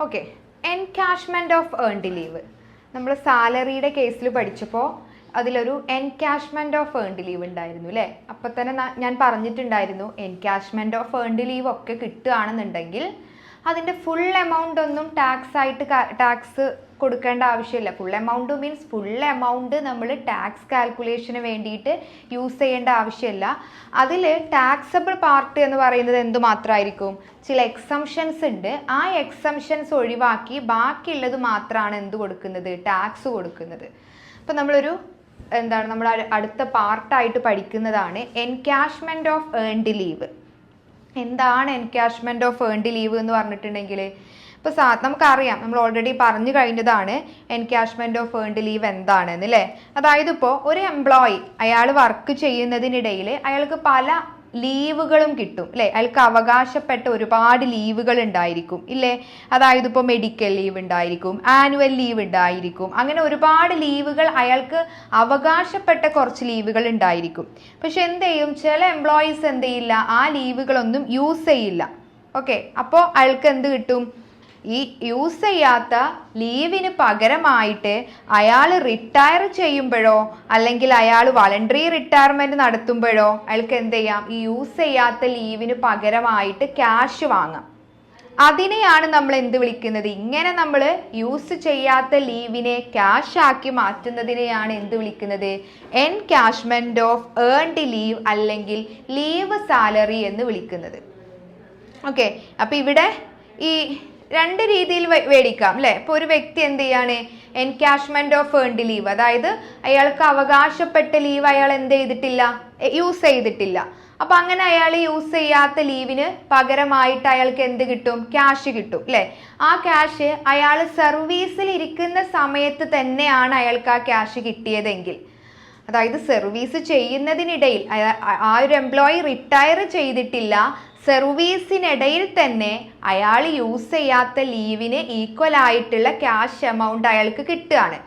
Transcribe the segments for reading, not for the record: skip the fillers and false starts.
Okay, എൻകാഷ്മെൻറ്റ് of earned leave നമ്മൾ സാലറിയുടെ കേസിൽ പഠിച്ചപ്പോൾ അതിലൊരു എൻകാഷ്മെൻറ്റ് ഓഫ് ഏൺഡ് ലീവ് ഉണ്ടായിരുന്നു അല്ലേ? അപ്പോൾ തന്നെ ഞാൻ പറഞ്ഞിട്ടുണ്ടായിരുന്നു എൻകാഷ്മെൻറ്റ് ഓഫ് ഏൺഡ് ലീവ് ഒക്കെ കിട്ടുകയാണെന്നുണ്ടെങ്കിൽ അതിൻ്റെ ഫുൾ എമൗണ്ട് ഒന്നും ടാക്സ് കൊടുക്കേണ്ട ആവശ്യമില്ല. Full amount means full amount നമ്മൾ ടാക്സ് കാൽക്കുലേഷന് വേണ്ടിയിട്ട് യൂസ് ചെയ്യേണ്ട ആവശ്യമില്ല. അതിൽ ടാക്സബിൾ പാർട്ട് എന്ന് പറയുന്നത് എന്തുമാത്രമായിരിക്കും? ചില എക്സംഷൻസ് ഉണ്ട്. ആ എക്സംഷൻസ് ഒഴിവാക്കി ബാക്കിയുള്ളത് മാത്രമാണ് എന്ത് കൊടുക്കുന്നത്? ടാക്സ് കൊടുക്കുന്നത്. അപ്പം നമ്മളൊരു നമ്മൾ അടുത്ത പാർട്ടായിട്ട് പഠിക്കുന്നതാണ് എൻകാഷ്മെൻറ്റ് ഓഫ് ഏൺഡ് ലീവ്. എന്താണ് എൻകാഷ്മെൻറ്റ് ഓഫ് ഏൺഡ് ലീവ് എന്ന് പറഞ്ഞിട്ടുണ്ടെങ്കിൽ, ഇപ്പോൾ നമുക്കറിയാം, നമ്മൾ ഓൾറെഡി പറഞ്ഞു കഴിഞ്ഞതാണ് എൻകാഷ്മെൻറ്റ് ഓഫ് ഏൺഡ് ലീവ് എന്താണെന്ന് അല്ലേ? അതായത് ഇപ്പോൾ ഒരു എംപ്ലോയി അയാൾ വർക്ക് ചെയ്യുന്നതിനിടയിൽ അയാൾക്ക് പല ലീവുകളും കിട്ടും അല്ലേ? അയാൾക്ക് അവകാശപ്പെട്ട ഒരുപാട് ലീവുകൾ ഉണ്ടായിരിക്കും ഇല്ലേ? അതായത് ഇപ്പോൾ മെഡിക്കൽ ലീവ് ഉണ്ടായിരിക്കും, ആനുവൽ ലീവ് ഉണ്ടായിരിക്കും, അങ്ങനെ ഒരുപാട് ലീവുകൾ അയാൾക്ക് അവകാശപ്പെട്ട കുറച്ച് ലീവുകൾ ഉണ്ടായിരിക്കും. പക്ഷെ എന്ത് ചെയ്യും? ചില എംപ്ലോയീസ് എന്ത് ചെയ്യില്ല, ആ ലീവുകളൊന്നും യൂസ് ചെയ്യില്ല. ഓക്കെ, അപ്പോൾ അയാൾക്ക് എന്ത് കിട്ടും? ഈ യൂസ് ചെയ്യാത്ത ലീവിന് പകരമായിട്ട് അയാൾ റിട്ടയർ ചെയ്യുമ്പോഴോ അല്ലെങ്കിൽ അയാൾ വളണ്ടറി റിട്ടയർമെൻറ്റ് നടത്തുമ്പോഴോ അയാൾക്ക് എന്ത് ചെയ്യാം? ഈ യൂസ് ചെയ്യാത്ത ലീവിന് പകരമായിട്ട് ക്യാഷ് വാങ്ങാം. അതിനെയാണ് നമ്മൾ എന്ത് വിളിക്കുന്നത്? ഇങ്ങനെ നമ്മൾ യൂസ് ചെയ്യാത്ത ലീവിനെ ക്യാഷ് ആക്കി മാറ്റുന്നതിനെയാണ് എന്ത് വിളിക്കുന്നത്? എൻകാഷ്മെൻറ്റ് ഓഫ് ഏൺഡ് ലീവ് അല്ലെങ്കിൽ ലീവ് സാലറി എന്ന് വിളിക്കുന്നത്. ഓക്കെ, അപ്പോൾ ഇവിടെ ഈ രണ്ട് രീതിയിൽ മേടിക്കാം അല്ലേ? ഇപ്പോൾ ഒരു വ്യക്തി എന്ത് ചെയ്യാണ്? എൻകാഷ്മെൻറ്റ് ഓഫ് ഏൺഡ് ലീവ്, അതായത് അയാൾക്ക് അവകാശപ്പെട്ട ലീവ് അയാൾ എന്ത് ചെയ്തിട്ടില്ല? യൂസ് ചെയ്തിട്ടില്ല. അപ്പം അങ്ങനെ അയാൾ യൂസ് ചെയ്യാത്ത ലീവിന് പകരമായിട്ട് അയാൾക്ക് എന്ത് കിട്ടും? ക്യാഷ് കിട്ടും അല്ലേ? ആ ക്യാഷ് അയാൾ സർവീസിൽ ഇരിക്കുന്ന സമയത്ത് തന്നെയാണ് അയാൾക്ക് ആ ക്യാഷ് കിട്ടിയതെങ്കിൽ, അതായത് സർവീസ് ചെയ്യുന്നതിനിടയിൽ ആ ഒരു എംപ്ലോയി റിട്ടയർ ചെയ്തിട്ടില്ല, സർവീസിനിടയിൽ തന്നെ അയാൾ യൂസ് ചെയ്യാത്ത ലീവിന് ഈക്വൽ ആയിട്ടുള്ള ക്യാഷ് എമൗണ്ട് അയാൾക്ക് കിട്ടുകയാണ്.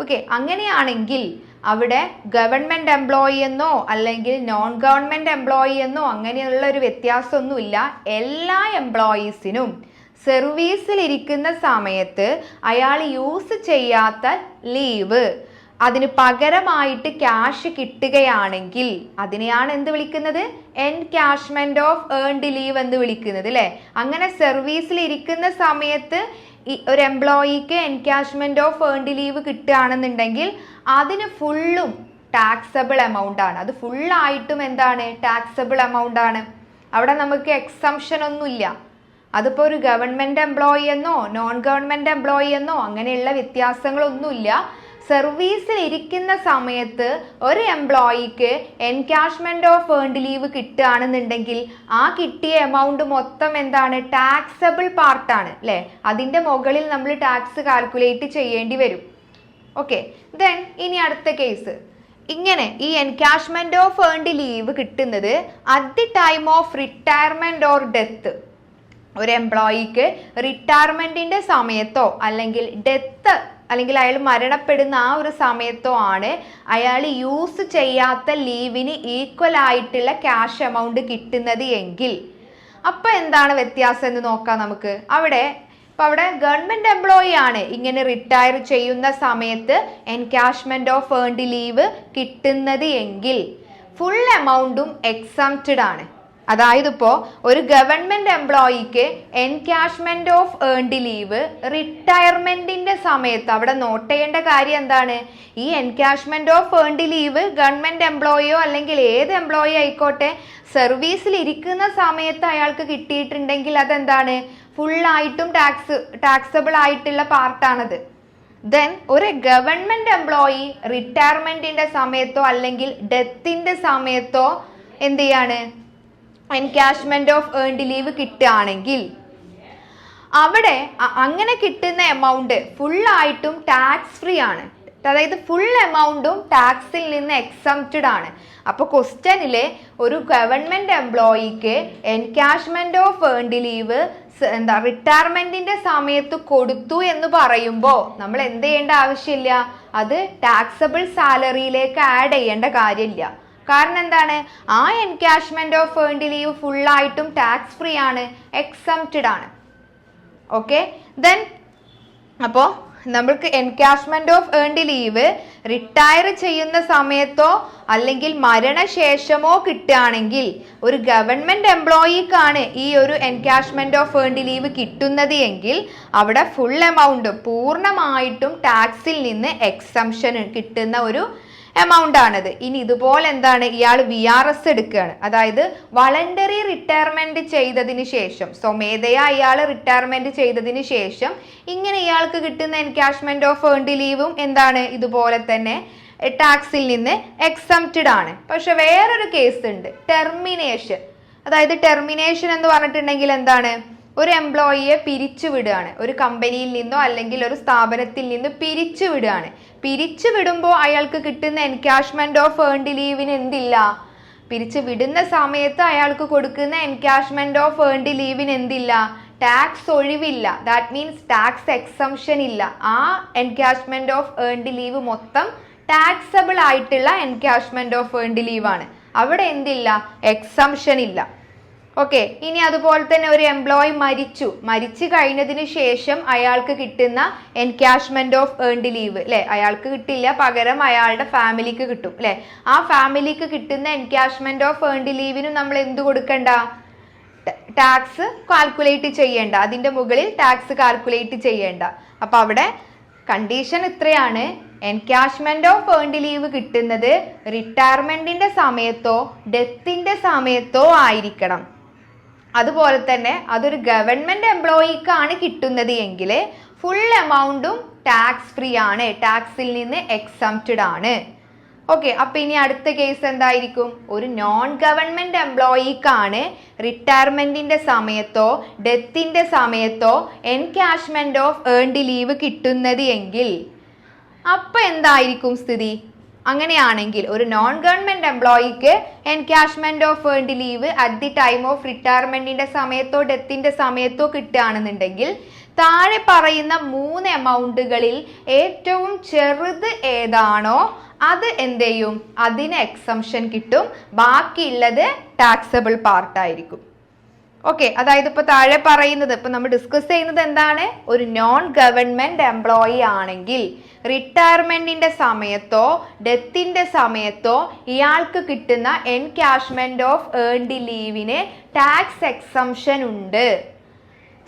ഓക്കെ, അങ്ങനെയാണെങ്കിൽ അവിടെ ഗവൺമെൻറ് എംപ്ലോയി എന്നോ അല്ലെങ്കിൽ നോൺ ഗവൺമെൻറ് എംപ്ലോയി എന്നോ അങ്ങനെയുള്ള ഒരു വ്യത്യാസമൊന്നുമില്ല. എല്ലാ എംപ്ലോയീസിനും സർവീസിലിരിക്കുന്ന സമയത്ത് അയാൾ യൂസ് ചെയ്യാത്ത ലീവ് അതിന് പകരമായിട്ട് ക്യാഷ് കിട്ടുകയാണെങ്കിൽ അതിനെയാണ് എന്ത് വിളിക്കുന്നത്? എൻകാഷ്മെൻറ്റ് ഓഫ് ഏൺഡ് ലീവ് എന്ന് വിളിക്കുന്നത് അല്ലേ? അങ്ങനെ സർവീസിൽ ഇരിക്കുന്ന സമയത്ത് ഒരു എംപ്ലോയിക്ക് എൻകാഷ്മെൻറ്റ് ഓഫ് ഏൺഡ് ലീവ് കിട്ടുകയാണെന്നുണ്ടെങ്കിൽ അതിന് ഫുള്ളും ടാക്സബിൾ എമൗണ്ട് ആണ്. അത് ഫുള്ളായിട്ടും എന്താണ്? ടാക്സബിൾ എമൗണ്ട് ആണ്. അവിടെ നമുക്ക് എക്സംഷൻ ഒന്നുമില്ല. അതിപ്പോൾ ഒരു ഗവൺമെൻറ് എംപ്ലോയി എന്നോ നോൺ ഗവൺമെൻറ് എംപ്ലോയി എന്നോ അങ്ങനെയുള്ള വ്യത്യാസങ്ങളൊന്നുമില്ല. സർവീസിൽ ഇരിക്കുന്ന സമയത്ത് ഒരു എംപ്ലോയിക്ക് എൻകാഷ്മെൻറ്റ് ഓഫ് ഏൺഡ് ലീവ് കിട്ടുകയാണെന്നുണ്ടെങ്കിൽ ആ കിട്ടിയ എമൗണ്ട് മൊത്തം എന്താണ്? ടാക്സബിൾ പാർട്ടാണ് അല്ലേ? അതിൻ്റെ മുകളിൽ നമ്മൾ ടാക്സ് കാൽക്കുലേറ്റ് ചെയ്യേണ്ടി വരും. ഓക്കെ, ദെൻ ഇനി അടുത്ത കേസ്. ഇങ്ങനെ ഈ എൻകാഷ്മെൻറ്റ് ഓഫ് ഏൺഡ് ലീവ് കിട്ടുന്നത് at the time of retirement or death. ഒരു എംപ്ലോയിക്ക് റിട്ടയർമെൻറ്റിൻ്റെ സമയത്തോ അല്ലെങ്കിൽ ഡെത്ത് അല്ലെങ്കിൽ അയാൾ മരണപ്പെടുന്ന ആ ഒരു സമയത്തോ ആണ് അയാൾ യൂസ് ചെയ്യാത്ത ലീവിന് ഈക്വൽ ആയിട്ടുള്ള ക്യാഷ് എമൗണ്ട് കിട്ടുന്നത് എങ്കിൽ അപ്പോൾ എന്താണ് വ്യത്യാസം എന്ന് നോക്കാം നമുക്ക്. അവിടെ ഗവൺമെൻറ് എംപ്ലോയി ആണ് ഇങ്ങനെ റിട്ടയർ ചെയ്യുന്ന സമയത്ത് എൻകാഷ്മെൻറ്റ് ഓഫ് ഏൺഡ് ലീവ് കിട്ടുന്നത് എങ്കിൽ ഫുൾ എമൗണ്ടും എക്സംപ്റ്റഡ് ആണ്. അതായത് ഇപ്പോൾ ഒരു ഗവൺമെൻറ് എംപ്ലോയിക്ക് എൻകാഷ്മെൻറ്റ് ഓഫ് ഏൺഡ് ലീവ് റിട്ടയർമെൻറ്റിൻ്റെ സമയത്ത് അവിടെ നോട്ട് ചെയ്യേണ്ട കാര്യം എന്താണ്? ഈ encashment of earned leave government എംപ്ലോയിയോ അല്ലെങ്കിൽ ഏത് എംപ്ലോയി ആയിക്കോട്ടെ സർവീസിൽ ഇരിക്കുന്ന സമയത്ത് അയാൾക്ക് കിട്ടിയിട്ടുണ്ടെങ്കിൽ അതെന്താണ്? ഫുള്ളായിട്ടും ടാക്സബിൾ ആയിട്ടുള്ള പാർട്ടാണത്. ദെൻ ഒരു ഗവൺമെൻറ് എംപ്ലോയി റിട്ടയർമെൻറ്റിൻ്റെ സമയത്തോ അല്ലെങ്കിൽ ഡെത്തിൻ്റെ സമയത്തോ എന്ത് ചെയ്യാണ്? എൻകാഷ്മെൻറ്റ് ഓഫ് ഏൺഡ് ലീവ് കിട്ടുകയാണെങ്കിൽ അവിടെ അങ്ങനെ കിട്ടുന്ന എമൗണ്ട് ഫുള്ളായിട്ടും ടാക്സ് ഫ്രീ ആണ്. അതായത് ഫുൾ എമൗണ്ടും ടാക്സിൽ നിന്ന് എക്സംപ്റ്റഡ് ആണ്. അപ്പോൾ ക്വസ്റ്റ്യനിൽ ഒരു ഗവൺമെൻറ് എംപ്ലോയിക്ക് എൻകാഷ്മെൻറ്റ് ഓഫ് ഏൺഡ് ലീവ് റിട്ടയർമെൻറ്റിൻ്റെ സമയത്ത് കൊടുത്തു എന്ന് പറയുമ്പോൾ നമ്മൾ എന്ത് ചെയ്യേണ്ട ആവശ്യമില്ല? അത് ടാക്സബിൾ സാലറിയിലേക്ക് ആഡ് ചെയ്യേണ്ട കാര്യമില്ല. കാരണം എന്താണ്? ആ എൻകാഷ്മെൻറ്റ് ഓഫ് ഏൺഡ് ലീവ് ഫുള്ളായിട്ടും ടാക്സ് ഫ്രീ ആണ്, എക്സംപ്റ്റഡ് ആണ്. ഓക്കെ, ദെൻ അപ്പോൾ നമ്മൾക്ക് encashment of earned leave retire ചെയ്യുന്ന സമയത്തോ അല്ലെങ്കിൽ മരണശേഷമോ കിട്ടുകയാണെങ്കിൽ ഒരു ഗവൺമെന്റ് എംപ്ലോയിക്കാണ് ഈ ഒരു എൻകാഷ്മെന്റ് ഓഫ് ഏൺഡ് ലീവ് കിട്ടുന്നത് എങ്കിൽ അവിടെ ഫുൾ എമൗണ്ട് പൂർണ്ണമായിട്ടും ടാക്സിൽ നിന്ന് എക്സംഷൻ കിട്ടുന്ന ഒരു എമൗണ്ട് ആണത്. ഇനി ഇതുപോലെ എന്താണ്, ഇയാൾ VRS എടുക്കുകയാണ്, അതായത് വളണ്ടറി റിട്ടയർമെന്റ് ചെയ്തതിന് ശേഷം, സ്വമേധയാ ഇയാൾ റിട്ടയർമെന്റ് ചെയ്തതിന് ശേഷം ഇങ്ങനെ ഇയാൾക്ക് കിട്ടുന്ന എൻകാഷ്മെന്റ് ഓഫ് ഏൺഡ് ലീവും എന്താണ്, ഇതുപോലെ തന്നെ ടാക്സിൽ നിന്ന് എക്സംപ്റ്റഡ് ആണ്. പക്ഷെ വേറൊരു കേസ് ഉണ്ട്, ടെർമിനേഷൻ. അതായത് ടെർമിനേഷൻ എന്ന് പറഞ്ഞിട്ടുണ്ടെങ്കിൽ എന്താണ്, ഒരു എംപ്ലോയിയെ പിരിച്ചു വിടുകയാണ്, ഒരു കമ്പനിയിൽ നിന്നോ അല്ലെങ്കിൽ ഒരു സ്ഥാപനത്തിൽ നിന്ന് പിരിച്ചു വിടുകയാണ്. പിരിച്ചു വിടുമ്പോൾ അയാൾക്ക് കിട്ടുന്ന എൻകാഷ്മെന്റ് ഓഫ് ഏൺഡ് ലീവിന് എന്തില്ല, പിരിച്ചു വിടുന്ന സമയത്ത് അയാൾക്ക് കൊടുക്കുന്ന എൻകാഷ്മെന്റ് ഓഫ് ഏൺഡ് ലീവിന് എന്തില്ല, ടാക്സ് ഒഴിവില്ല. ദാറ്റ് മീൻസ് ടാക്സ് എക്സംഷൻ ഇല്ല. ആ എൻകാഷ്മെന്റ് ഓഫ് ഏൺഡ് ലീവ് മൊത്തം ടാക്സബിൾ ആയിട്ടുള്ള എൻകാഷ്മെന്റ് ഓഫ് ഏൺഡ് ലീവ് ആണ്. അവിടെ എന്തില്ല, എക്സംഷൻ ഇല്ല. ഓക്കെ, ഇനി അതുപോലെ തന്നെ ഒരു എംപ്ലോയി മരിച്ചു കഴിഞ്ഞതിന് ശേഷം അയാൾക്ക് കിട്ടുന്ന എൻകാഷ്മെന്റ് ഓഫ് ഏൺഡ് ലീവ് അല്ലെ, അയാൾക്ക് കിട്ടില്ല, പകരം അയാളുടെ ഫാമിലിക്ക് കിട്ടും അല്ലെ. ആ ഫാമിലിക്ക് കിട്ടുന്ന എൻകാഷ്മെന്റ് ഓഫ് ഏൺഡ് ലീവിനും നമ്മൾ എന്ത് കൊടുക്കണ്ട, ടാക്സ് കാൽക്കുലേറ്റ് ചെയ്യേണ്ട, അതിന്റെ മുകളിൽ ടാക്സ് കാൽക്കുലേറ്റ് ചെയ്യേണ്ട. അപ്പൊ അവിടെ കണ്ടീഷൻ ഇത്രയാണ്, എൻകാഷ്മെന്റ് ഓഫ് ഏൺഡ് ലീവ് കിട്ടുന്നത് റിട്ടയർമെന്റിന്റെ സമയത്തോ ഡെത്തിന്റെ സമയത്തോ ആയിരിക്കണം. അതുപോലെ തന്നെ അതൊരു ഗവൺമെന്റ് എംപ്ലോയിക്കാണ് കിട്ടുന്നത് എങ്കിൽ ഫുൾ എമൗണ്ടും ടാക്സ് ഫ്രീ ആണ്, ടാക്സിൽ നിന്ന് എക്സംപ്റ്റഡ് ആണ്. ഓക്കെ, അപ്പൊ ഇനി അടുത്ത കേസ് എന്തായിരിക്കും, ഒരു നോൺ ഗവൺമെന്റ് എംപ്ലോയിക്കാണ് റിട്ടയർമെന്റിന്റെ സമയത്തോ ഡെത്തിന്റെ സമയത്തോ എൻകാഷ്മെന്റ് ഓഫ് ഏൺഡ് ലീവ് കിട്ടുന്നത് എങ്കിൽ അപ്പൊ എന്തായിരിക്കും സ്ഥിതി? അങ്ങനെയാണെങ്കിൽ ഒരു നോൺ ഗവൺമെന്റ് എംപ്ലോയിക്ക് encashment of earned leave at the time of റിട്ടയർമെന്റിന്റെ സമയത്തോ ഡെത്തിന്റെ സമയത്തോ കിട്ടുകയാണെന്നുണ്ടെങ്കിൽ താഴെ പറയുന്ന 3 എമൗണ്ടുകളിൽ ഏറ്റവും ചെറുത് ഏതാണോ അത് എന്ത് ചെയ്യും, അതിന് എക്സംഷൻ കിട്ടും, ബാക്കിയുള്ളത് ടാക്സബിൾ പാർട്ടായിരിക്കും. ഓക്കെ, അതായത് ഇപ്പൊ താഴെ പറയുന്നത്, ഇപ്പൊ നമ്മൾ ഡിസ്കസ് ചെയ്യുന്നത് എന്താണ്, ഒരു നോൺ ഗവൺമെന്റ് എംപ്ലോയി ആണെങ്കിൽ റിട്ടയർമെന്റിന്റെ സമയത്തോ ഡെത്തിന്റെ സമയത്തോ ഇയാൾക്ക് കിട്ടുന്ന എൻകാഷ്മെന്റ് ഓഫ് ഏൺഡ് ലീവിന് ടാക്സ് എക്സംഷൻ ഉണ്ട്.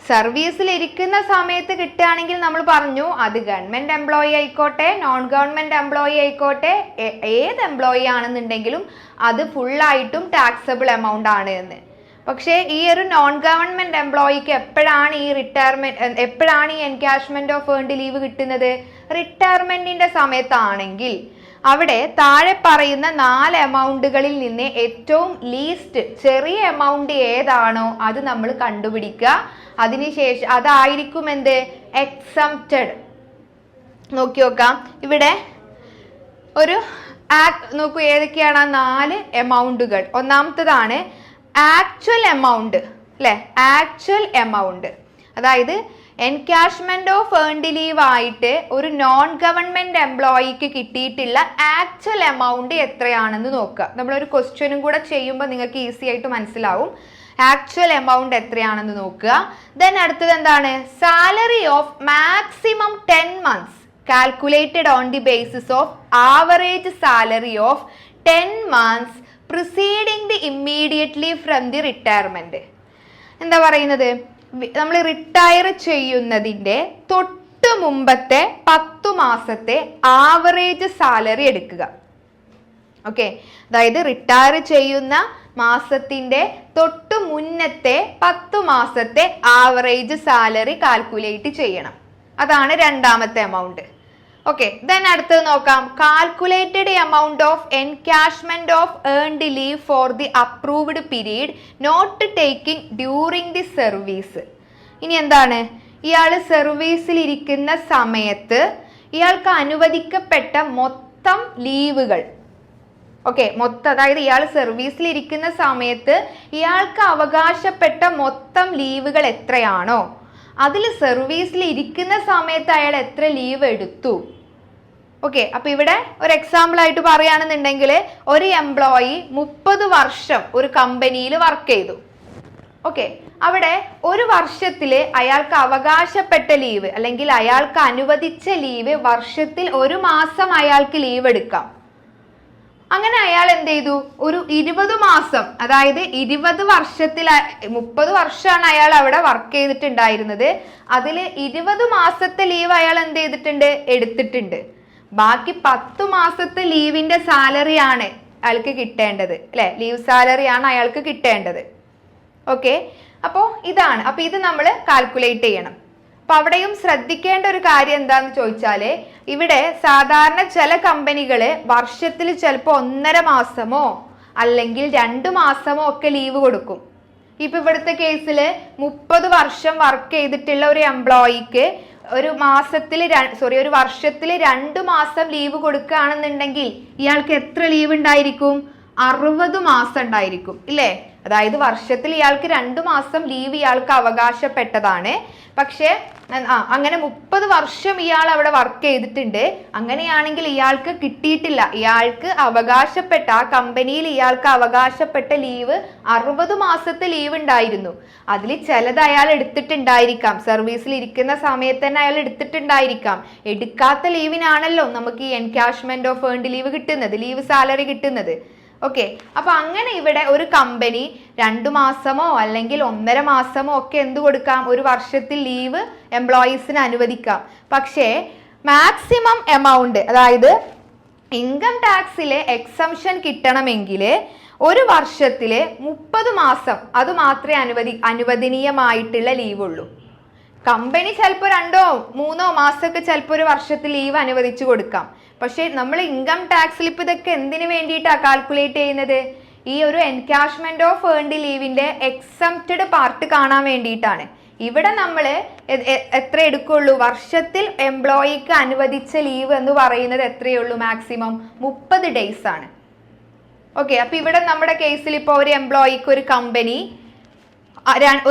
സർവീസിൽ ഇരിക്കുന്ന സമയത്ത് കിട്ടുകയാണെങ്കിൽ നമ്മൾ പറഞ്ഞു അത് ഗവൺമെന്റ് എംപ്ലോയി ആയിക്കോട്ടെ നോൺ ഗവൺമെന്റ് എംപ്ലോയി ആയിക്കോട്ടെ ഏത് എംപ്ലോയി ആണെന്നുണ്ടെങ്കിലും അത് ഫുള്ളായിട്ടും ടാക്സബിൾ എമൗണ്ട് ആണ് എന്ന്. പക്ഷേ ഈ ഒരു നോൺ ഗവൺമെന്റ് എംപ്ലോയിക്ക് എപ്പോഴാണ് ഈ എൻകാഷ്മെന്റ് ഓഫ് ഏൺഡ് ലീവ് കിട്ടുന്നത്, റിട്ടയർമെന്റിന്റെ സമയത്താണെങ്കിൽ അവിടെ താഴെ പറയുന്ന 4 എമൗണ്ടുകളിൽ നിന്ന് ഏറ്റവും ലീസ്റ്റ് ചെറിയ എമൗണ്ട് ഏതാണോ അത് നമ്മൾ കണ്ടുപിടിക്കുക. അതിനുശേഷം അതായിരിക്കും എന്ത്, എക്സംപ്റ്റഡ്. നോക്കി നോക്കാം, ഇവിടെ ഒരു നോക്കൂ ഏതൊക്കെയാണ് ആ 4 എമൗണ്ടുകൾ. ഒന്നാമത്തതാണ് ആക്ച്വൽ എമൗണ്ട് അല്ലെ, ആക്ച്വൽ എമൗണ്ട്. അതായത് എൻകാഷ്മെന്റ് ഓഫ് ഏൺഡ് ലീവ് ആയിട്ട് ഒരു നോൺ ഗവൺമെന്റ് എംപ്ലോയിക്ക് കിട്ടിയിട്ടുള്ള ആക്ച്വൽ എമൗണ്ട് എത്രയാണെന്ന് നോക്കുക. നമ്മളൊരു ക്വസ്റ്റ്യനും കൂടെ ചെയ്യുമ്പോൾ നിങ്ങൾക്ക് ഈസി ആയിട്ട് മനസ്സിലാവും ആക്ച്വൽ എമൗണ്ട് എത്രയാണെന്ന് നോക്കുക. ദെൻ അടുത്തത് എന്താണ്, salary of maximum 10 months calculated on the basis of average salary of 10 months preceding the immediately from the retirement. എന്താ പറയുന്നത്, നമ്മൾ റിട്ടയർ ചെയ്യുന്നതിൻ്റെ തൊട്ട് മുമ്പത്തെ 10 മാസത്തെ ആവറേജ് സാലറി എടുക്കുക. ഓക്കെ, അതായത് റിട്ടയർ ചെയ്യുന്ന മാസത്തിന്റെ തൊട്ട് മുന്നത്തെ 10 മാസത്തെ ആവറേജ് സാലറി കാൽക്കുലേറ്റ് ചെയ്യണം. അതാണ് രണ്ടാമത്തെ എമൗണ്ട്. ഓക്കെ, ദെൻ അടുത്തത് നോക്കാം, calculated amount of encashment of earned leave for the approved period not taking during the service. ഇനി എന്താണ്, ഇയാൾ സർവീസിൽ ഇരിക്കുന്ന സമയത്ത് ഇയാൾക്ക് അനുവദിക്കപ്പെട്ട മൊത്തം ലീവുകൾ. ഓക്കെ, മൊത്തം അതായത് ഇയാൾ സർവീസിൽ ഇരിക്കുന്ന സമയത്ത് ഇയാൾക്ക് അവകാശപ്പെട്ട മൊത്തം ലീവുകൾ എത്രയാണോ അതിൽ സർവീസിൽ ഇരിക്കുന്ന സമയത്ത് അയാൾ എത്ര ലീവ് എടുത്തു. ഓക്കെ, അപ്പൊ ഇവിടെ ഒരു എക്സാമ്പിൾ ആയിട്ട് പറയുകയാണെന്നുണ്ടെങ്കിൽ ഒരു എംപ്ലോയി 30 വർഷം ഒരു കമ്പനിയിൽ വർക്ക് ചെയ്തു. ഓക്കെ, അവിടെ ഒരു വർഷത്തില് അയാൾക്ക് അവകാശപ്പെട്ട ലീവ് അല്ലെങ്കിൽ അയാൾക്ക് അനുവദിച്ച ലീവ് വർഷത്തിൽ 1 മാസം അയാൾക്ക് ലീവ് എടുക്കാം. അങ്ങനെ അയാൾ എന്ത് ചെയ്തു, ഒരു 20 മാസം, അതായത് 20 വർഷത്തിൽ 30 വർഷമാണ് അയാൾ അവിടെ വർക്ക് ചെയ്തിട്ടുണ്ടായിരുന്നത്. അതിൽ 20 മാസത്തെ ലീവ് അയാൾ എന്ത് ചെയ്തിട്ടുണ്ട്, എടുത്തിട്ടുണ്ട്. ബാക്കി 10 മാസത്തെ ലീവിന്റെ സാലറി ആണ് അയാൾക്ക് കിട്ടേണ്ടത്, അല്ലെ? ലീവ് സാലറി ആണ് അയാൾക്ക് കിട്ടേണ്ടത്. ഓക്കെ, അപ്പോൾ ഇതാണ്. അപ്പൊ ഇത് നമ്മൾ കാൽക്കുലേറ്റ് ചെയ്യണം. അപ്പൊ അവിടെയും ശ്രദ്ധിക്കേണ്ട ഒരു കാര്യം എന്താന്ന് ചോദിച്ചാല്, ഇവിടെ സാധാരണ ചില കമ്പനികള് വർഷത്തിൽ ചിലപ്പോൾ 1.5 മാസമോ അല്ലെങ്കിൽ 2 മാസമോ ഒക്കെ ലീവ് കൊടുക്കും. ഇപ്പൊ ഇവിടുത്തെ കേസിൽ 30 വർഷം വർക്ക് ചെയ്തിട്ടുള്ള ഒരു എംപ്ലോയിക്ക് ഒരു വർഷത്തിൽ 2 മാസം ലീവ് കൊടുക്കുകയാണെന്നുണ്ടെങ്കിൽ ഇയാൾക്ക് എത്ര ലീവ് ഉണ്ടായിരിക്കും? 60 മാസം ഉണ്ടായിരിക്കും, ഇല്ലേ? അതായത് വർഷത്തിൽ ഇയാൾക്ക് 2 മാസം ലീവ് ഇയാൾക്ക് അവകാശപ്പെട്ടതാണ്. പക്ഷെ അങ്ങനെ 30 വർഷം ഇയാൾ അവിടെ വർക്ക് ചെയ്തിട്ടുണ്ട്. അങ്ങനെയാണെങ്കിൽ ഇയാൾക്ക് കിട്ടിയിട്ടില്ല. ഇയാൾക്ക് അവകാശപ്പെട്ട, ആ കമ്പനിയിൽ ഇയാൾക്ക് അവകാശപ്പെട്ട ലീവ് 60 മാസത്തെ ലീവ് ഉണ്ടായിരുന്നു. അതിൽ ചിലത് അയാൾ എടുത്തിട്ടുണ്ടായിരിക്കാം, സർവീസിൽ ഇരിക്കുന്ന സമയത്ത് തന്നെ അയാൾ എടുത്തിട്ടുണ്ടായിരിക്കാം. എടുക്കാത്ത ലീവിനാണല്ലോ നമുക്ക് ഈ എൻകാഷ്മെന്റ് ഓഫ് ഏൺഡ് ലീവ് കിട്ടുന്നത്, ലീവ് സാലറി കിട്ടുന്നത്. ഓക്കെ, അപ്പൊ അങ്ങനെ ഇവിടെ ഒരു കമ്പനി 2 മാസമോ അല്ലെങ്കിൽ 1.5 മാസമോ ഒക്കെ എന്ത് കൊടുക്കാം, ഒരു വർഷത്തിൽ ലീവ് എംപ്ലോയീസിന് അനുവദിക്കാം. പക്ഷേ മാക്സിമം എമൗണ്ട്, അതായത് ഇൻകം ടാക്സിലെ എക്സംഷൻ കിട്ടണമെങ്കിൽ ഒരു വർഷത്തില് 30 മാസം അത് മാത്രമേ അനുവദനീയമായിട്ടുള്ള ലീവ് ഉള്ളൂ. കമ്പനി ചിലപ്പോൾ 2-3 മാസമൊക്കെ ചിലപ്പോൾ ഒരു വർഷത്തിൽ ലീവ് അനുവദിച്ചു കൊടുക്കാം. പക്ഷെ നമ്മൾ ഇൻകം ടാക്സിൽ ഇപ്പൊ ഇതൊക്കെ എന്തിനു വേണ്ടിയിട്ടാണ് കാൽക്കുലേറ്റ് ചെയ്യുന്നത്? ഈ ഒരു എൻകാഷ്മെന്റ് ഓഫ് ഏൺഡ് ലീവിന്റെ എക്സംപ്റ്റഡ് പാർട്ട് കാണാൻ വേണ്ടിയിട്ടാണ്. ഇവിടെ നമ്മൾ എത്ര എടുക്കുള്ളൂ? വർഷത്തിൽ എംപ്ലോയിക്ക് അനുവദിച്ച ലീവ് എന്ന് പറയുന്നത് എത്രയുള്ളൂ? മാക്സിമം 30 ഡേയ്സ് ആണ്. ഓക്കെ, അപ്പൊ ഇവിടെ നമ്മുടെ കേസിൽ ഇപ്പോൾ ഒരു എംപ്ലോയിക്ക് ഒരു കമ്പനി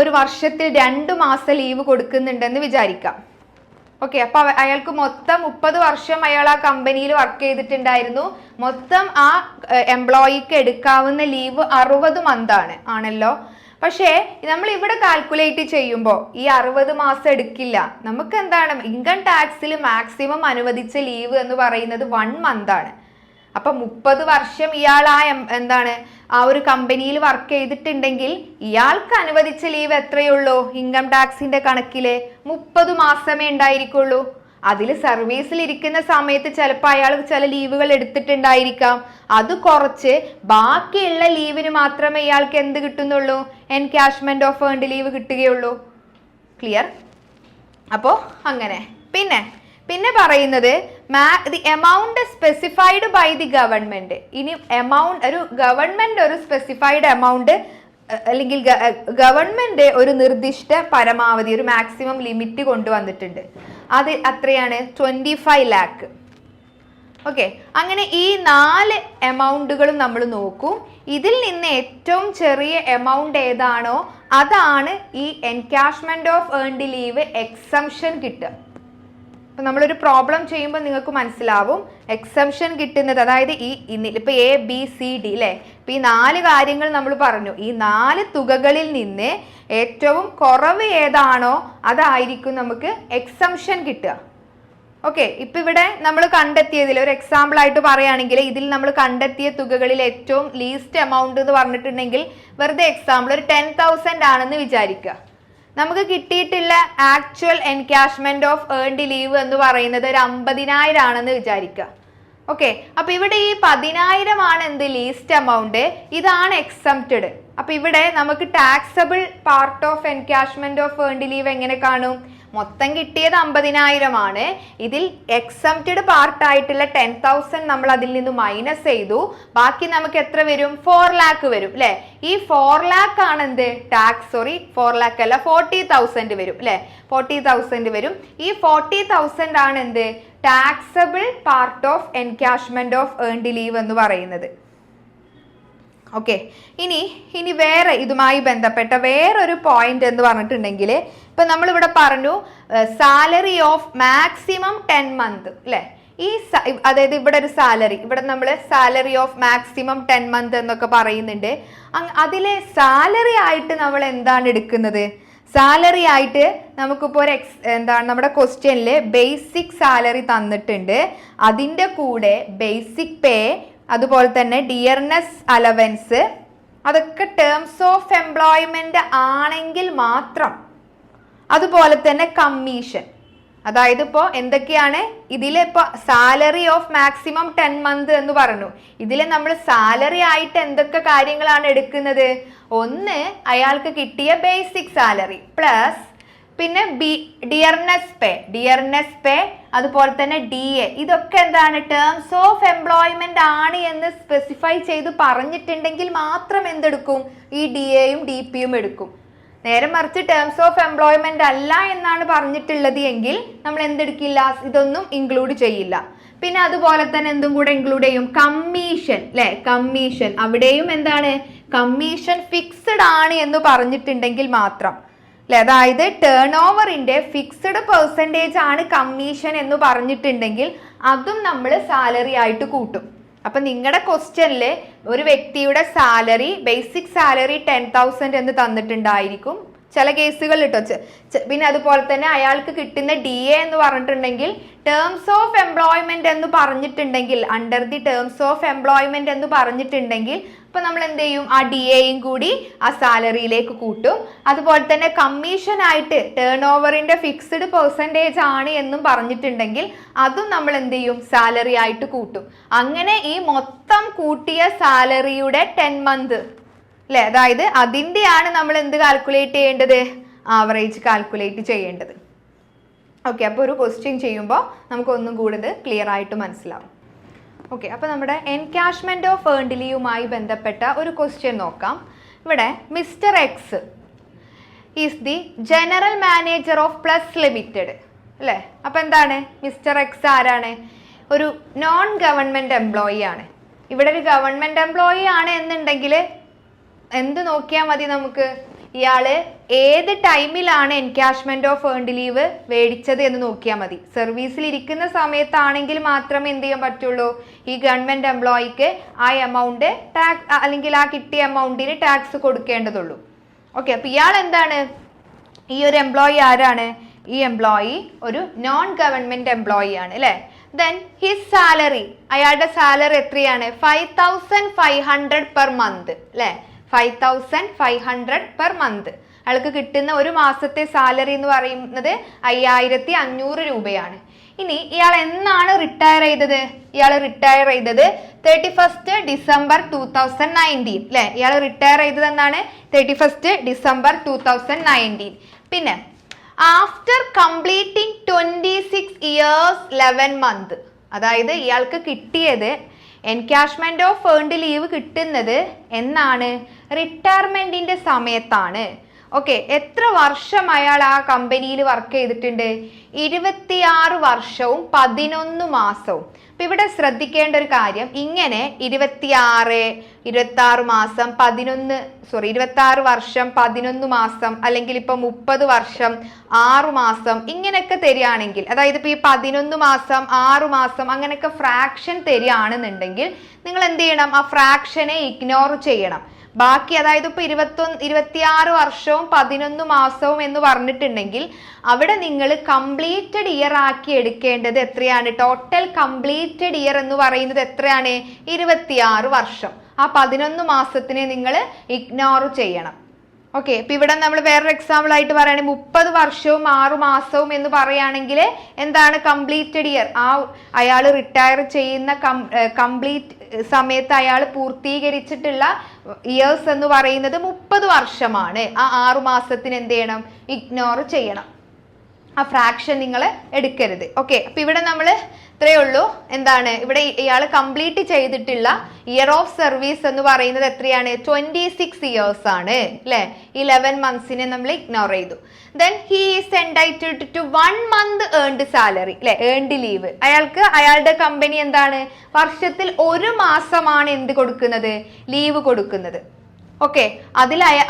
ഒരു വർഷത്തിൽ 2 മാസം ലീവ് കൊടുക്കുന്നുണ്ടെന്ന് വിചാരിക്കാം. ഓക്കെ, അപ്പൊ അയാൾക്ക് മൊത്തം 30 വർഷം അയാൾ ആ കമ്പനിയിൽ വർക്ക് ചെയ്തിട്ടുണ്ടായിരുന്നു. മൊത്തം ആ എംപ്ലോയിക്ക് എടുക്കാവുന്ന ലീവ് 60 മന്ത് ആണല്ലോ. പക്ഷേ നമ്മൾ ഇവിടെ കാൽക്കുലേറ്റ് ചെയ്യുമ്പോൾ ഈ 60 മാസം എടുക്കില്ല. നമുക്ക് എന്താണ്, ഇൻകം ടാക്സിൽ മാക്സിമം അനുവദിച്ച ലീവ് എന്ന് പറയുന്നത് 1 മന്ത് ആണ്. അപ്പൊ 30 വർഷം ഇയാൾ ആ ഒരു കമ്പനിയിൽ വർക്ക് ചെയ്തിട്ടുണ്ടെങ്കിൽ ഇയാൾക്ക് അനുവദിച്ച ലീവ് എത്രയുള്ളൂ? ഇൻകം ടാക്സിന്റെ കണക്കില് 30 മാസമേ ഉണ്ടായിരിക്കുള്ളൂ. അതിൽ സർവീസിൽ ഇരിക്കുന്ന സമയത്ത് ചിലപ്പോൾ അയാൾ ചില ലീവുകൾ എടുത്തിട്ടുണ്ടായിരിക്കാം. അത് കുറച്ച് ബാക്കിയുള്ള ലീവിന് മാത്രമേ ഇയാൾക്ക് എന്ത് കിട്ടുന്നുള്ളൂ? എൻകാഷ്മെന്റ് ഓഫ് ഏൺഡ് ലീവ് കിട്ടുകയുള്ളൂ. ക്ലിയർ? അപ്പോ അങ്ങനെ പിന്നെ പറയുന്നത് the amount specified by the government. ഇനി ഒരു ഗവൺമെന്റ് ഒരു സ്പെസിഫൈഡ് എമൗണ്ട് അല്ലെങ്കിൽ ഗവൺമെന്റ് ഒരു നിർദ്ദിഷ്ട പരമാവധി, ഒരു മാക്സിമം ലിമിറ്റ് കൊണ്ടുവന്നിട്ടുണ്ട്. അത് അത്രയാണ് 25 lakh. ഓക്കെ, അങ്ങനെ ഈ 4 എമൗണ്ടുകളും നമ്മൾ നോക്കൂ. ഇതിൽ നിന്ന് ഏറ്റവും ചെറിയ എമൗണ്ട് ഏതാണോ അതാണ് ഈ encashment of earned leave exemption കിട്ടുക. അപ്പൊ നമ്മളൊരു പ്രോബ്ലം ചെയ്യുമ്പോൾ നിങ്ങൾക്ക് മനസ്സിലാവും എക്സംഷൻ കിട്ടുന്നത്. അതായത് ഇപ്പൊ ABCD അല്ലെ, ഇപ്പൊ ഈ 4 കാര്യങ്ങൾ നമ്മൾ പറഞ്ഞു. ഈ 4 തുകകളിൽ നിന്ന് ഏറ്റവും കുറവ് ഏതാണോ അതായിരിക്കും നമുക്ക് എക്സംഷൻ കിട്ടുക. ഓക്കെ, ഇപ്പൊ ഇവിടെ നമ്മൾ കണ്ടെത്തിയതിൽ ഒരു എക്സാമ്പിൾ ആയിട്ട് പറയുകയാണെങ്കിൽ ഇതിൽ നമ്മൾ കണ്ടെത്തിയ തുകകളിൽ ഏറ്റവും ലീസ്റ്റ് എമൗണ്ട് എന്ന് പറഞ്ഞിട്ടുണ്ടെങ്കിൽ വെറുതെ എക്സാമ്പിൾ ഒരു 10,000 ആണെന്ന് വിചാരിക്കുക. നമുക്ക് കിട്ടിയിട്ടുള്ള actual encashment of earned leave എന്ന് പറയുന്നത് ഒരു 50,000 ആണെന്ന് വിചാരിക്കുക. ഓക്കെ, അപ്പൊ ഇവിടെ ഈ 10,000 ആണ് എന്ത്? Least amount. ഇതാണ് എക്സംപ്റ്റഡ്. അപ്പൊ ഇവിടെ നമുക്ക് taxable part of encashment of earned leave എങ്ങനെ കാണും? മൊത്തം കിട്ടിയത് 50,000 ആണ്. ഇതിൽ എക്സംപ്റ്റഡ് പാർട്ടായിട്ടുള്ള 10,000 നമ്മൾ അതിൽ നിന്ന് മൈനസ് ചെയ്തു. ബാക്കി നമുക്ക് എത്ര വരും? 4 lakh വരും അല്ലെ. ഈ 4 lakh ആണ് എന്ത്? 4 lakh അല്ല, 40,000 വരും അല്ലെ. 40,000 വരും. ഈ 40,000 ആണ് എന്ത്? Taxable part of encashment of earned leave എന്ന് പറയുന്നത്. ഓക്കെ, ഇനി വേറെ ഇതുമായി ബന്ധപ്പെട്ട വേറൊരു പോയിന്റ് എന്ന് പറഞ്ഞിട്ടുണ്ടെങ്കിൽ ഇപ്പൊ നമ്മളിവിടെ പറഞ്ഞു സാലറി ഓഫ് മാക്സിമം 10 month അല്ലെ. അതായത് ഇവിടെ ഒരു സാലറി, ഇവിടെ നമ്മൾ സാലറി ഓഫ് മാക്സിമം 10 month എന്നൊക്കെ പറയുന്നുണ്ട്. അതിലെ സാലറി ആയിട്ട് നമ്മൾ എന്താണ് എടുക്കുന്നത്? സാലറി ആയിട്ട് നമുക്കിപ്പോൾ ഒരു എന്താണ് നമ്മുടെ ക്വസ്റ്റ്യനിൽ ബേസിക് സാലറി തന്നിട്ടുണ്ട്. അതിൻ്റെ കൂടെ ബേസിക് പേ, അതുപോലെ തന്നെ ഡിയർനെസ് അലവൻസ്, അതൊക്കെ ടേംസ് ഓഫ് എംപ്ലോയ്മെന്റ് ആണെങ്കിൽ മാത്രം, അതുപോലെ തന്നെ കമ്മീഷൻ. അതായത് ഇപ്പോൾ എന്തൊക്കെയാണ് ഇതിലിപ്പോൾ സാലറി ഓഫ് മാക്സിമം 10 month എന്ന് പറഞ്ഞു. ഇതിൽ നമ്മൾ സാലറി ആയിട്ട് എന്തൊക്കെ കാര്യങ്ങളാണ് എടുക്കുന്നത്? ഒന്ന്, അയാൾക്ക് കിട്ടിയ ബേസിക് സാലറി പ്ലസ് പിന്നെ ഡിയർനെസ് പേ അതുപോലെ തന്നെ DA, ഇതൊക്കെ എന്താണ് ടേംസ് ഓഫ് എംപ്ലോയ്മെന്റ് ആണ് എന്ന് സ്പെസിഫൈ ചെയ്ത് പറഞ്ഞിട്ടുണ്ടെങ്കിൽ മാത്രം എന്തെടുക്കും? ഈ DAയും DPയും എടുക്കും. നേരെ മറിച്ച് ടേംസ് ഓഫ് എംപ്ലോയ്മെന്റ് അല്ല എന്നാണ് പറഞ്ഞിട്ടുള്ളത് എങ്കിൽ നമ്മൾ എന്തെടുക്കില്ല? ഇതൊന്നും ഇൻക്ലൂഡ് ചെയ്യില്ല. പിന്നെ അതുപോലെ തന്നെ എന്തും കൂടെ ഇൻക്ലൂഡ് ചെയ്യും? കമ്മീഷൻ, അല്ലെ? കമ്മീഷൻ, അവിടെയും എന്താണ്? കമ്മീഷൻ ഫിക്സഡ് ആണ് എന്ന് പറഞ്ഞിട്ടുണ്ടെങ്കിൽ മാത്രം, അല്ലെ? അതായത് ടേൺ ഓവറിന്റെ ഫിക്സഡ് പെർസെൻറ്റേജ് ആണ് കമ്മീഷൻ എന്ന് പറഞ്ഞിട്ടുണ്ടെങ്കിൽ അതും നമ്മൾ സാലറി ആയിട്ട് കൂട്ടും. അപ്പൊ നിങ്ങളുടെ ക്വസ്റ്റ്യനിൽ ഒരു വ്യക്തിയുടെ സാലറി, ബേസിക് സാലറി 10,000 എന്ന് തന്നിട്ടുണ്ടായിരിക്കും ചില കേസുകൾ കേട്ടോ. പിന്നെ അതുപോലെ തന്നെ അയാൾക്ക് കിട്ടുന്ന DA എന്ന് പറഞ്ഞിട്ടുണ്ടെങ്കിൽ ടേംസ് ഓഫ് എംപ്ലോയ്മെന്റ് എന്ന് പറഞ്ഞിട്ടുണ്ടെങ്കിൽ, under the terms of employment എന്ന് പറഞ്ഞിട്ടുണ്ടെങ്കിൽ അപ്പൊ നമ്മൾ എന്ത് ചെയ്യും? ആ DAയും കൂടി ആ സാലറിയിലേക്ക് കൂട്ടും. അതുപോലെ തന്നെ കമ്മീഷൻ ആയിട്ട് ടേൺ ഓവറിന്റെ ഫിക്സ്ഡ് പെർസെൻറ്റേജ് ആണ് എന്നും പറഞ്ഞിട്ടുണ്ടെങ്കിൽ അതും നമ്മൾ എന്ത് ചെയ്യും? സാലറി ആയിട്ട് കൂട്ടും. അങ്ങനെ ഈ മൊത്തം കൂട്ടിയ സാലറിയുടെ 10 month, അല്ലെ? അതായത് അതിൻ്റെയാണ് നമ്മൾ എന്ത് കാൽക്കുലേറ്റ് ചെയ്യേണ്ടത്? ആവറേജ് കാൽക്കുലേറ്റ് ചെയ്യേണ്ടത്. ഓക്കെ, അപ്പോൾ ഒരു ക്വസ്റ്റ്യൻ ചെയ്യുമ്പോൾ നമുക്ക് ഒന്നും കൂടുതൽ ക്ലിയർ ആയിട്ട് മനസ്സിലാവും. ഓക്കെ, അപ്പോൾ നമ്മുടെ എൻകാഷ്മെന്റ് ഓഫ് ഏൺഡ് ലീവുമായി ബന്ധപ്പെട്ട ഒരു ക്വസ്റ്റ്യൻ നോക്കാം. ഇവിടെ mister X is the general manager of plus limited, അല്ലേ? അപ്പോൾ എന്താണ് മിസ്റ്റർ എക്സ് ആരാണ്? ഒരു നോൺ ഗവൺമെന്റ് എംപ്ലോയി ആണ്. ഇവിടെ ഒരു ഗവൺമെന്റ് എംപ്ലോയി ആണ് എന്നുണ്ടെങ്കിൽ എന്ത് നോക്കിയാൽ മതി നമുക്ക്? ഇയാള് ഏത് ടൈമിലാണ് എൻകാഷ്മെന്റ് ഓഫ് ഏൺഡ് ലീവ് മേടിച്ചത് എന്ന് നോക്കിയാൽ മതി. സർവീസിൽ ഇരിക്കുന്ന സമയത്താണെങ്കിൽ മാത്രമേ എന്ത് ചെയ്യാൻ പറ്റുള്ളൂ? ഈ ഗവൺമെന്റ് എംപ്ലോയിക്ക് ആ എമൗണ്ട് ടാക്സ് അല്ലെങ്കിൽ ആ കിട്ടിയ എമൗണ്ടിന് ടാക്സ് കൊടുക്കേണ്ടതുള്ളൂ. ഓക്കെ, അപ്പൊ ഇയാൾ എന്താണ്? ഈ ഒരു എംപ്ലോയി ആരാണ്? ഈ എംപ്ലോയി ഒരു നോൺ ഗവൺമെന്റ് എംപ്ലോയി ആണ്, അല്ലെ? ദെൻ ഹിസ് സാലറി, അയാളുടെ സാലറി എത്രയാണ്? 5,500 പെർ മന്ത്, അല്ലെ? 5,500 പെർ മന്ത്. അയാൾക്ക് കിട്ടുന്ന ഒരു മാസത്തെ സാലറി എന്ന് പറയുന്നത് 5,500 രൂപയാണ്. ഇനി ഇയാൾ എന്നാണ് റിട്ടയർ ചെയ്തത്? ഇയാൾ റിട്ടയർ ചെയ്തത് 31st December 2019, അല്ലെ? ഇയാൾ റിട്ടയർ ചെയ്തത് എന്നാണ്? 31st December 2019. പിന്നെ ആഫ്റ്റർ കംപ്ലീറ്റിംഗ് 26 years 11 month, അതായത് ഇയാൾക്ക് കിട്ടിയത് എൻകാഷ്മെന്റ് ഓഫ് ഏൺഡ് ലീവ് കിട്ടുന്നത് എന്നാണ്? റിട്ടയർമെന്റിന്റെ സമയത്താണ്. ഓക്കെ, എത്ര വർഷം അയാൾ ആ കമ്പനിയിൽ വർക്ക് ചെയ്തിട്ടുണ്ട്? 26 വർഷവും 11 മാസവും. അപ്പൊ ഇവിടെ ശ്രദ്ധിക്കേണ്ട ഒരു കാര്യം, ഇങ്ങനെ 26 മാസം 26 വർഷം 11 മാസം, അല്ലെങ്കിൽ ഇപ്പൊ 30 വർഷം 6 മാസം ഇങ്ങനെയൊക്കെ തരികയാണെങ്കിൽ, അതായത് ഇപ്പൊ ഈ 11 മാസം 6 മാസം അങ്ങനെയൊക്കെ ഫ്രാക്ഷൻ തരികയാണെന്നുണ്ടെങ്കിൽ നിങ്ങൾ എന്ത് ചെയ്യണം? ആ ഫ്രാക്ഷനെ ഇഗ്നോർ ചെയ്യണം. ബാക്കി അതായത് ഇപ്പൊ 26 വർഷവും 11 മാസവും എന്ന് പറഞ്ഞിട്ടുണ്ടെങ്കിൽ അവിടെ നിങ്ങൾ കംപ്ലീറ്റഡ് ഇയർ ആക്കി എടുക്കേണ്ടത് എത്രയാണ്? ടോട്ടൽ കംപ്ലീറ്റഡ് ഇയർ എന്ന് പറയുന്നത് എത്രയാണ്? 26 വർഷം. ആ 11 മാസത്തിനെ നിങ്ങൾ ഇഗ്നോർ ചെയ്യണം. ഓക്കെ, ഇപ്പൊ ഇവിടെ നമ്മൾ വേറൊരു എക്സാമ്പിൾ ആയിട്ട് പറയുകയാണെങ്കിൽ 30 വർഷവും 6 മാസവും എന്ന് പറയുകയാണെങ്കിൽ എന്താണ് കംപ്ലീറ്റഡ് ഇയർ? ആ അയാൾ റിട്ടയർ ചെയ്യുന്ന കംപ്ലീറ്റ് സമയത്ത് അയാൾ പൂർത്തീകരിച്ചിട്ടുള്ള ഇയേഴ്സ് എന്ന് പറയുന്നത് 30 വർഷമാണ്. ആ 6 മാസത്തിന് എന്ത് ചെയ്യണം? ഇഗ്നോർ ചെയ്യണം. ആ ഫ്രാക്ഷൻ നിങ്ങൾ എടുക്കരുത്. ഓക്കെ, അപ്പൊ ഇവിടെ നമ്മൾ ഇത്രയേ ഉള്ളൂ. എന്താണ് ഇവിടെ ഇയാൾ കംപ്ലീറ്റ് ചെയ്തിട്ടുള്ള ഇയർ ഓഫ് സർവീസ് എന്ന് പറയുന്നത് എത്രയാണ്? 26 years ആണ്, അല്ലെ? 11 monthsനെ നമ്മൾ ഇഗ്നോർ ചെയ്തു. Then he is entitled to 1 month earned salary, അല്ലെ? Earned leave. അയാൾക്ക് അയാളുടെ കമ്പനി എന്താണ്? വർഷത്തിൽ 1 മാസമാണ് എന്ത് കൊടുക്കുന്നത്? ലീവ് കൊടുക്കുന്നത്. ഓക്കെ,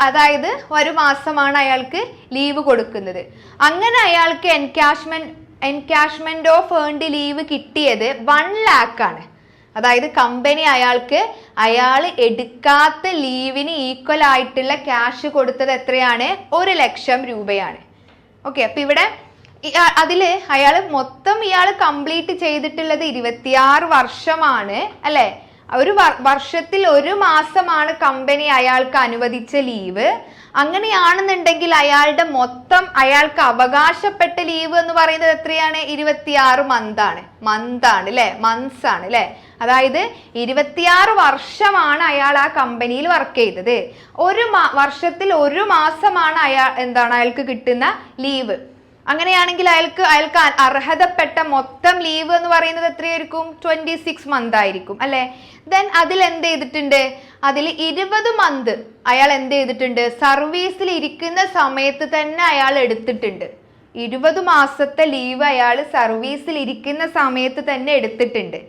അതായത് 1 മാസമാണ് അയാൾക്ക് ലീവ് കൊടുക്കുന്നത്. അങ്ങനെ അയാൾക്ക് encashment encashment of earned leave കിട്ടിയത് 1 lakh ആണ്. അതായത് കമ്പനി അയാൾ എടുക്കാത്ത ലീവിന് ഈക്വൽ ആയിട്ടുള്ള ക്യാഷ് കൊടുത്തത് എത്രയാണ്? 1 ലക്ഷം രൂപയാണ്. ഓക്കെ, അപ്പൊ ഇവിടെ അതില് ഇയാൾ കംപ്ലീറ്റ് ചെയ്തിട്ടുള്ളത് 26 വർഷമാണ് അല്ലെ. ഒരു വർഷത്തിൽ 1 മാസമാണ് കമ്പനി അയാൾക്ക് അനുവദിച്ച ലീവ്. അങ്ങനെയാണെന്നുണ്ടെങ്കിൽ അയാൾക്ക് അവകാശപ്പെട്ട ലീവ് എന്ന് പറയുന്നത് എത്രയാണ്? 26 മന്താണ് അല്ലെ, മന്ത്സ് ആണ് അല്ലെ. അതായത് 26 വർഷമാണ് അയാൾ ആ കമ്പനിയിൽ വർക്ക് ചെയ്തത്. വർഷത്തിൽ 1 മാസമാണ് അയാൾക്ക് കിട്ടുന്ന ലീവ്. അങ്ങനെയാണെങ്കിൽ അയാൾക്ക് അർഹതപ്പെട്ട മൊത്തം ലീവ് എന്ന് പറയുന്നത് എത്രയായിരിക്കും? 26 മന്ത് ആയിരിക്കും അല്ലെ. ദെൻ അതിൽ എന്ത് ചെയ്തിട്ടുണ്ട്? അതിൽ 20 മന്ത് അയാൾ എന്ത് ചെയ്തിട്ടുണ്ട്? സർവീസിൽ ഇരിക്കുന്ന സമയത്ത് തന്നെ അയാൾ എടുത്തിട്ടുണ്ട്. 20 മാസത്തെ ലീവ് അയാൾ സർവീസിൽ ഇരിക്കുന്ന സമയത്ത് തന്നെ എടുത്തിട്ടുണ്ട്.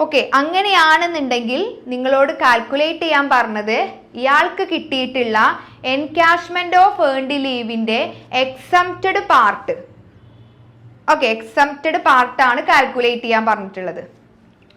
ഓക്കെ, അങ്ങനെയാണെന്നുണ്ടെങ്കിൽ നിങ്ങളോട് കാൽക്കുലേറ്റ് ചെയ്യാൻ പറഞ്ഞത് ഇയാൾക്ക് കിട്ടിയിട്ടുള്ള എൻകാഷ്മെന്റ് ഓഫ് ഏൺഡ് ലീവിന്റെ എക്സംപ്റ്റഡ് പാർട്ട്. ഓക്കെ, എക്സംപ്റ്റഡ് പാർട്ടാണ് കാൽക്കുലേറ്റ് ചെയ്യാൻ പറഞ്ഞിട്ടുള്ളത്.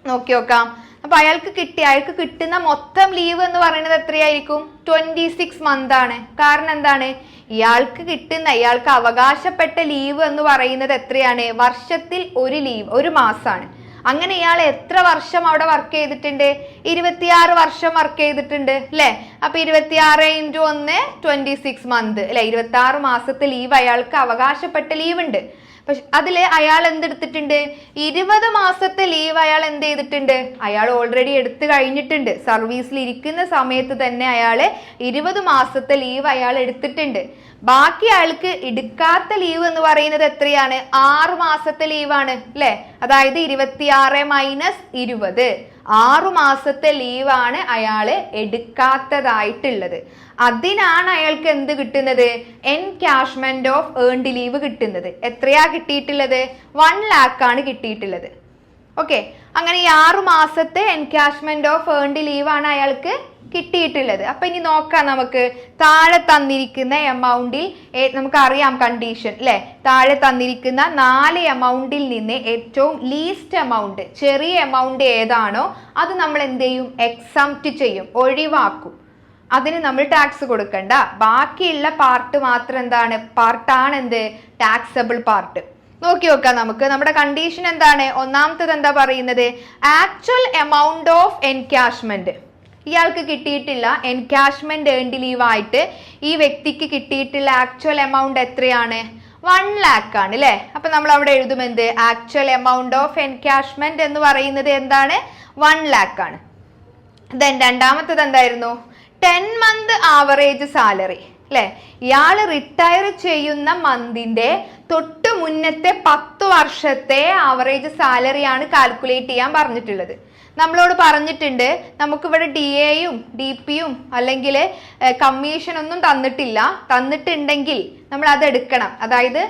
നോക്കി നോക്കാം. അപ്പൊ അയാൾക്ക് കിട്ടുന്ന മൊത്തം ലീവ് എന്ന് പറയുന്നത് എത്രയായിരിക്കും? 26 മന്ത് ആണ്. കാരണം എന്താണ്? ഇയാൾക്ക് അവകാശപ്പെട്ട ലീവ് എന്ന് പറയുന്നത് എത്രയാണ്? വർഷത്തിൽ 1 മാസമാണ്. അങ്ങനെ ഇയാൾ എത്ര വർഷം അവിടെ വർക്ക് ചെയ്തിട്ടുണ്ട്? 26 വർഷം വർക്ക് ചെയ്തിട്ടുണ്ട് അല്ലെ. അപ്പൊ 26 × 1 26 മന്ത് അല്ലെ. 26 മാസത്തെ ലീവ് അയാൾക്ക് അവകാശപ്പെട്ട ലീവ് ഉണ്ട്. പക്ഷെ അതില് അയാൾ എന്തെടുത്തിട്ടുണ്ട്? 20 മാസത്തെ ലീവ് അയാൾ എന്ത് ചെയ്തിട്ടുണ്ട്? അയാൾ ഓൾറെഡി എടുത്തു കഴിഞ്ഞിട്ടുണ്ട്. സർവീസിൽ ഇരിക്കുന്ന സമയത്ത് തന്നെ 20 മാസത്തെ ലീവ് അയാൾ എടുത്തിട്ടുണ്ട്. ബാക്കി അയാൾക്ക് എടുക്കാത്ത ലീവ് എന്ന് പറയുന്നത് എത്രയാണ്? 6 മാസത്തെ ലീവാണ് അല്ലെ. അതായത് 26 - 20 6 മാസത്തെ ലീവാണ് അയാള് എടുക്കാത്തതായിട്ടുള്ളത്. അതിനാണ് അയാൾക്ക് എന്ത് കിട്ടുന്നത്? എൻകാഷ്മെന്റ് ഓഫ് ഏൺഡ് ലീവ് കിട്ടുന്നത്. എത്രയാ കിട്ടിയിട്ടുള്ളത്? 1 lakh ആണ് കിട്ടിയിട്ടുള്ളത്. ഓക്കെ, അങ്ങനെ ഈ 6 മാസത്തെ എൻകാഷ്മെന്റ് ഓഫ് ഏൺഡ് ലീവാണ് അയാൾക്ക് കിട്ടിയിട്ടുള്ളത്. അപ്പൊ ഇനി നോക്കാം. നമുക്ക് താഴെ തന്നിരിക്കുന്ന എമൗണ്ടിൽ നമുക്കറിയാം കണ്ടീഷൻ അല്ലെ. താഴെ തന്നിരിക്കുന്ന 4 എമൗണ്ടിൽ നിന്ന് ഏറ്റവും ലീസ്റ്റ് എമൗണ്ട്, ചെറിയ എമൗണ്ട് ഏതാണോ അത് നമ്മൾ എന്ത് ചെയ്യും? എക്സംപ്റ്റ് ചെയ്യും, ഒഴിവാക്കും. അതിന് നമ്മൾ ടാക്സ് കൊടുക്കണ്ട. ബാക്കിയുള്ള പാർട്ട് മാത്രം പാർട്ടാണ് എന്ത്? Taxable part. നോക്കി നോക്കാം നമുക്ക്. നമ്മുടെ കണ്ടീഷൻ എന്താണ്? ഒന്നാമത്തേത് എന്താ പറയുന്നത്? Actual amount of encashment. ഇയാൾക്ക് കിട്ടിയിട്ടില്ല എൻകാഷ്മെന്റ് ഏൺഡ് ലീവ് ആയിട്ട് ഈ വ്യക്തിക്ക് കിട്ടിയിട്ടുള്ള ആക്ച്വൽ എമൗണ്ട് എത്രയാണ്? 1 lakh ആണ് അല്ലെ. അപ്പൊ നമ്മൾ അവിടെ എഴുതും എന്ത്? ആക്ച്വൽ എമൗണ്ട് ഓഫ് എൻകാഷ്മെന്റ് എന്ന് പറയുന്നത് എന്താണ്? 1 lakh ആണ്. ദെൻ രണ്ടാമത്തത് എന്തായിരുന്നു? 10 മന്ത് ആവറേജ് സാലറി അല്ലെ. ഇയാൾ റിട്ടയർ ചെയ്യുന്ന മന്തിന്റെ തൊട്ട് മുന്നത്തെ 10 വർഷത്തെ ആവറേജ് സാലറിയാണ് കാൽക്കുലേറ്റ് ചെയ്യാൻ പറഞ്ഞിട്ടുള്ളത്. നമ്മളോട് പറഞ്ഞിട്ടുണ്ട് നമുക്കിവിടെ DAയും DPയും അല്ലെങ്കിൽ കമ്മീഷൻ ഒന്നും തന്നിട്ടുണ്ടെങ്കിൽ നമ്മൾ അത് എടുക്കണം. അതായത്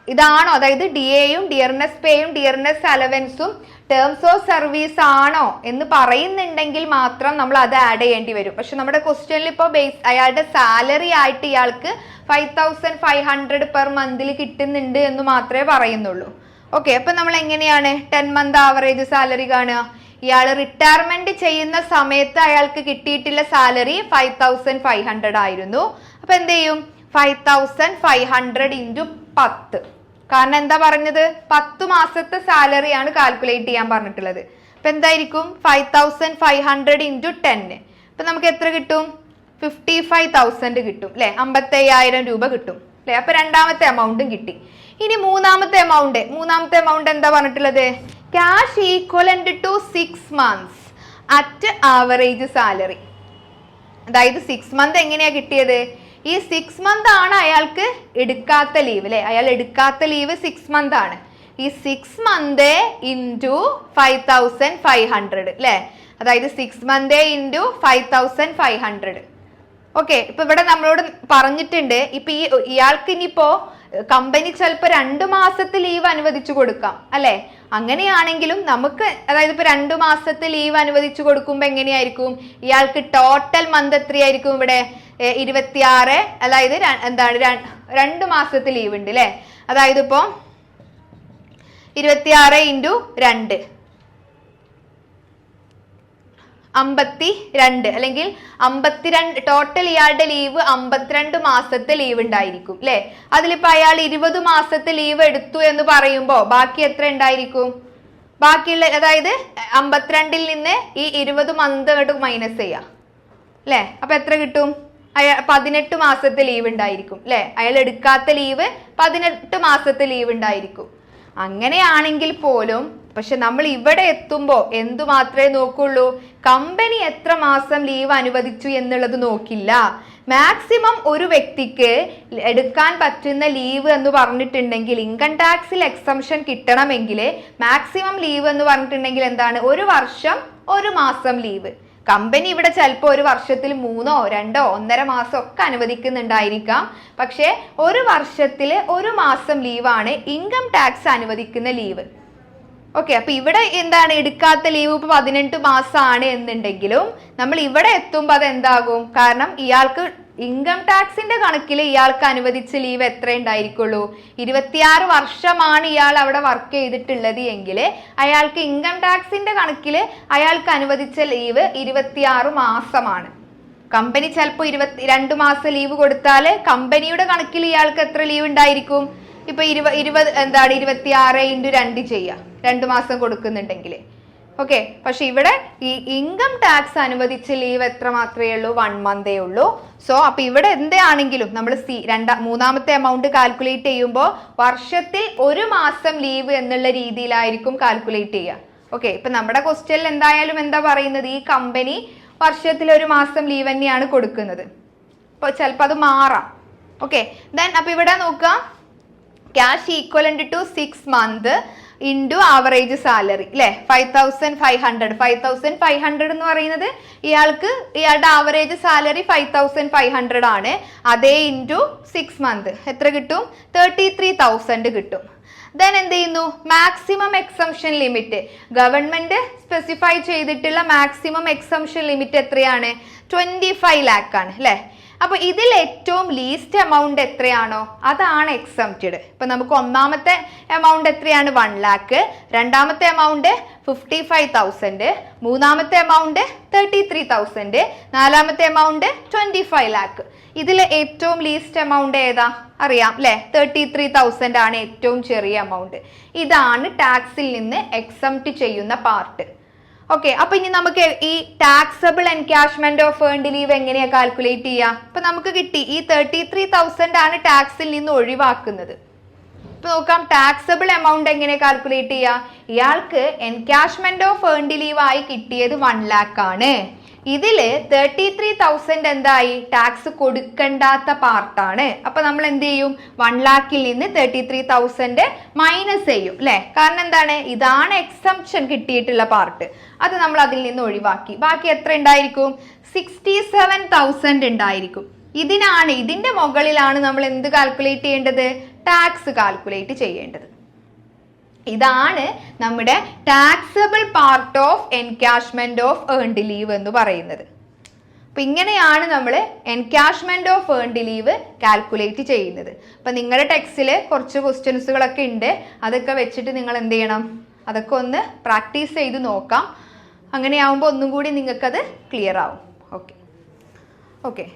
ഇതാണോ? അതായത് DAയും ഡിയർനെസ് പേയും ഡിയർനെസ് അലവൻസും ടേംസ് ഓഫ് സർവീസ് ആണോ എന്ന് പറയുന്നുണ്ടെങ്കിൽ മാത്രം നമ്മൾ അത് ആഡ് ചെയ്യേണ്ടി വരും. പക്ഷെ നമ്മുടെ ക്വസ്റ്റ്യനിൽ ഇപ്പോൾ അയാളുടെ സാലറി ആയിട്ട് ഇയാൾക്ക് 5500 പെർ മന്തിൽ കിട്ടുന്നുണ്ട് എന്ന് മാത്രമേ പറയുന്നുള്ളൂ. ഓക്കെ, അപ്പൊ നമ്മൾ എങ്ങനെയാണ് 10 മന്ത് ആവറേജ് സാലറി കാണുക? ഇയാൾ റിട്ടയർമെന്റ് ചെയ്യുന്ന സമയത്ത് അയാൾക്ക് കിട്ടിയിട്ടുള്ള സാലറി 5500 ആയിരുന്നു. അപ്പൊ എന്ത് ചെയ്യും? 5500 × 10. കാരണം എന്താ പറഞ്ഞത്? 10 മാസത്തെ സാലറിയാണ് കാൽക്കുലേറ്റ് ചെയ്യാൻ പറഞ്ഞിട്ടുള്ളത്. അപ്പൊ എന്തായിരിക്കും? 5500 × 10. അപ്പൊ നമുക്ക് എത്ര കിട്ടും? 55,000 കിട്ടും അല്ലെ. 55,000 രൂപ കിട്ടും അല്ലെ. അപ്പൊ രണ്ടാമത്തെ എമൗണ്ടും കിട്ടി. ഇനി മൂന്നാമത്തെ എമൗണ്ട് എന്താ പറഞ്ഞിട്ടുള്ളത്? Cash equivalent to 6 months at average salary. അതായത് 6 month എങ്ങനെയാ കിട്ടിയത്? ഈ 6 month ആണ് അയാൾക്ക് എടുക്കാത്ത ലീവ് അല്ലെ. അയാൾ എടുക്കാത്ത ലീവ് 6 month ആണ്. ഈ 6 month × 5500 അല്ലെ. അതായത് 6 month × 5500. ഓക്കെ, ഇപ്പൊ ഇവിടെ നമ്മളോട് പറഞ്ഞിട്ടുണ്ട് ഇപ്പൊ ഇയാൾക്ക് ഇനിയിപ്പോ കമ്പനി ചിലപ്പോ 2 മാസത്തെ ലീവ് അനുവദിച്ചു കൊടുക്കാം അല്ലെ. അങ്ങനെയാണെങ്കിലും നമുക്ക് അതായത് ഇപ്പൊ 2 മാസത്തെ ലീവ് അനുവദിച്ചു കൊടുക്കുമ്പോ എങ്ങനെയായിരിക്കും? ഇയാൾക്ക് ടോട്ടൽ മന്ത് എത്രയായിരിക്കും? ഇവിടെ 26, അതായത് എന്താണ് 2 മാസത്തെ ലീവ് ഉണ്ട് അല്ലേ. അതായത് ഇപ്പോൾ 26 × 2 52, അല്ലെങ്കിൽ 52 ടോട്ടൽ ഇയാളുടെ ലീവ് 52 മാസത്തെ ലീവ് ഉണ്ടായിരിക്കും അല്ലെ. അതിലിപ്പോ അയാൾ 20 മാസത്തെ ലീവ് എടുത്തു എന്ന് പറയുമ്പോൾ ബാക്കി എത്ര ഉണ്ടായിരിക്കും? ബാക്കിയുള്ള, അതായത് 52-ൽ നിന്ന് ഈ 20 മന്ത് അങ്ങോട്ട് മൈനസ് ചെയ്യാം അല്ലെ. അപ്പൊ എത്ര കിട്ടും? 18 മാസത്തെ ലീവ് ഉണ്ടായിരിക്കും അല്ലെ. അയാൾ എടുക്കാത്ത ലീവ് 18 മാസത്തെ ലീവ് ഉണ്ടായിരിക്കും. അങ്ങനെയാണെങ്കിൽ പോലും പക്ഷെ നമ്മൾ ഇവിടെ എത്തുമ്പോൾ എന്തു മാത്രമേ നോക്കുള്ളൂ? കമ്പനി എത്ര മാസം ലീവ് അനുവദിച്ചു എന്നുള്ളത് നോക്കില്ല. മാക്സിമം ഒരു വ്യക്തിക്ക് എടുക്കാൻ പറ്റുന്ന ലീവ് എന്ന് പറഞ്ഞിട്ടുണ്ടെങ്കിൽ, ഇൻകം ടാക്സിൽ എക്സംഷൻ കിട്ടണമെങ്കിൽ മാക്സിമം ലീവ് എന്ന് പറഞ്ഞിട്ടുണ്ടെങ്കിൽ എന്താണ്? 1 വർഷം 1 മാസം ലീവ്. കമ്പനി ഇവിടെ ചിലപ്പോൾ ഒരു വർഷത്തിൽ 3, 2, 1.5 മാസം ഒക്കെ അനുവദിക്കുന്നുണ്ടായിരിക്കാം. പക്ഷേ 1 വർഷത്തിൽ 1 മാസം ലീവാണ് ഇൻകം ടാക്സ് അനുവദിക്കുന്ന ലീവ്. ഓക്കെ, അപ്പൊ ഇവിടെ എന്താണ്? എടുക്കാത്ത ലീവ് ഇപ്പൊ 18 മാസമാണ് എന്നുണ്ടെങ്കിലും നമ്മൾ ഇവിടെ എത്തുമ്പോൾ അത് എന്താകും? കാരണം ഇയാൾക്ക് ഇൻകം ടാക്സിന്റെ കണക്കിൽ ഇയാൾക്ക് അനുവദിച്ച ലീവ് എത്ര ഉണ്ടായിരിക്കുള്ളൂ? 26 വർഷമാണ് ഇയാൾ അവിടെ വർക്ക് ചെയ്തിട്ടുള്ളത് എങ്കിൽ അയാൾക്ക് ഇൻകം ടാക്സിന്റെ കണക്കിൽ അയാൾക്ക് അനുവദിച്ച ലീവ് 26 മാസമാണ്. കമ്പനി ചിലപ്പോൾ 22 മാസം ലീവ് കൊടുത്താൽ കമ്പനിയുടെ കണക്കിൽ ഇയാൾക്ക് എത്ര ലീവ് ഉണ്ടായിരിക്കും? ഇപ്പൊ 26 × 2 ചെയ്യാം, 2 മാസം കൊടുക്കുന്നുണ്ടെങ്കിൽ. ഓക്കെ, പക്ഷെ ഇവിടെ ഈ ഇൻകം ടാക്സ് അനുവദിച്ച ലീവ് എത്ര മാത്രമേ ഉള്ളൂ? 1 മന്തേ ഉള്ളൂ. സോ അപ്പൊ ഇവിടെ എന്താണെങ്കിലും നമ്മൾ മൂന്നാമത്തെ എമൗണ്ട് കാൽക്കുലേറ്റ് ചെയ്യുമ്പോൾ വർഷത്തിൽ 1 മാസം ലീവ് എന്നുള്ള രീതിയിലായിരിക്കും കാൽക്കുലേറ്റ് ചെയ്യുക. ഓക്കെ, ഇപ്പൊ നമ്മുടെ ക്വസ്റ്റ്യനിൽ എന്തായാലും എന്താ പറയുന്നത്? ഈ കമ്പനി വർഷത്തിൽ 1 മാസം ലീവ് തന്നെയാണ് കൊടുക്കുന്നത്. ഇപ്പൊ ചിലപ്പോൾ അത് മാറാം. ഓക്കെ, ദെൻ അപ്പൊ ഇവിടെ നോക്കാം, cash equivalent to 6 month into average salary അല്ലെ. 5500 എന്ന് പറയുന്നത് ഇയാളുടെ ആവറേജ് സാലറി 5500 ആണ്. അതേ ഇൻറ്റു 6 മന്ത് എത്ര കിട്ടും? 33,000 കിട്ടും. ദെൻ എന്ത് ചെയ്യുന്നു? Maximum exemption limit, government specify ചെയ്തിട്ടുള്ള മാക്സിമം എക്സംഷൻ ലിമിറ്റ് എത്രയാണ്? 25 lakh ആണ് അല്ലെ. അപ്പൊ ഇതിൽ ഏറ്റവും ലീസ്റ്റ് എമൗണ്ട് എത്രയാണോ അതാണ് എക്സംപ്റ്റഡ്. ഇപ്പൊ നമുക്ക് ഒന്നാമത്തെ എമൗണ്ട് എത്രയാണ്? 1 lakh, രണ്ടാമത്തെ എമൗണ്ട് 55,000, മൂന്നാമത്തെ എമൗണ്ട് 33,000, നാലാമത്തെ എമൗണ്ട് 25 lakh. ഇതിൽ ഏറ്റവും ലീസ്റ്റ് എമൗണ്ട് ഏതാ? അറിയാം അല്ലെ, 33,000 ആണ് ഏറ്റവും ചെറിയ എമൗണ്ട്. ഇതാണ് ടാക്സിൽ നിന്ന് എക്സംപ്റ്റ് ചെയ്യുന്ന പാർട്ട്. ഓക്കെ, അപ്പൊ ഇനി നമുക്ക് ഈ taxable encashment of earned leave എങ്ങനെയാ കാൽക്കുലേറ്റ് ചെയ്യാം? ഇപ്പൊ നമുക്ക് കിട്ടി ഈ 33,000 ആണ് ടാക്സിൽ നിന്ന് ഒഴിവാക്കുന്നത്. ഇപ്പൊ നോക്കാം, ടാക്സബിൾ എമൗണ്ട് എങ്ങനെ കാൽക്കുലേറ്റ് ചെയ്യാം? ഇയാൾക്ക് എൻകാഷ്മെന്റ് ഓഫ് ഏൺഡ് ലീവ് ആയി കിട്ടിയത് 1 lakh ആണ്. ഇതില് 33,000 എന്തായി? ടാക്സ് കൊടുക്കണ്ടാത്ത പാർട്ടാണ്. അപ്പൊ നമ്മൾ എന്ത് ചെയ്യും? 1 lakhൽ നിന്ന് 33,000 മൈനസ് ചെയ്യും അല്ലെ. കാരണം എന്താണ്? ഇതാണ് എക്സംപ്ഷൻ കിട്ടിയിട്ടുള്ള പാർട്ട്. അത് നമ്മൾ അതിൽ നിന്ന് ഒഴിവാക്കി. ബാക്കി എത്ര ഉണ്ടായിരിക്കും? 67,000 ഉണ്ടായിരിക്കും. ഇതിന്റെ മുകളിലാണ് നമ്മൾ എന്ത് കാൽക്കുലേറ്റ് ചെയ്യേണ്ടത്? ടാക്സ് കാൽക്കുലേറ്റ് ചെയ്യേണ്ടത്. ഇതാണ് നമ്മുടെ taxable part of encashment of earned leave എന്ന് പറയുന്നത്. അപ്പൊ ഇങ്ങനെയാണ് നമ്മൾ encashment of earned leave calculate ചെയ്യുന്നത്. അപ്പൊ നിങ്ങളുടെ ടെക്സ്റ്റിൽ കുറച്ച് ക്വസ്റ്റ്യൻസുകളൊക്കെ ഉണ്ട്. അതൊക്കെ വെച്ചിട്ട് നിങ്ങൾ എന്ത് ചെയ്യണം? അതൊക്കെ ഒന്ന് പ്രാക്ടീസ് ചെയ്ത് നോക്കാം. അങ്ങനെയാവുമ്പോൾ ഒന്നും കൂടി നിങ്ങൾക്കത് ക്ലിയർ ആവും. ഓക്കെ,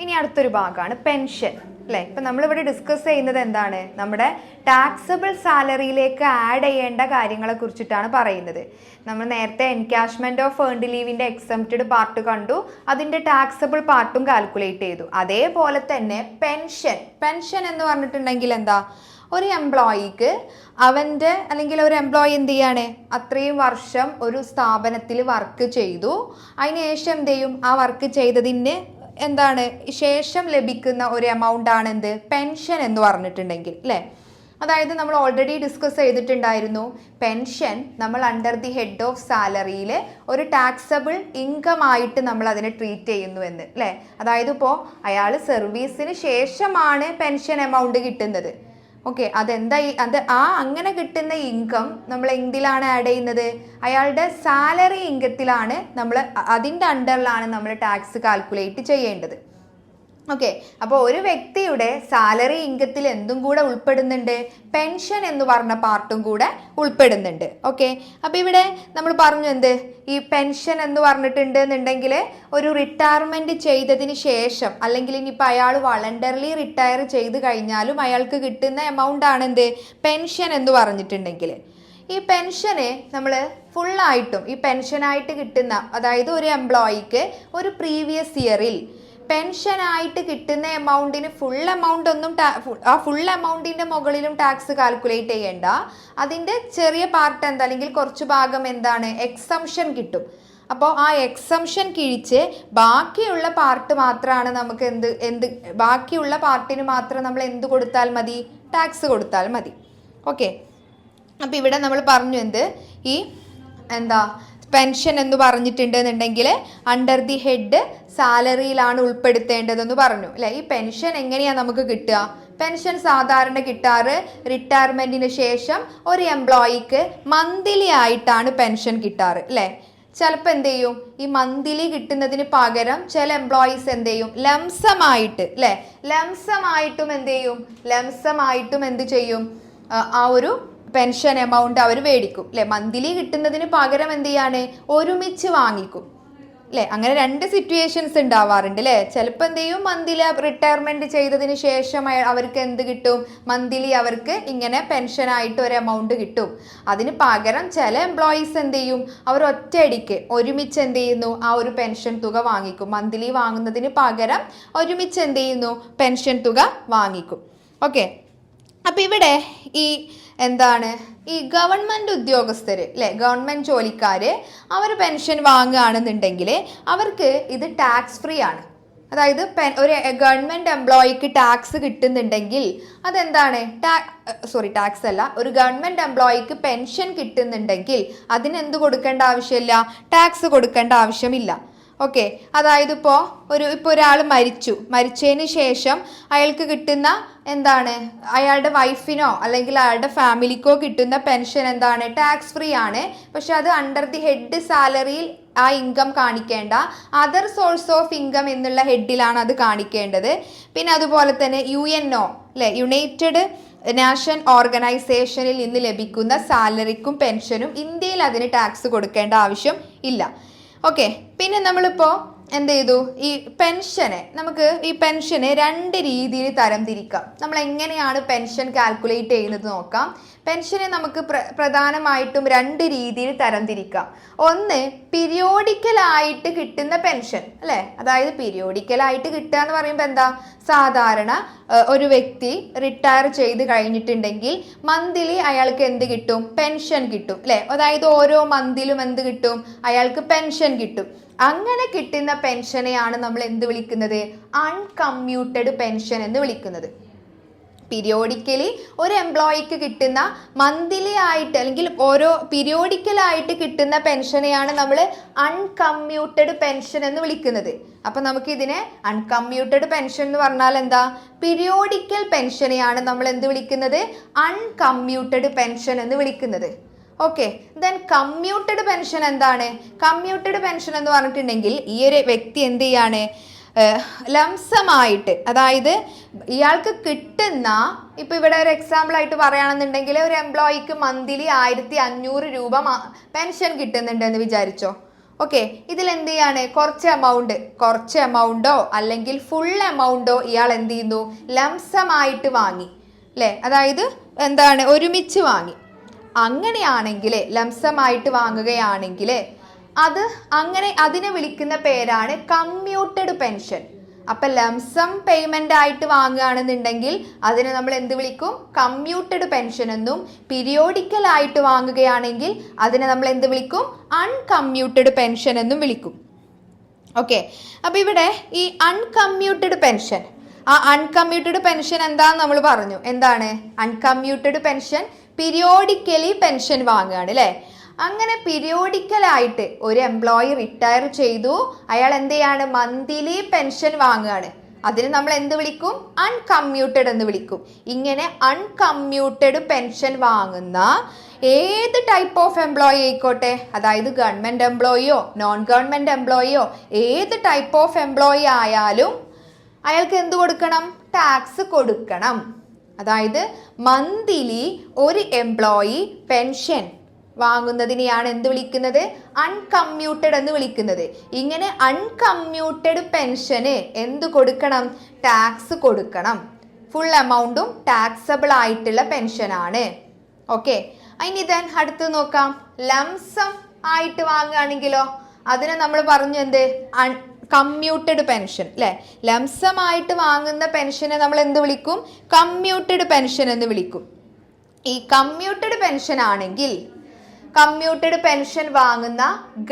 ഇനി അടുത്തൊരു ഭാഗമാണ് പെൻഷൻ അല്ലെ. ഇപ്പൊ നമ്മളിവിടെ ഡിസ്കസ് ചെയ്യുന്നത് എന്താണ്? നമ്മുടെ ടാക്സബിൾ സാലറിയിലേക്ക് ആഡ് ചെയ്യേണ്ട കാര്യങ്ങളെ കുറിച്ചിട്ടാണ് പറയുന്നത്. നമ്മൾ നേരത്തെ എൻകാഷ്മെന്റ് ഓഫ് ഏൺഡ് ലീവിന്റെ എക്സംപ്റ്റഡ് പാർട്ട് കണ്ടു, അതിന്റെ ടാക്സബിൾ പാർട്ടും കാൽക്കുലേറ്റ് ചെയ്തു. അതേപോലെ തന്നെ പെൻഷൻ എന്ന് പറഞ്ഞിട്ടുണ്ടെങ്കിൽ എന്താ? ഒരു എംപ്ലോയിക്ക് അവൻ്റെ അല്ലെങ്കിൽ ഒരു എംപ്ലോയി എന്ത് ചെയ്യാണ്? അത്രയും വർഷം ഒരു സ്ഥാപനത്തിൽ വർക്ക് ചെയ്തു. അതിനുശേഷം എന്ത് ചെയ്യും? ആ വർക്ക് ചെയ്തതിന് എന്താണ് ശേഷം ലഭിക്കുന്ന ഒരു എമൗണ്ട് ആണ് എന്ത്? പെൻഷൻ എന്ന് പറഞ്ഞിട്ടുണ്ടെങ്കിൽ അല്ലേ. അതായത് നമ്മൾ ഓൾറെഡി ഡിസ്കസ് ചെയ്തിട്ടുണ്ടായിരുന്നു, പെൻഷൻ നമ്മൾ അണ്ടർ ദി ഹെഡ് ഓഫ് സാലറിയിൽ ഒരു ടാക്സബിൾ ഇൻകം ആയിട്ട് നമ്മൾ അതിനെ ട്രീറ്റ് ചെയ്യുന്നു എന്ന് അല്ലേ. അതായത് ഇപ്പോൾ അയാൾ സർവീസിന് ശേഷമാണ് പെൻഷൻ എമൗണ്ട് കിട്ടുന്നത്. ഓക്കെ, അങ്ങനെ കിട്ടുന്ന ഇൻകം നമ്മൾ എന്തിലാണ് ആഡ് ചെയ്യുന്നത്? അയാളുടെ സാലറി ഇൻകത്തിലാണ് നമ്മൾ, അതിൻ്റെ അണ്ടറിലാണ് നമ്മൾ ടാക്സ് കാൽക്കുലേറ്റ് ചെയ്യേണ്ടത്. ഓക്കെ, അപ്പോൾ ഒരു വ്യക്തിയുടെ സാലറി ഇൻകത്തിൽ എന്തും കൂടെ ഉൾപ്പെടുന്നുണ്ട്, പെൻഷൻ എന്ന് പറഞ്ഞ പാർട്ടും കൂടെ ഉൾപ്പെടുന്നുണ്ട്. ഓക്കെ, അപ്പോൾ ഇവിടെ നമ്മൾ പറഞ്ഞു എന്ത്, ഈ പെൻഷൻ എന്ന് പറഞ്ഞിട്ടുണ്ട് എന്നുണ്ടെങ്കിൽ ഒരു റിട്ടയർമെന്റ് ചെയ്തതിന് ശേഷം അല്ലെങ്കിൽ ഇനിയിപ്പോൾ അയാൾ വളണ്ടറിലി റിട്ടയർ ചെയ്ത് കഴിഞ്ഞാലും അയാൾക്ക് കിട്ടുന്ന എമൗണ്ട് ആണ് എന്ത്, പെൻഷൻ എന്ന് പറഞ്ഞിട്ടുണ്ടെങ്കിൽ. ഈ പെൻഷന് നമ്മൾ ഫുള്ളായിട്ടും ഈ പെൻഷനായിട്ട് കിട്ടുന്ന, അതായത് ഒരു എംപ്ലോയിക്ക് ഒരു പ്രീവിയസ് ഇയറിൽ പെൻഷനായിട്ട് കിട്ടുന്ന എമൗണ്ടിന് ഫുൾ എമൗണ്ട് ഒന്നും ആ ഫുൾ എമൗണ്ടിൻ്റെ മുകളിലും ടാക്സ് കാൽക്കുലേറ്റ് ചെയ്യേണ്ട. അതിൻ്റെ ചെറിയ പാർട്ട് എന്താ, അല്ലെങ്കിൽ കുറച്ച് ഭാഗം എന്താണ്, എക്സംഷൻ കിട്ടും. അപ്പോൾ ആ എക്സംഷൻ കിഴിച്ച് ബാക്കിയുള്ള പാർട്ട് മാത്രമാണ് നമുക്ക് ബാക്കിയുള്ള പാർട്ടിന് മാത്രം നമ്മൾ എന്ത് കൊടുത്താൽ മതി, ടാക്സ് കൊടുത്താൽ മതി. ഓക്കെ, അപ്പോൾ ഇവിടെ നമ്മൾ പറഞ്ഞു ഈ പെൻഷൻ എന്ന് പറഞ്ഞിട്ടുണ്ട് എന്നുണ്ടെങ്കിൽ അണ്ടർ ദി ഹെഡ് സാലറിയിലാണ് ഉൾപ്പെടുത്തേണ്ടതെന്ന് പറഞ്ഞു അല്ലേ. ഈ പെൻഷൻ എങ്ങനെയാണ് നമുക്ക് കിട്ടുക? പെൻഷൻ സാധാരണ കിട്ടാറ് റിട്ടയർമെന്റിന് ശേഷം ഒരു എംപ്ലോയിക്ക് മന്ത്ലി ആയിട്ടാണ് പെൻഷൻ കിട്ടാറ് അല്ലേ. ചിലപ്പോൾ എന്ത് ചെയ്യും, ഈ മന്ത്ലി കിട്ടുന്നതിന് പകരം ചില എംപ്ലോയീസ് എന്ത് ചെയ്യും, ലംസമായിട്ട് അല്ലേ, ലംസമായിട്ടും എന്ത് ചെയ്യും, ആ ഒരു പെൻഷൻ എമൗണ്ട് അവർ മേടിക്കും അല്ലെ. മന്ത്ലി കിട്ടുന്നതിന് പകരം എന്ത് ചെയ്യാണ്, ഒരുമിച്ച് വാങ്ങിക്കും അല്ലെ. അങ്ങനെ രണ്ട് സിറ്റുവേഷൻസ് ഉണ്ടാവാറുണ്ട് അല്ലെ. ചിലപ്പോൾ എന്ത് ചെയ്യും, മന്ത്ലി റിട്ടയർമെന്റ് ചെയ്തതിന് ശേഷം അവർക്ക് എന്ത് കിട്ടും, മന്ത്ലി അവർക്ക് ഇങ്ങനെ പെൻഷനായിട്ട് ഒരു എമൗണ്ട് കിട്ടും. അതിന് പകരം ചില എംപ്ലോയീസ് എന്ത് ചെയ്യും, അവർ ഒറ്റയടിക്ക് ഒരുമിച്ച് എന്ത് ചെയ്യുന്നു, ആ ഒരു പെൻഷൻ തുക വാങ്ങിക്കും. മന്ത്ലി വാങ്ങുന്നതിന് പകരം ഒരുമിച്ച് എന്ത് ചെയ്യുന്നു, പെൻഷൻ തുക വാങ്ങിക്കും. ഓക്കെ, അപ്പം ഇവിടെ ഈ ഗവൺമെൻറ് ഉദ്യോഗസ്ഥർ അല്ലേ, ഗവൺമെൻറ് ജോലിക്കാർ അവർ പെൻഷൻ വാങ്ങുകയാണെന്നുണ്ടെങ്കിൽ അവർക്ക് ഇത് ടാക്സ് ഫ്രീ ആണ്. അതായത് ഒരു ഗവൺമെൻറ് എംപ്ലോയിക്ക് ടാക്സ് കിട്ടുന്നുണ്ടെങ്കിൽ അതെന്താണ്, ടാക്സ് അല്ല, ഒരു ഗവൺമെൻറ് എംപ്ലോയിക്ക് പെൻഷൻ കിട്ടുന്നുണ്ടെങ്കിൽ അതിനെന്ത് കൊടുക്കേണ്ട ആവശ്യമില്ല, ടാക്സ് കൊടുക്കേണ്ട ആവശ്യമില്ല. ഓക്കെ, അതായത് ഇപ്പോൾ ഒരാൾ മരിച്ചതിന് ശേഷം അയാൾക്ക് കിട്ടുന്ന അയാളുടെ വൈഫിനോ അല്ലെങ്കിൽ അയാളുടെ ഫാമിലിക്കോ കിട്ടുന്ന പെൻഷൻ ടാക്സ് ഫ്രീ ആണ്. പക്ഷെ അത് അണ്ടർ ദി ഹെഡ് സാലറിയിൽ ആ ഇൻകം കാണിക്കേണ്ട, അതർ സോഴ്സ് ഓഫ് ഇൻകം എന്നുള്ള ഹെഡിലാണ് അത് കാണിക്കേണ്ടത്. പിന്നെ അതുപോലെ തന്നെ UNO അല്ലെ, യുണൈറ്റഡ് നാഷൻ ഓർഗനൈസേഷനിൽ നിന്ന് ലഭിക്കുന്ന സാലറിക്കും പെൻഷനും ഇന്ത്യയിൽ അതിന് ടാക്സ് കൊടുക്കേണ്ട ആവശ്യം ഇല്ല. ഓക്കെ, പിന്നെ നമ്മളിപ്പോൾ എന്ത് ചെയ്തു, ഈ പെൻഷനെ രണ്ട് രീതിയിൽ തരംതിരിക്കാം. നമ്മൾ എങ്ങനെയാണ് പെൻഷൻ കാൽക്കുലേറ്റ് ചെയ്യുന്നത് നോക്കാം. പെൻഷനെ നമുക്ക് പ്രധാനമായിട്ടും രണ്ട് രീതിയിൽ തരംതിരിക്കാം. ഒന്ന്, പീരിയോഡിക്കലായിട്ട് കിട്ടുന്ന പെൻഷൻ അല്ലേ. അതായത് പീരിയോഡിക്കലായിട്ട് കിട്ടുക എന്ന് പറയുമ്പോൾ സാധാരണ ഒരു വ്യക്തി റിട്ടയർ ചെയ്ത് കഴിഞ്ഞിട്ടുണ്ടെങ്കിൽ മന്ത്ലി അയാൾക്ക് എന്ത് കിട്ടും, പെൻഷൻ കിട്ടും അല്ലേ. അതായത് ഓരോ മന്തിലും എന്ത് കിട്ടും, അയാൾക്ക് പെൻഷൻ കിട്ടും. അങ്ങനെ കിട്ടുന്ന പെൻഷനെയാണ് നമ്മൾ എന്ത് വിളിക്കുന്നത്, അൺകമ്മ്യൂട്ടഡ് പെൻഷൻ എന്ന് വിളിക്കുന്നത്. പീരിയോഡിക്കലി ഒരു എംപ്ലോയിക്ക് കിട്ടുന്ന മന്ത്ലി ആയിട്ട് അല്ലെങ്കിൽ ഓരോ പീരിയോഡിക്കലായിട്ട് കിട്ടുന്ന പെൻഷനെയാണ് നമ്മൾ അൺകമ്മ്യൂട്ടഡ് പെൻഷൻ എന്ന് വിളിക്കുന്നത്. അപ്പം നമുക്ക് ഇതിനെ അൺകമ്മ്യൂട്ടഡ് പെൻഷൻ എന്ന് പറഞ്ഞാൽ പീരിയോഡിക്കൽ പെൻഷനെയാണ് നമ്മൾ എന്ത് വിളിക്കുന്നത്, അൺകമ്മ്യൂട്ടഡ് പെൻഷൻ എന്ന് വിളിക്കുന്നത്. ഓക്കെ, ദെൻ കമ്മ്യൂട്ടഡ് പെൻഷൻ എന്താണ്? കമ്മ്യൂട്ടഡ് പെൻഷൻ എന്ന് പറഞ്ഞിട്ടുണ്ടെങ്കിൽ ഈ ഒരു വ്യക്തി എന്ത് ചെയ്യാണ്, ലംസമായിട്ട്, അതായത് ഇയാൾക്ക് കിട്ടുന്ന, ഇപ്പോൾ ഇവിടെ ഒരു എക്സാമ്പിൾ ആയിട്ട് പറയുകയാണെന്നുണ്ടെങ്കിൽ ഒരു എംപ്ലോയിക്ക് മന്ത്ലി 1500 രൂപ പെൻഷൻ കിട്ടുന്നുണ്ടെന്ന് വിചാരിച്ചോ. ഓക്കെ, ഇതിൽ എന്ത് ചെയ്യാണ്, കുറച്ച് എമൗണ്ടോ അല്ലെങ്കിൽ ഫുൾ എമൗണ്ടോ ഇയാൾ എന്ത് ചെയ്യുന്നു, ലംസമായിട്ട് വാങ്ങി അല്ലേ. അതായത് ഒരുമിച്ച് വാങ്ങി. അങ്ങനെയാണെങ്കിൽ ലംസമായിട്ട് വാങ്ങുകയാണെങ്കിൽ അതിനെ വിളിക്കുന്ന പേരാണ് കമ്മ്യൂട്ടഡ് പെൻഷൻ. അപ്പം ലംസം പേയ്മെന്റ് ആയിട്ട് വാങ്ങുകയാണെന്നുണ്ടെങ്കിൽ അതിനെ നമ്മൾ എന്ത് വിളിക്കും, കമ്മ്യൂട്ടഡ് പെൻഷൻ എന്നും. പീരിയോഡിക്കൽ ആയിട്ട് വാങ്ങുകയാണെങ്കിൽ അതിനെ നമ്മൾ എന്ത് വിളിക്കും, അൺകമ്മ്യൂട്ടഡ് പെൻഷൻ എന്നും വിളിക്കും. ഓക്കെ, അപ്പം ഇവിടെ ഈ അൺകമ്മ്യൂട്ടഡ് പെൻഷൻ, ആ അൺകമ്മ്യൂട്ടഡ് പെൻഷൻ എന്താന്ന് നമ്മൾ പറഞ്ഞു. അൺകമ്മ്യൂട്ടഡ് പെൻഷൻ പീരിയോഡിക്കലി പെൻഷൻ വാങ്ങുകയാണ് അല്ലേ. അങ്ങനെ പീരിയോഡിക്കലായിട്ട് ഒരു എംപ്ലോയി റിട്ടയർ ചെയ്തു, അയാൾ എന്ത് ചെയ്യാണ്, മന്ത്ലി പെൻഷൻ വാങ്ങുകയാണ്. അതിന് നമ്മൾ എന്ത് വിളിക്കും, അൺകമ്മ്യൂട്ടഡ് എന്ന് വിളിക്കും. ഇങ്ങനെ അൺകമ്മ്യൂട്ടഡ് പെൻഷൻ വാങ്ങുന്ന ഏത് ടൈപ്പ് ഓഫ് എംപ്ലോയി ആയിക്കോട്ടെ, അതായത് ഗവൺമെൻറ് എംപ്ലോയിയോ നോൺ ഗവൺമെൻറ് എംപ്ലോയിയോ ഏത് ടൈപ്പ് ഓഫ് എംപ്ലോയി ആയാലും അയാൾക്ക് എന്ത് കൊടുക്കണം? ടാക്സ് കൊടുക്കണം. അതായത് മന്ത്ലി ഒരു എംപ്ലോയി പെൻഷൻ വാങ്ങുന്നതിനെയാണ് എന്ത് വിളിക്കുന്നത്? അൺകമ്മ്യൂട്ടഡ് എന്ന് വിളിക്കുന്നത്. ഇങ്ങനെ അൺകമ്മ്യൂട്ടഡ് പെൻഷന് എന്ത് കൊടുക്കണം? ടാക്സ് കൊടുക്കണം. ഫുൾ എമൗണ്ടും ടാക്സബിൾ ആയിട്ടുള്ള പെൻഷനാണ്. ഓക്കെ, ഇനി then അടുത്ത് നോക്കാം. ലംസം ആയിട്ട് വാങ്ങുകയാണെങ്കിലോ അതിനെ നമ്മൾ പറഞ്ഞു എന്ത്? കമ്മ്യൂട്ടഡ് പെൻഷൻ അല്ലെ. ലംസമായിട്ട് വാങ്ങുന്ന പെൻഷനെ നമ്മൾ എന്ത് വിളിക്കും? കമ്മ്യൂട്ടഡ് പെൻഷൻ എന്ന് വിളിക്കും. ഈ കമ്മ്യൂട്ടഡ് പെൻഷൻ ആണെങ്കിൽ, കമ്മ്യൂട്ടഡ് പെൻഷൻ വാങ്ങുന്ന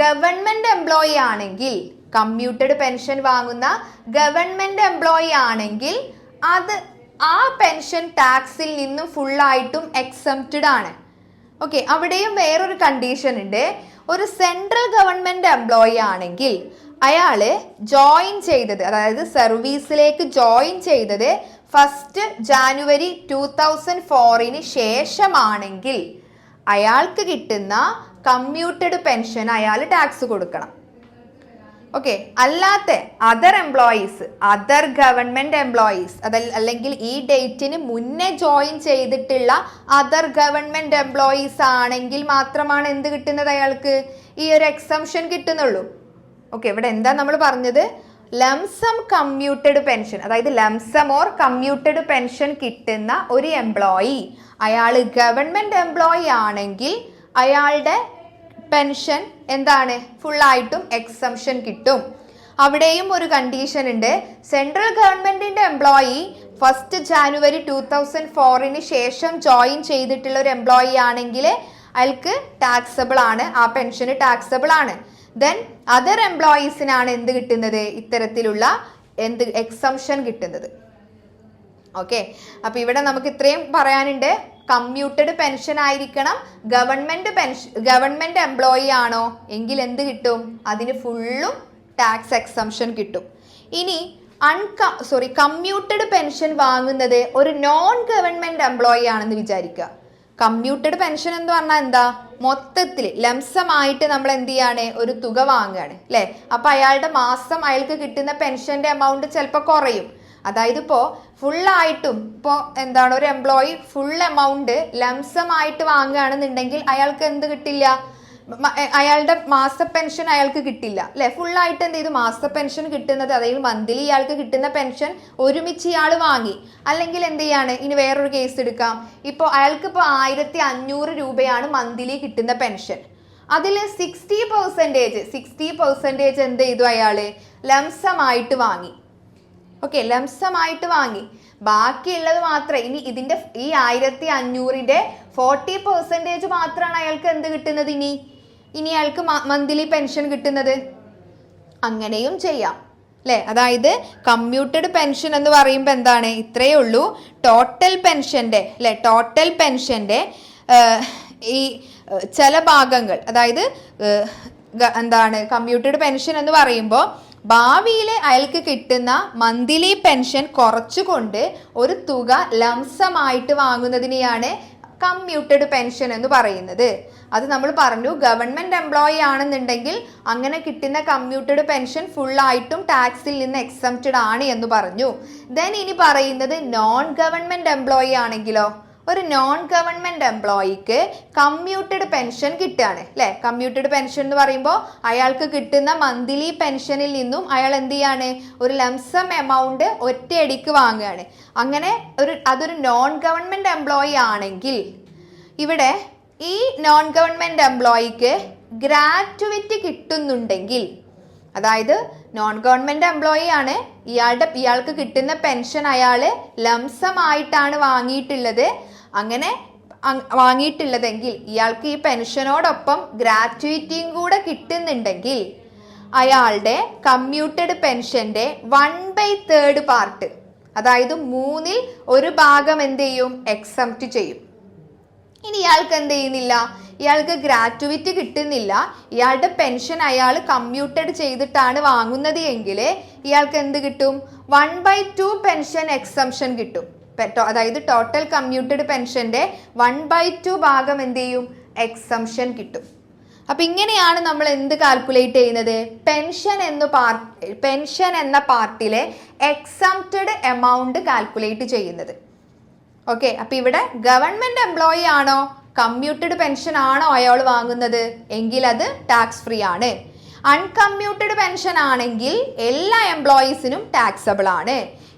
ഗവൺമെന്റ് എംപ്ലോയി ആണെങ്കിൽ, കമ്മ്യൂട്ടഡ് പെൻഷൻ വാങ്ങുന്ന ഗവൺമെന്റ് എംപ്ലോയി ആണെങ്കിൽ അത് ആ പെൻഷൻ ടാക്സിൽ നിന്നും ഫുള്ളായിട്ടും എക്സംപ്റ്റഡ് ആണ്. ഓക്കെ, അവിടെയും വേറൊരു കണ്ടീഷൻ ഉണ്ട്. ഒരു സെൻട്രൽ ഗവൺമെന്റ് എംപ്ലോയി ആണെങ്കിൽ അയാള് ജോയിൻ ചെയ്തത്, അതായത് സർവീസിലേക്ക് ജോയിൻ ചെയ്തത് 1 ജാനുവരി 2004 ശേഷമാണെങ്കിൽ അയാൾക്ക് കിട്ടുന്ന കമ്മ്യൂട്ടഡ് പെൻഷൻ അയാൾ ടാക്സ് കൊടുക്കണം. ഓക്കെ, അല്ലാത്ത other employees, other government employees, അല്ലെങ്കിൽ ഈ ഡേറ്റിന് മുന്നേ ജോയിൻ ചെയ്തിട്ടുള്ള അതർ ഗവൺമെന്റ് എംപ്ലോയീസ് ആണെങ്കിൽ മാത്രമാണ് എന്ത് കിട്ടുന്നത്? അയാൾക്ക് ഈ ഒരു എക്സംഷൻ കിട്ടുന്നുള്ളൂ. ഓക്കെ, ഇവിടെ എന്താ നമ്മൾ പറഞ്ഞത്? ലംസം കമ്മ്യൂട്ടഡ് പെൻഷൻ, അതായത് ലംസം ഓർ കമ്മ്യൂട്ടഡ് പെൻഷൻ കിട്ടുന്ന ഒരു എംപ്ലോയി, അയാൾ ഗവൺമെന്റ് എംപ്ലോയി ആണെങ്കിൽ അയാളുടെ പെൻഷൻ എന്താണ്? ഫുള്ളായിട്ടും എക്സംഷൻ കിട്ടും. അവിടെയും ഒരു കണ്ടീഷൻ ഉണ്ട്. സെൻട്രൽ ഗവൺമെന്റിന്റെ എംപ്ലോയി 1 ജാനുവരി 2004 ശേഷം ജോയിൻ ചെയ്തിട്ടുള്ള ഒരു എംപ്ലോയി ആണെങ്കിൽ അയാൾക്ക് ടാക്സബിൾ ആണ്, ആ പെൻഷന് ടാക്സബിൾ ആണ്. ദെൻ അതർ എംപ്ലോയീസിനാണ് എന്ത് കിട്ടുന്നത്? ഇത്തരത്തിലുള്ള എക്സംഷൻ കിട്ടുന്നത്. ഓക്കെ, അപ്പൊ ഇവിടെ നമുക്ക് ഇത്രയും പറയാനുണ്ട്. കമ്മ്യൂട്ടഡ് പെൻഷൻ ആയിരിക്കണം. ഗവൺമെന്റ് എംപ്ലോയി ആണോ എങ്കിൽ എന്ത് കിട്ടും? അതിന് ഫുള്ളും ടാക്സ് എക്സംഷൻ കിട്ടും. ഇനി കമ്മ്യൂട്ടഡ് പെൻഷൻ വാങ്ങുന്നത് ഒരു നോൺ ഗവൺമെന്റ് എംപ്ലോയി ആണെന്ന് വിചാരിക്കുക. കമ്മ്യൂട്ടഡ് പെൻഷൻ എന്ന് പറഞ്ഞാൽ എന്താ? മൊത്തത്തിൽ ലംസമായിട്ട് നമ്മൾ എന്ത് ചെയ്യാണ്? ഒരു തുക വാങ്ങുകയാണ് അല്ലെ. അപ്പൊ അയാളുടെ മാസം അയാൾക്ക് കിട്ടുന്ന പെൻഷന്റെ എമൗണ്ട് ചിലപ്പോൾ കുറയും. അതായത് ഇപ്പോൾ ഫുള്ളായിട്ടും ഇപ്പോൾ എന്താണ് ഒരു എംപ്ലോയി ഫുൾ എമൗണ്ട് ലംസമായിട്ട് വാങ്ങുകയാണെന്നുണ്ടെങ്കിൽ അയാൾക്ക് എന്ത് കിട്ടില്ല? അയാളുടെ മാസ പെൻഷൻ അയാൾക്ക് കിട്ടില്ല അല്ലെ. ഫുള്ളായിട്ട് എന്ത് ചെയ്തു? മാസ പെൻഷൻ കിട്ടുന്നത്, അതായത് മന്ത്ലി ഇയാൾക്ക് കിട്ടുന്ന പെൻഷൻ ഒരുമിച്ച് ഇയാൾ വാങ്ങി. അല്ലെങ്കിൽ എന്ത് ചെയ്യാണ്? ഇനി വേറൊരു കേസ് എടുക്കാം. ഇപ്പോൾ അയാൾക്ക് ഇപ്പോൾ 1500 രൂപയാണ് മന്ത്ലി കിട്ടുന്ന പെൻഷൻ. അതിൽ 60% എന്ത് ചെയ്തു? അയാള് ലംസമായിട്ട് വാങ്ങി. ഓക്കെ, ലംസമായിട്ട് വാങ്ങി. ബാക്കിയുള്ളത് മാത്രമേ ഇനി ഇതിന്റെ ഈ 1500ന്റെ 40% മാത്രമാണ് അയാൾക്ക് എന്ത് കിട്ടുന്നത്? ഇനി അയാൾക്ക് മന്ത്ലി പെൻഷൻ കിട്ടുന്നത്. അങ്ങനെയും ചെയ്യാം അല്ലെ. അതായത് കമ്മ്യൂട്ടഡ് പെൻഷൻ എന്ന് പറയുമ്പോൾ എന്താണ്? ഇത്രയേ ഉള്ളൂ. ടോട്ടൽ പെൻഷന്റെ അല്ലെ, ടോട്ടൽ പെൻഷന്റെ ഈ ചില ഭാഗങ്ങൾ, അതായത് എന്താണ് കമ്മ്യൂട്ടഡ് പെൻഷൻ എന്ന് പറയുമ്പോൾ ഭാവിയിൽ അയാൾക്ക് കിട്ടുന്ന മന്ത്ലി പെൻഷൻ കുറച്ചുകൊണ്ട് ഒരു തുക ലംസമായിട്ട് വാങ്ങുന്നതിനെയാണ് കമ്മ്യൂട്ടഡ് പെൻഷൻ എന്ന് പറയുന്നത്. അത് നമ്മൾ പറഞ്ഞു, ഗവൺമെന്റ് എംപ്ലോയി ആണെന്നുണ്ടെങ്കിൽ അങ്ങനെ കിട്ടുന്ന കമ്മ്യൂട്ടഡ് പെൻഷൻ ഫുള്ളായിട്ടും ടാക്സിൽ നിന്ന് എക്സംപ്റ്റഡ് ആണ് എന്ന് പറഞ്ഞു. ദെൻ ഇനി പറയുന്നത് നോൺ ഗവൺമെന്റ് എംപ്ലോയി ആണെങ്കിലോ, ഒരു നോൺ ഗവൺമെന്റ് എംപ്ലോയിക്ക് കമ്മ്യൂട്ടഡ് പെൻഷൻ കിട്ടുകയാണ് അല്ലെ. കമ്മ്യൂട്ടഡ് പെൻഷൻ എന്ന് പറയുമ്പോൾ അയാൾക്ക് കിട്ടുന്ന മന്ത്ലി പെൻഷനിൽ നിന്നും അയാൾ എന്ത് ചെയ്യാണ്? ഒരു ലംസം എമൗണ്ട് ഒറ്റയടിക്ക് വാങ്ങുകയാണ്. അങ്ങനെ അതൊരു നോൺ ഗവൺമെന്റ് എംപ്ലോയി ആണെങ്കിൽ ഇവിടെ ഈ നോൺ ഗവൺമെന്റ് എംപ്ലോയിക്ക് ഗ്രാറ്റുവിറ്റി കിട്ടുന്നുണ്ടെങ്കിൽ, അതായത് നോൺ ഗവൺമെന്റ് എംപ്ലോയി ആണ്, ഇയാൾക്ക് കിട്ടുന്ന പെൻഷൻ അയാൾ ലംസമായിട്ടാണ് വാങ്ങിയിട്ടുള്ളത്. അങ്ങനെ വാങ്ങിയിട്ടുള്ളതെങ്കിൽ ഇയാൾക്ക് ഈ പെൻഷനോടൊപ്പം ഗ്രാറ്റുവിറ്റിയും കൂടെ കിട്ടുന്നുണ്ടെങ്കിൽ അയാളുടെ കമ്മ്യൂട്ടഡ് പെൻഷന്റെ 1/3 പാർട്ട്, അതായത് 1/3 ഭാഗം എന്ത് ചെയ്യും? എക്സംപ്റ്റ് ചെയ്യും. ഇനി ഇയാൾക്ക് എന്ത് ചെയ്യുന്നില്ല? ഇയാൾക്ക് ഗ്രാറ്റുവിറ്റി കിട്ടുന്നില്ല. ഇയാളുടെ പെൻഷൻ അയാൾ കമ്മ്യൂട്ടഡ് ചെയ്തിട്ടാണ് വാങ്ങുന്നത് എങ്കിൽ ഇയാൾക്ക് എന്ത് കിട്ടും? 1/2 പെൻഷൻ എക്സംഷൻ കിട്ടും. അതായത് ടോട്ടൽ കമ്മ്യൂട്ടഡ് പെൻഷന്റെ 1/2 ഭാഗം എന്ത് ചെയ്യും? എക്സംഷൻ കിട്ടും. അപ്പൊ ഇങ്ങനെയാണ് നമ്മൾ എന്ത് കാൽക്കുലേറ്റ് ചെയ്യുന്നത്? പെൻഷൻ എന്ന പാർട്ടിലെ എക്സംപ്റ്റഡ് എമൗണ്ട് കാൽക്കുലേറ്റ് ചെയ്യുന്നത്. ഓക്കെ, അപ്പൊ ഇവിടെ ഗവൺമെന്റ് എംപ്ലോയി ആണോ, കമ്മ്യൂട്ടഡ് പെൻഷൻ ആണോ അയാൾ വാങ്ങുന്നത് എങ്കിൽ അത് ടാക്സ് ഫ്രീ ആണ്. അൺകമ്മ്യൂട്ടഡ് പെൻഷൻ ആണെങ്കിൽ എല്ലാ എംപ്ലോയീസിനും ടാക്സബിൾ ആണ്.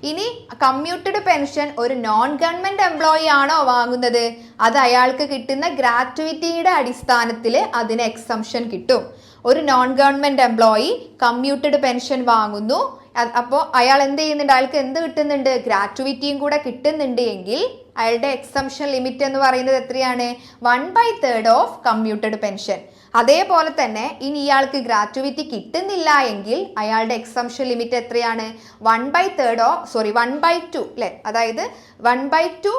ഇനി കമ്മ്യൂട്ടഡ് പെൻഷൻ ഒരു നോൺ ഗവൺമെന്റ് എംപ്ലോയി ആണോ വാങ്ങുന്നത്, അത് അയാൾക്ക് കിട്ടുന്ന ഗ്രാറ്റുവിറ്റിയുടെ അടിസ്ഥാനത്തിൽ അതിന് എക്സംഷൻ കിട്ടും. ഒരു non government employee commuted pension വാങ്ങുന്നു, അപ്പോൾ അയാൾ എന്ത് ചെയ്യുന്നുണ്ട്, അയാൾക്ക് എന്ത് കിട്ടുന്നുണ്ട്, ഗ്രാറ്റുവിറ്റിയും കൂടെ കിട്ടുന്നുണ്ട് എങ്കിൽ അയാളുടെ എക്സംഷൻ ലിമിറ്റ് എന്ന് പറയുന്നത് എത്രയാണ്? 1/3 ഓഫ് കമ്മ്യൂട്ടഡ് പെൻഷൻ. അതേപോലെ തന്നെ ഇനി ഇയാൾക്ക് ഗ്രാറ്റുവിറ്റി കിട്ടുന്നില്ല എങ്കിൽ അയാളുടെ എക്സംഷൻ ലിമിറ്റ് എത്രയാണ്? 1/2 അല്ലെ, അതായത് 1/2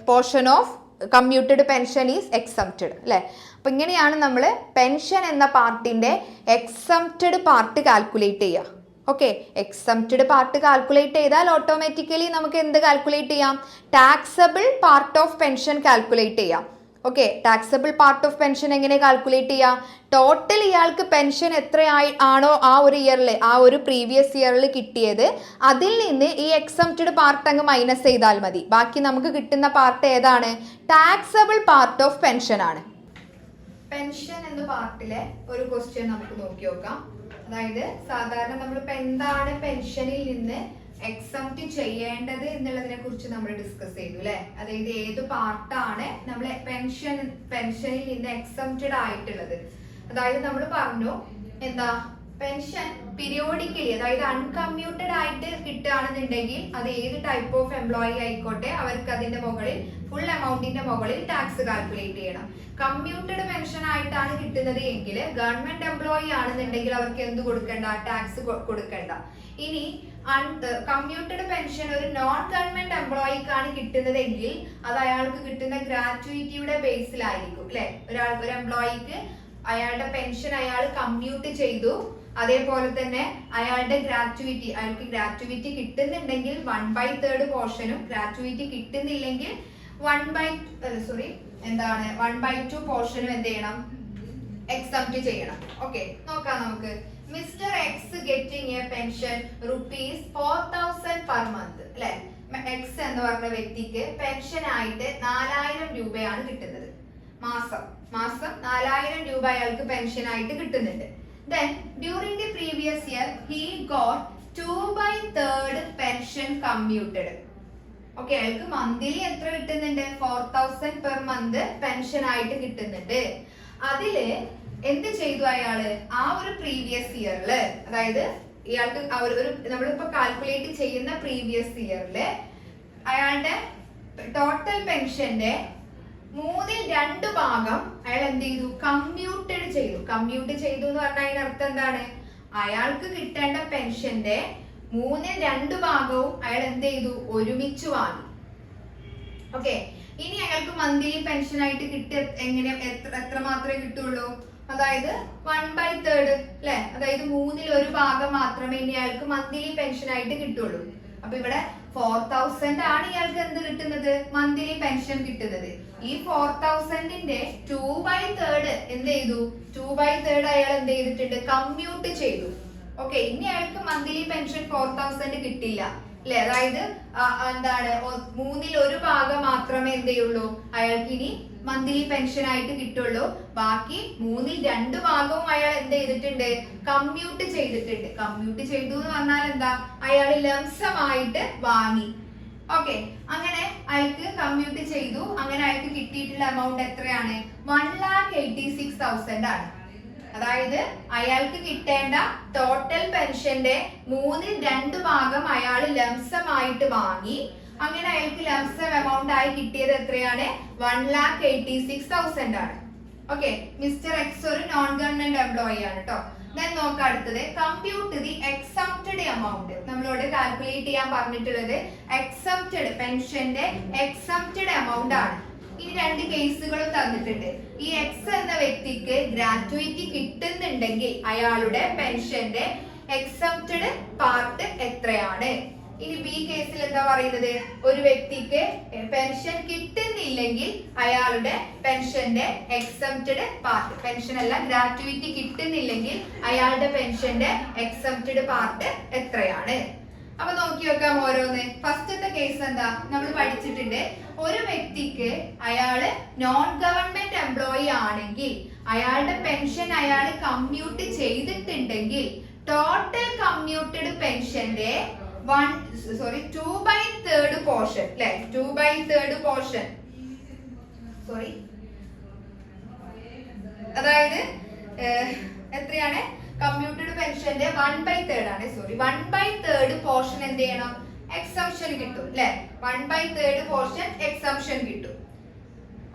portion of commuted pension is exempted അല്ലെ. അപ്പൊ ഇങ്ങനെയാണ് നമ്മൾ പെൻഷൻ എന്ന പാർട്ടിന്റെ എക്സംപ്റ്റഡ് പാർട്ട് കാൽക്കുലേറ്റ് ചെയ്യുക. ഓക്കെ, എക്സംപ്റ്റഡ് പാർട്ട് കാൽക്കുലേറ്റ് ചെയ്താൽ ഓട്ടോമാറ്റിക്കലി നമുക്ക് എന്ത് കാൽക്കുലേറ്റ് ചെയ്യാം? Taxable part of pension calculate ചെയ്യാം. Okay, taxable part of pension എങ്ങനെ കാൽക്കുലേറ്റ് ചെയ്യാം? ടോട്ടൽ ഇയാൾക്ക് പെൻഷൻ ആണോ ആ ഒരു ഇയറിൽ, ആ ഒരു പ്രീവിയസ് ഇയറിൽ കിട്ടിയത്, അതിൽ നിന്ന് ഈ എക്സംപ്റ്റഡ് പാർട്ട് അങ്ങ് മൈനസ് ചെയ്താൽ മതി. ബാക്കി നമുക്ക് കിട്ടുന്ന പാർട്ട് ഏതാണ്? ടാക്സബിൾ പാർട്ട് ഓഫ് പെൻഷൻ ആണ്. പെൻഷൻ എന്ന പാർട്ടിലെ ഒരു ക്വസ്റ്റ്യൻ നമുക്ക് നോക്കി നോക്കാം. അതായത് സാധാരണ നമ്മളിപ്പോ എന്താണ് പെൻഷനിൽ നിന്ന് എക്സംപ്റ്റ് ചെയ്യേണ്ടത് എന്നുള്ളതിനെ കുറിച്ച് നമ്മൾ ഡിസ്കസ് ചെയ്തു അല്ലെ. അതായത് ഏത് പാർട്ടാണ് നമ്മൾ പെൻഷനിൽ നിന്ന് എക്സംപ്റ്റഡ് ആയിട്ടുള്ളത്. അതായത് നമ്മൾ പറഞ്ഞു എന്താ, പെൻഷൻ പീരിയോഡിക്കലി, അതായത് അൺകമ്മ്യൂട്ടഡ് ആയിട്ട് കിട്ടുകയാണെന്നുണ്ടെങ്കിൽ അത് ഏത് ടൈപ്പ് ഓഫ് എംപ്ലോയി ആയിക്കോട്ടെ അവർക്ക് അതിന്റെ മുകളിൽ ഫുൾ എമൗണ്ടിന്റെ മുകളിൽ ടാക്സ് കാൽക്കുലേറ്റ് ചെയ്യണം. കമ്മ്യൂട്ടഡ് പെൻഷൻ ആയിട്ടാണ് കിട്ടുന്നത് എങ്കിൽ ഗവൺമെന്റ് എംപ്ലോയി ആണെന്നുണ്ടെങ്കിൽ അവർക്ക് എന്ത് കൊടുക്കണ്ട? ടാക്സ് കൊടുക്കണ്ട. ഇനി കമ്മ്യൂട്ടഡ് പെൻഷൻ ഒരു നോൺ ഗവൺമെന്റ് എംപ്ലോയിക്കാണ് കിട്ടുന്നതെങ്കിൽ അത് അയാൾക്ക് കിട്ടുന്ന ഗ്രാറ്റുവിറ്റിയുടെ ബേസിലായിരിക്കും അല്ലെ. ഒരു എംപ്ലോയിക്ക് അയാളുടെ പെൻഷൻ അയാൾ കമ്മ്യൂട്ട് ചെയ്തു, അതേപോലെ തന്നെ അയാളുടെ അയാൾക്ക് ഗ്രാറ്റുവിറ്റി കിട്ടുന്നുണ്ടെങ്കിൽ 1/3 പോർഷനും, ഗ്രാറ്റുവിറ്റി കിട്ടുന്നില്ലെങ്കിൽ 1/2 പോർഷനും എന്ത് ചെയ്യണം? എക്സംപ്റ്റ് ചെയ്യണം. ഓക്കെ, നോക്കാം നമുക്ക്. Mister X getting A pension ₹4,000 per month അല്ലെ. എക്സ് എന്ന് പറഞ്ഞ വ്യക്തിക്ക് പെൻഷൻ ആയിട്ട് 4000 രൂപയാണ് കിട്ടുന്നത്. മാസം 4000 രൂപ അയാൾക്ക് പെൻഷൻ ആയിട്ട് കിട്ടുന്നുണ്ട്. Then during the previous year he got 2/3 pension commuted. Okay, അയാൾക്ക് മന്ത്ലി എത്ര കിട്ടുന്നുണ്ട്? 4000 പെർ മന്ത് പെൻഷൻ ആയിട്ട് കിട്ടുന്നുണ്ട്. അതില് എന്ത് ചെയ്തു അയാള്? ആ ഒരു പ്രീവിയസ് ഇയറില്, അതായത് ഇയാൾക്ക് നമ്മളിപ്പോ കാൽക്കുലേറ്റ് ചെയ്യുന്ന പ്രീവിയസ് ഇയറില് അയാളുടെ ടോട്ടൽ പെൻഷന്റെ 2/3 ഭാഗം അയാൾ എന്ത് ചെയ്തു? കമ്മ്യൂട്ട് ചെയ്തു എന്ന് പറഞ്ഞാൽ അതിനർത്ഥം എന്താണ്? അയാൾക്ക് കിട്ടേണ്ട പെൻഷന്റെ 2/3 ഭാഗവും അയാൾ എന്ത് ചെയ്തു? ഒരുമിച്ച് വാങ്ങി. ഓക്കെ, ഇനി അയാൾക്ക് മന്ത്ലി പെൻഷൻ ആയിട്ട് കിട്ടിയ എത്ര മാത്രമേ കിട്ടുള്ളൂ? അതായത് 1/3 അല്ലെ, അതായത് 1/3 ഭാഗം മാത്രമേ ഇനി അയാൾക്ക് മന്ത്ലി പെൻഷൻ ആയിട്ട് കിട്ടുള്ളൂ. അപ്പൊ ഇവിടെ 4000 ആണ് ഇയാൾക്ക് എന്ത് കിട്ടുന്നത്? മന്ത്ലി പെൻഷൻ കിട്ടുന്നത്. ഈ 4000ന്റെ 2/3 എന്ത് ചെയ്തു? 2/3 അയാൾ എന്ത് ചെയ്തിട്ടുണ്ട്? കമ്മ്യൂട്ട് ചെയ്തു. ഓക്കെ, ഇനി അയാൾക്ക് മന്ത്ലി പെൻഷൻ 4000 കിട്ടില്ല അല്ലെ. അതായത് എന്താണ്, 1/3 ഭാഗം മാത്രമേ എന്ത് ചെയ്യുള്ളൂ അയാൾക്ക് ഇനി മന്ത്ലി പെൻഷൻ ആയിട്ട് കിട്ടുള്ളൂ. ബാക്കി 2/3 ഭാഗവും അയാൾ എന്ത് ചെയ്തിട്ടുണ്ട്? കമ്മ്യൂട്ട് ചെയ്തിട്ടുണ്ട്. കമ്മ്യൂട്ട് ചെയ്തു എന്ന് പറഞ്ഞാൽ എന്താ? അയാൾ ലംസമായിട്ട് വാങ്ങി. ഓക്കെ, അങ്ങനെ അയാൾക്ക് കമ്മ്യൂട്ട് ചെയ്തു. അങ്ങനെ അയാൾക്ക് കിട്ടിയിട്ടുള്ള എമൗണ്ട് എത്രയാണ്? 1,86,000 ആണ്. അതായത് അയാൾക്ക് കിട്ടേണ്ട ടോട്ടൽ പെൻഷന്റെ 2/3 ഭാഗം അയാൾ ലംസമായിട്ട് വാങ്ങി. അങ്ങനെ അയാൾക്ക് ലംസം എമൗണ്ട് ആയി കിട്ടിയത് എത്രയാണ്? 1,86,000 ആണ്. ഓക്കെ, മിസ്റ്റർ എക്സ് ഒരു നോൺ ഗവൺമെന്റ് എംപ്ലോയി ആണ് കേട്ടോ. ഞാൻ നോക്കാം അടുത്തത്. Compute the exempted amount. നമ്മളോട് കാൽക്കുലേറ്റ് ചെയ്യാൻ പറഞ്ഞിട്ടുള്ളത് എക്സംപ്റ്റഡ് പെൻഷന്റെ എക്സംപ്റ്റഡ് എമൗണ്ട് ആണ്. ഇനി 2 കേസുകളും തന്നിട്ടുണ്ട്. ഈ എക്സ് എന്ന വ്യക്തിക്ക് ഗ്രാറ്റുവിറ്റി കിട്ടുന്നുണ്ടെങ്കിൽ അയാളുടെ പെൻഷന്റെ എക്സംപ്റ്റഡ് പാർട്ട് എത്രയാണ്? ഇനി ബി കേസിൽ എന്താ പറയുന്നത്, ഒരു വ്യക്തിക്ക് പെൻഷൻ കിട്ടുന്നില്ലെങ്കിൽ അയാളുടെ പെൻഷന്റെ എക്സംപ്റ്റഡ് പാർട്ട്, പെൻഷൻ അല്ല ഗ്രാറ്റുവിറ്റി കിട്ടുന്നില്ലെങ്കിൽ അയാളുടെ പെൻഷന്റെ എക്സംപ്റ്റഡ് പാർട്ട് എത്രയാണ്. അപ്പൊ നോക്കി വെക്കാം ഓരോന്ന്. ഫസ്റ്റത്തെ കേസ് എന്താ നമ്മൾ പഠിച്ചിട്ടുണ്ട്. ഒരു വ്യക്തിക്ക് അയാള് നോൺ ഗവൺമെന്റ് എംപ്ലോയി ആണെങ്കിൽ അയാളുടെ പെൻഷൻ അയാൾ കമ്മ്യൂട്ട് ചെയ്തിട്ടുണ്ടെങ്കിൽ ടോട്ടൽ കമ്മ്യൂട്ടഡ് പെൻഷന്റെ 2/3 പോർഷൻ അല്ലെ, 2/3 പോർഷൻ സോറി, അതായത് എത്രയാണ് കമ്പ്യൂട്ടഡ് പെൻഷന്റെ 1/3 ആണ്, സോറി 1/3 പോർഷൻ എന്ത് ചെയ്യണം, എക്സംഷൻ കിട്ടും അല്ലെ, 1/3 പോർഷൻ എക്സംഷൻ കിട്ടും.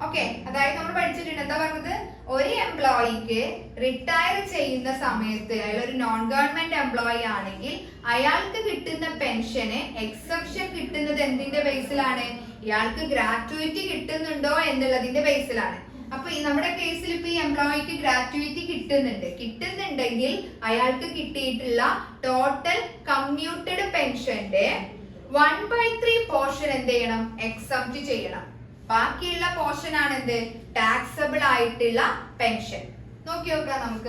ഓക്കെ, അതായത് നമ്മൾ പഠിച്ചിട്ടുണ്ട് എന്താ പറഞ്ഞത്, ഒരു എംപ്ലോയിക്ക് റിട്ടയർ ചെയ്യുന്ന സമയത്ത് അയാൾ ഒരു നോൺ ഗവൺമെന്റ് എംപ്ലോയി ആണെങ്കിൽ അയാൾക്ക് കിട്ടുന്ന പെൻഷന് എക്സംഷൻ കിട്ടുന്നത് എന്തിന്റെ ബേസിലാണ്, ഇയാൾക്ക് ഗ്രാറ്റുവിറ്റി കിട്ടുന്നുണ്ടോ എന്നുള്ളതിന്റെ ബേസിലാണ്. അപ്പൊ നമ്മുടെ കേസിൽ ഇപ്പൊ ഈ എംപ്ലോയിക്ക് ഗ്രാറ്റുവിറ്റി കിട്ടുന്നുണ്ടെങ്കിൽ അയാൾക്ക് കിട്ടിയിട്ടുള്ള ടോട്ടൽ കമ്മ്യൂട്ടഡ് പെൻഷന്റെ 1/3 പോർഷൻ എന്ത് ചെയ്യണം, എക്സംപ്റ്റ് ചെയ്യണം. ബാക്കിയുള്ള പോർഷൻ ആണ് എന്ത്, ടാക്സബിൾ ആയിട്ടുള്ള പെൻഷൻ. നോക്കി നോക്കാം നമുക്ക്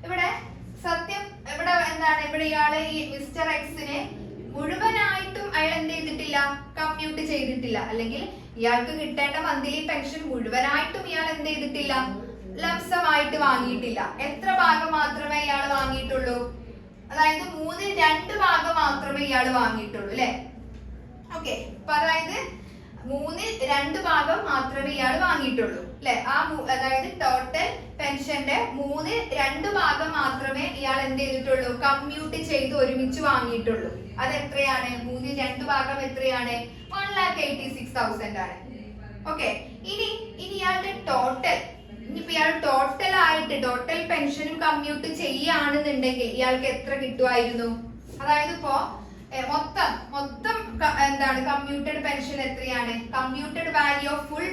ഇവിടെ സത്യം ഇവിടെ എന്താണ്, ഇവിടെ ഇയാള് ഈ മിസ്റ്റർ എക്സിനെ മുഴുവനായിട്ടും അയാൾ എന്ത് ചെയ്തിട്ടില്ല, കമ്മ്യൂട്ട് ചെയ്തിട്ടില്ല, അല്ലെങ്കിൽ ഇയാൾക്ക് കിട്ടേണ്ട മന്ത്ലി പെൻഷൻ മുഴുവനായിട്ടും ഇയാൾ എന്ത് ചെയ്തിട്ടില്ല, ലംസമായിട്ട് വാങ്ങിയിട്ടില്ല. എത്ര ഭാഗം മാത്രമേ ഇയാൾ വാങ്ങിയിട്ടുള്ളൂ, അതായത് 2/3 ഭാഗം മാത്രമേ ഇയാൾ വാങ്ങിയിട്ടുള്ളൂ അല്ലെ. ഓക്കെ, അപ്പൊ അതായത് 2/3 ഭാഗം മാത്രമേ ഇയാൾ വാങ്ങിയിട്ടുള്ളൂ അല്ലെ. അതായത് ടോട്ടൽ പെൻഷന്റെ 2/3 ഭാഗം മാത്രമേ ഇയാൾ എന്ത് ചെയ്തിട്ടുള്ളൂ, കമ്മ്യൂട്ട് ചെയ്ത് ഒരുമിച്ച് വാങ്ങിയിട്ടുള്ളൂ. അത് എത്രയാണ്, 2/3 ഭാഗം എത്രയാണ്, 1,86,000 ആണ്. ഓക്കെ, ഇനി ഇയാളുടെ ടോട്ടൽ, ഇനിയിപ്പോ ഇയാൾ ടോട്ടൽ പെൻഷനും കമ്മ്യൂട്ട് ചെയ്യുകയാണെന്നുണ്ടെങ്കിൽ ഇയാൾക്ക് എത്ര കിട്ടുമായിരുന്നു, അതായത് ഇപ്പോ മൊത്തം എന്താണ് കമ്മ്യൂട്ടഡ് പെൻഷൻ എത്രയാണ്, കമ്മ്യൂട്ടഡ് വാല്യൂ ഓഫ് ഫുൾ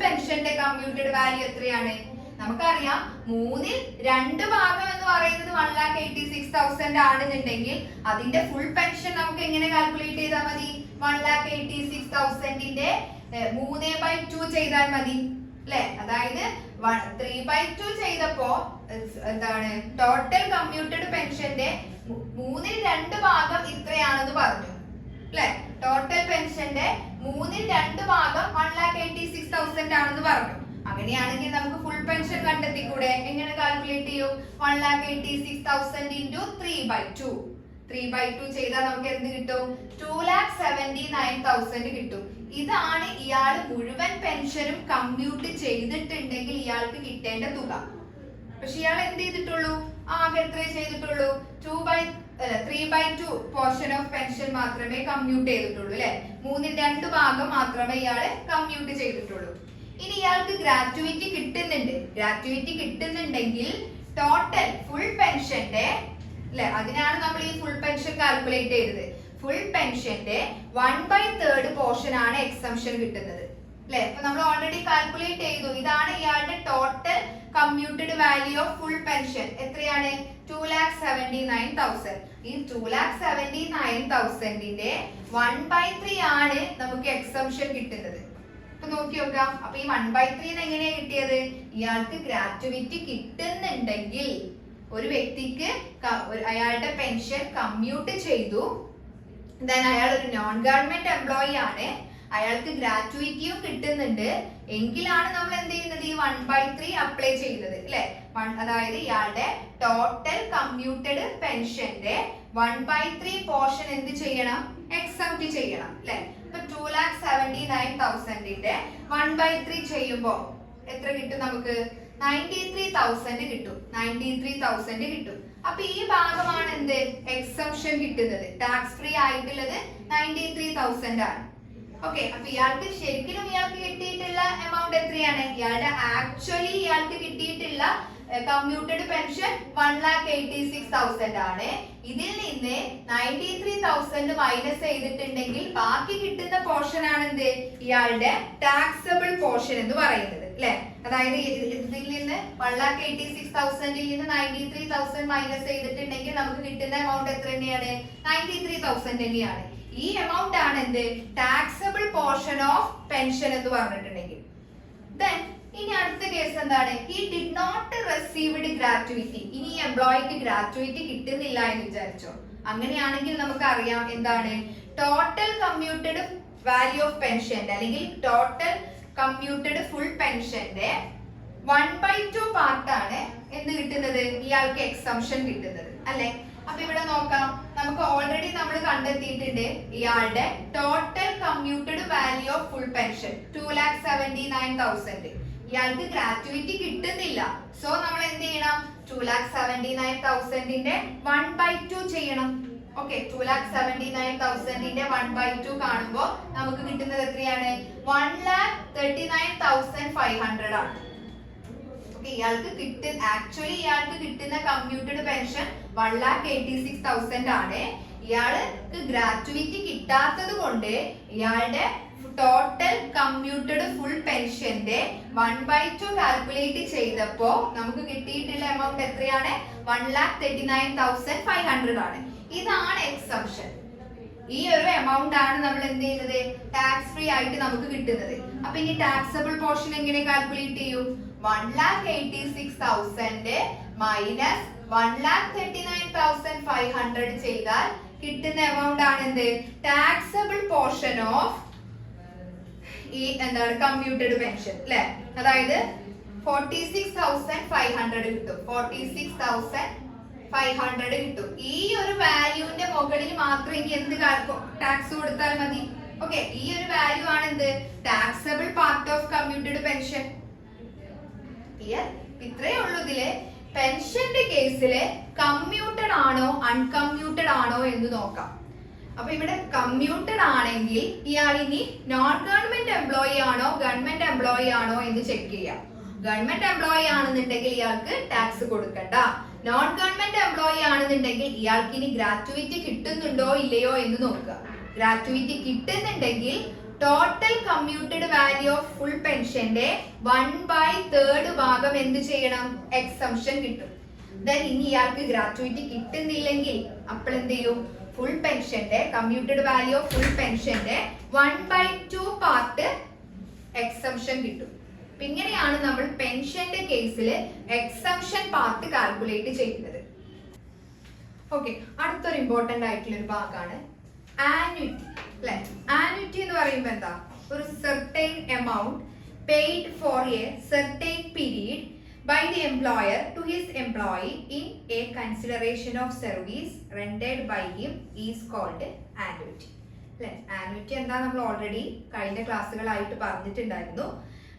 പെൻഷന്റെ കമ്മ്യൂട്ടഡ് വാല്യൂ എത്രയാണ്, നമുക്കറിയാം 2/3 ഭാഗം എന്ന് പറയുന്നത് 1,86,000 ആണെന്നുണ്ടെങ്കിൽ അതിന്റെ ഫുൾ പെൻഷൻ നമുക്ക് എങ്ങനെ കാൽക്കുലേറ്റ് ചെയ്താൽ മതി, 1,86,000ന്റെ 3/2 ചെയ്താൽ മതി അല്ലെ. അതായത് 3/2 ചെയ്തപ്പോ എന്താണ് ടോട്ടൽ കമ്മ്യൂട്ടഡ് പെൻഷന്റെ 2/3 ഭാഗം ഇത്രയാണെന്ന് പറഞ്ഞു അല്ലെ. ടോട്ടൽ പെൻഷന്റെ 2/3 ഭാഗം 1,86,000 ആണെന്ന് പറഞ്ഞു. അങ്ങനെയാണെങ്കിൽ നമുക്ക് ഫുൾ പെൻഷൻ കണ്ടെത്തിക്കൂടെ, എങ്ങനെ കാൽക്കുലേറ്റ് ചെയ്യും, 1,86,000 into 3/2 ചെയ്താൽ നമുക്ക് എന്ത് കിട്ടും, 2,79,000 കിട്ടും. ഇതാണ് ഇയാൾ മുഴുവൻ പെൻഷനും കമ്മ്യൂട്ട് ചെയ്തിട്ടുണ്ടെങ്കിൽ ഇയാൾക്ക് കിട്ടേണ്ട തുക. പക്ഷെ ഇയാൾ എന്ത് ചെയ്തിട്ടുള്ളൂ, ആകെ എത്ര ചെയ്തിട്ടുള്ളൂ, 3/2 പോർഷൻ ഓഫ് പെൻഷൻ മാത്രമേ കമ്മ്യൂട്ട് ചെയ്തിട്ടുള്ളൂ അല്ലെ. 2/3 ഭാഗം മാത്രമേ ഇയാള് കമ്മ്യൂട്ട് ചെയ്തിട്ടുള്ളൂ. ഇനി ഇയാൾക്ക് ഗ്രാറ്റുവിറ്റി കിട്ടുന്നുണ്ടെങ്കിൽ ടോട്ടൽ ഫുൾ പെൻഷന്റെ അല്ലെ, അതിനാണ് നമ്മൾ ഈ ഫുൾ പെൻഷൻ കാൽക്കുലേറ്റ് ചെയ്തത്. ഫുൾ പെൻഷന്റെ 1/3 പോർഷൻ ആണ് എക്സംഷൻ കിട്ടുന്നത് അല്ലെ. അപ്പൊ നമ്മൾ ഓൾറെഡി കാൽക്കുലേറ്റ് ചെയ്തു. ഇതാണ് ഇയാളുടെ total commuted value of full pension എത്രയാണ്, 2,79,000. ഈ 2,79,000ന്റെ 1/3 ആണ് നമുക്ക് എക്സംഷൻ കിട്ടുന്നത്. അപ്പൊ നോക്കി നോക്കാം. അപ്പൊ ഈ 1/3 എങ്ങനെയാ കിട്ടിയത്, ഇയാൾക്ക് ഗ്രാറ്റുവിറ്റി കിട്ടുന്നുണ്ടെങ്കിൽ ഒരു വ്യക്തിക്ക് അയാളുടെ പെൻഷൻ കമ്മ്യൂട്ട് ചെയ്തു, അയാൾ ഒരു നോൺ ഗവൺമെന്റ് എംപ്ലോയി ആണ്, അയാൾക്ക് ഗ്രാറ്റുവിറ്റിയും കിട്ടുന്നുണ്ട് എങ്കിലാണ് നമ്മൾ എന്ത് ചെയ്യുന്നത്, ഈ 1/3 അപ്ലൈ ചെയ്യുന്നത് അല്ലെ. അതായത് ഇയാളുടെ ടോട്ടൽ കമ്മ്യൂട്ടഡ് പെൻഷന്റെ 1/3 പോർഷൻ എന്ത് ചെയ്യണം, എക്സംപ്റ്റ് ചെയ്യണം അല്ലെ. ഇപ്പൊ 2,79,000ന്റെ 1/3 ചെയ്യുമ്പോ എത്ര കിട്ടും, നമുക്ക് 93,000 കിട്ടും. 93,000 കിട്ടും. അപ്പൊ ഈ ഭാഗമാണ് എന്ത്, എക്സംഷൻ കിട്ടുന്നത്. ടാക്സ് ഫ്രീ ആയിട്ടുള്ളത് 93,000 ആണ്. ഓക്കെ, അപ്പൊ ഇയാൾക്ക് ശരിക്കും ഇയാൾക്ക് കിട്ടിയിട്ടുള്ള എമൗണ്ട് എത്രയാണ്, ഇയാളുടെ ആക്ച്വലി ഇയാൾക്ക് കിട്ടിയിട്ടുള്ള കമ്മ്യൂട്ടഡ് പെൻഷൻ 1,86,000 ആണ്. ഇതിൽ നിന്ന് 93,000 മൈനസ് ചെയ്തിട്ടുണ്ടെങ്കിൽ ബാക്കി കിട്ടുന്ന പോർഷൻ ആണ് എന്ത്, ഇയാളുടെ ടാക്സബിൾ പോർഷൻ എന്ന് പറയുന്നത് അല്ലെ. അതായത് ഇതിൽ നിന്ന് 1,86,000 നിന്ന് 93,000 മൈനസ് ചെയ്തിട്ടുണ്ടെങ്കിൽ നമുക്ക് കിട്ടുന്ന എമൗണ്ട് എത്ര തന്നെയാണ്, 93,000 തന്നെയാണ്. ഈ എമൗണ്ട് ആണ് എന്ത്, ടാക്സബിൾ പോർഷൻ ഓഫ് പെൻഷൻ എന്ന് പറഞ്ഞിട്ടുണ്ടെങ്കിൽ. Then ഇനി അടുത്ത കേസ് എന്താണ്, he did not received gratuity. ഇനി ഈ എംപ്ലോയിക്ക് ഗ്രാറ്റുവിറ്റി കിട്ടുന്നില്ല എന്ന് വിചാരിച്ചോ. അങ്ങനെയാണെങ്കിൽ നമുക്ക് അറിയാം എന്താണ്, total commuted value of pension അല്ലെങ്കിൽ ടോട്ടൽ കമ്മ്യൂട്ടഡ് ഫുൾ പെൻഷന്റെ 1/2 പാർട്ടാണ് എന്ത് കിട്ടുന്നത്, ഇയാൾക്ക് എക്സംഷൻ കിട്ടുന്നത് അല്ലെ. അപ്പൊ ഇവിടെ നോക്കാം, നമുക്ക് ഓൾറെഡി നമ്മൾ കണ്ടെത്തിയിട്ടുണ്ട് ഇയാളുടെ total commuted value of full pension 2,79,000. ഇയാൾക്ക് ഗ്രാറ്റുവിറ്റി കിട്ടുന്നില്ല. സോ നമ്മൾ എന്ത് ചെയ്യണം, 2,79,000ന്റെ 1/2 ചെയ്യണം. ഓക്കെ, 2,79,000ന്റെ 1/2 കാണുമ്പോൾ നമുക്ക് കിട്ടുന്നത് എത്രയാണ്, 1,39,500 ആണ്. ഇയാൾക്ക് ആക്ച്വലി കിട്ടുന്ന കമ്മ്യൂട്ടഡ് പെൻഷൻ 1,86,000 ആണ്. ഇയാൾക്ക് ഗ്രാറ്റുവിറ്റി കിട്ടാത്തത് കൊണ്ട് ഇയാളുടെ ടോട്ടൽ കമ്മ്യൂട്ടഡ് ഫുൾ പെൻഷന്റെ 1/2 കാൽക്കുലേറ്റ് ചെയ്തപ്പോ നമുക്ക് കിട്ടിയിട്ടുള്ള എമൗണ്ട് എത്രയാണ്, 1,39,500 ആണ്. ഇതാണ് എക്സംഷൻ. ഈ ഒരു എമൗണ്ട് ആണ് നമ്മൾ എന്ത് ചെയ്യുന്നത്, ടാക്സ് ഫ്രീ ആയിട്ട് നമുക്ക് കിട്ടുന്നത്. അപ്പൊ ഇനി ടാക്സബിൾ പോർഷൻ എങ്ങനെ കാൽക്കുലേറ്റ് ചെയ്യും, 1,86,000 മൈനസ് 1,39,500 ചെയ്താൽ കിട്ടുന്ന എമൗണ്ട് ആണ് എന്ത്, ടാക്സബിൾ പോർഷൻ ഓഫ് ഈ എന്താണ് കമ്മ്യൂട്ടഡ് പെൻഷൻ അല്ലെ. അതായത് 46,500 കിട്ടും. 46,500 കിട്ടും. ഈ ഒരു വാല്യൂന്റെ മുകളിൽ മാത്രം ഇനി എന്ത് ടാക്സ് കൊടുത്താൽ മതി. ഓക്കെ, ഈ ഒരു വാല്യൂ ആണ് എന്ത്, taxable part of commuted pension. ഇത്രയേ ഉള്ളൂ ഇതില്. പെൻഷന്റെ കേസില് കമ്മ്യൂട്ടഡ് ആണോ അൺകമ്മ്യൂട്ടഡ് ആണോ എന്ന് നോക്കാം. അപ്പൊ ഇവിടെ കമ്മ്യൂട്ടഡ് ആണെങ്കിൽ ഇയാൾ ഇനി നോൺ ഗവൺമെന്റ് എംപ്ലോയി ആണോ ഗവൺമെന്റ് എംപ്ലോയി ആണോ എന്ന് ചെക്ക് ചെയ്യാം. ഗവൺമെന്റ് എംപ്ലോയി ആണെന്നുണ്ടെങ്കിൽ ഇയാൾക്ക് ടാക്സ് കൊടുക്കണ്ട. നോൺ ഗവൺമെന്റ് എംപ്ലോയി ആണെന്നുണ്ടെങ്കിൽ ഇയാൾക്ക് ഇനി ഗ്രാറ്റുവിറ്റി കിട്ടുന്നുണ്ടോ ഇല്ലയോ എന്ന് നോക്കുക. ഗ്രാറ്റുവിറ്റി കിട്ടുന്നുണ്ടെങ്കിൽ total commuted value of full പെൻഷന്റെ 1/3 ഭാഗം എന്ത് ചെയ്യണം, എക്സംഷൻ കിട്ടും. ദെൻ ഇനി ഇയാൾക്ക് ഗ്രാറ്റുവിറ്റി കിട്ടുന്നില്ലെങ്കിൽ അപ്പോൾ എന്ത് ചെയ്യും, ഫുൾ പെൻഷന്റെ കമ്മ്യൂട്ടഡ് വാല്യൂ ഓഫ് ഫുൾ പെൻഷന്റെ 1/2 പാർട്ട് എക്സംഷൻ കിട്ടും. ഇങ്ങനെയാണ് നമ്മൾ പെൻഷന്റെ കേസിൽ എക്സംഷൻ പാർട്ട് കാൽക്കുലേറ്റ് ചെയ്യുന്നത്. ഓക്കെ, അടുത്തൊരു ഇമ്പോർട്ടന്റ് ആയിട്ടുള്ള ഒരു ഭാഗമാണ് ആന്വിറ്റി അല്ലെ. ആന്വിറ്റി എന്ന് പറയുമ്പോൾ എന്താ, ഒരു certain amount paid for A certain period by the employer to his employee in a consideration of service rendered by him is called annuity. അല്ലെ, ആന്വിറ്റി എന്താ നമ്മൾ ഓൾറെഡി കഴിഞ്ഞ ക്ലാസ്സുകളായിട്ട് പറഞ്ഞിട്ടുണ്ടായിരുന്നു.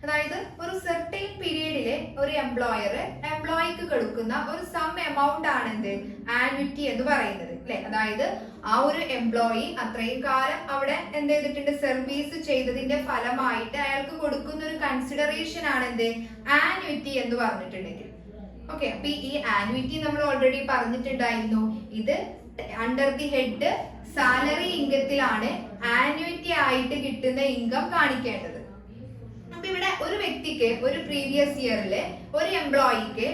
അതായത് ഒരു സെർട്ടൈൻ പീരീഡില് ഒരു എംപ്ലോയിക്ക് കൊടുക്കുന്ന ഒരു സം എമൗണ്ട് ആണ് എന്ത്, ആന്വിറ്റി എന്ന് പറയുന്നത് അല്ലെ. അതായത് ആ ഒരു എംപ്ലോയി അത്രയും കാലം അവിടെ എന്ത് ചെയ്തിട്ടുണ്ട്, സർവീസ് ചെയ്തതിന്റെ ഫലമായിട്ട് അയാൾക്ക് കൊടുക്കുന്ന ഒരു കൺസിഡറേഷൻ ആണ് എന്ത്, ആന്വിറ്റി എന്ന് പറഞ്ഞിട്ടുണ്ടെങ്കിൽ. ഓക്കെ, അപ്പൊ ഈ ആന്വിറ്റി നമ്മൾ ഓൾറെഡി പറഞ്ഞിട്ടുണ്ടായിരുന്നു. ഇത് അണ്ടർ ദി ഹെഡ് സാലറി ഇൻകത്തിലാണ് ആന്വിറ്റി ആയിട്ട് കിട്ടുന്ന ഇൻകം കാണിക്കേണ്ടത്. അപ്പൊ ഇവിടെ ഒരു വ്യക്തിക്ക് ഒരു പ്രീവിയസ് ഇയറില് ഒരു എംപ്ലോയിക്ക്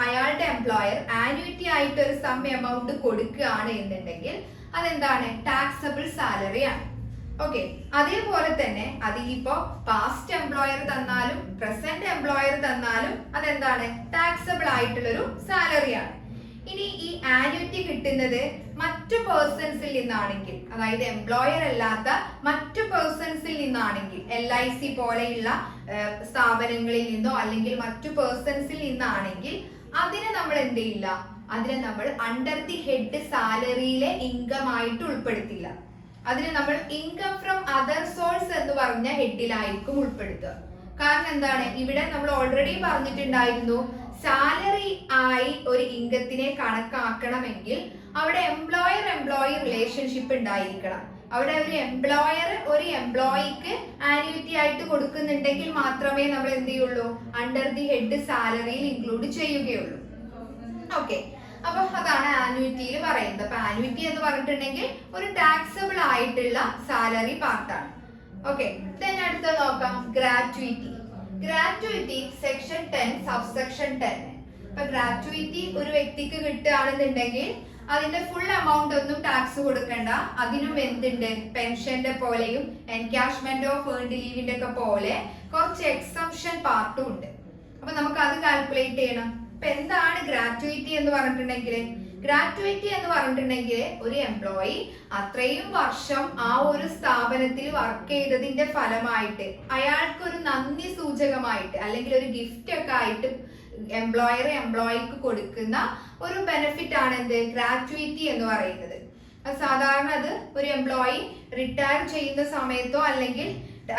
അയാളുടെ എംപ്ലോയർ ആന്വിറ്റി ആയിട്ട് ഒരു സം എമൗണ്ട് കൊടുക്കുകയാണ് എന്നുണ്ടെങ്കിൽ അതെന്താണ്, ടാക്സബിൾ സാലറി ആണ്. ഓക്കെ, അതേപോലെ തന്നെ അതിപ്പോ പാസ്റ്റ് എംപ്ലോയർ തന്നാലും പ്രസന്റ് എംപ്ലോയർ തന്നാലും അതെന്താണ്, ടാക്സബിൾ ആയിട്ടുള്ളൊരു സാലറിയാണ്. ഇനി ഈ ആന്വിറ്റി കിട്ടുന്നത് മറ്റു പേഴ്സൺസിൽ നിന്നാണെങ്കിൽ, അതായത് എംപ്ലോയർ അല്ലാത്ത മറ്റു പേഴ്സൺസിൽ നിന്നാണെങ്കിൽ, LIC പോലെയുള്ള സ്ഥാപനങ്ങളിൽ നിന്നോ അല്ലെങ്കിൽ മറ്റു പേഴ്സൺസിൽ നിന്നാണെങ്കിൽ അതിനെ നമ്മൾ എന്ത് ചെയ്യില്ല, അതിനെ നമ്മൾ അണ്ടർ ദി ഹെഡ് സാലറിയിലെ ഇൻകം ആയിട്ട് ഉൾപ്പെടുത്തില്ല. അതിനെ നമ്മൾ ഇൻകം ഫ്രം അതർ സോഴ്സ് എന്ന് പറഞ്ഞ ഹെഡിലായിരിക്കും ഉൾപ്പെടുത്തുക. കാരണം എന്താണ്, ഇവിടെ നമ്മൾ ഓൾറെഡി പറഞ്ഞിട്ടുണ്ടായിരുന്നു, സാലറി ആയി ഒരു ഇൻകത്തിനെ കണക്കാക്കണമെങ്കിൽ അവിടെ എംപ്ലോയർ എംപ്ലോയി റിലേഷൻഷിപ്പ് ഉണ്ടായിരിക്കണം. അവിടെ ഒരു എംപ്ലോയർ ഒരു എംപ്ലോയിക്ക് ആനുവിറ്റി ആയിട്ട് കൊടുക്കുന്നുണ്ടെങ്കിൽ മാത്രമേ നമ്മൾ എന്ത് ചെയ്യുള്ളൂ, അണ്ടർ ദി ഹെഡ് സാലറിയിൽ ഇൻക്ലൂഡ് ചെയ്യുകയുള്ളൂ. ഓക്കെ, അപ്പൊ അതാണ് ആനുവിറ്റിയിൽ പറയുന്നത്. അപ്പൊ ആനുവിറ്റി എന്ന് പറഞ്ഞിട്ടുണ്ടെങ്കിൽ ഒരു ടാക്സബിൾ ആയിട്ടുള്ള സാലറി പാർട്ടാണ്. ഓക്കെ, അടുത്ത നോക്കാം ഗ്രാറ്റുവിറ്റി. Gratuity section 10 subsection 10. അപ്പൊ ഗ്രാറ്റുവിറ്റി ഒരു വ്യക്തിക്ക് കിട്ടുകയാണെന്നുണ്ടെങ്കിൽ അതിന്റെ ഫുൾ എമൗണ്ട് ഒന്നും ടാക്സ് കൊടുക്കണ്ട. അതിനും എന്തുണ്ട്, പെൻഷന്റെ പോലെയും എൻകാഷ്മെന്റ് ഓഫ് ഏൺഡ് ലീവിന്റെ ഒക്കെ പോലെ കുറച്ച് എക്സംഷൻ പാർട്ടും ഉണ്ട്. അപ്പൊ നമുക്ക് അത് കാൽക്കുലേറ്റ് ചെയ്യണം. അപ്പൊ എന്താണ് ഗ്രാറ്റുവിറ്റി എന്ന് പറഞ്ഞിട്ടുണ്ടെങ്കിൽ, ഗ്രാറ്റുവിറ്റി എന്ന് പറഞ്ഞിട്ടുണ്ടെങ്കിൽ ഒരു എംപ്ലോയി അത്രയും വർഷം ആ ഒരു സ്ഥാപനത്തിൽ വർക്ക് ചെയ്തതിന്റെ ഫലമായിട്ട് അയാൾക്ക് ഒരു നന്ദി സൂചകമായിട്ട് അല്ലെങ്കിൽ ഒരു ഗിഫ്റ്റ് ഒക്കെ ആയിട്ട് എംപ്ലോയർ എംപ്ലോയിക്ക് കൊടുക്കുന്ന ഒരു ബെനിഫിറ്റ് ആണ് എന്ത്, ഗ്രാറ്റുവിറ്റി എന്ന് പറയുന്നത്. സാധാരണ അത് ഒരു എംപ്ലോയി റിട്ടയർ ചെയ്യുന്ന സമയത്തോ അല്ലെങ്കിൽ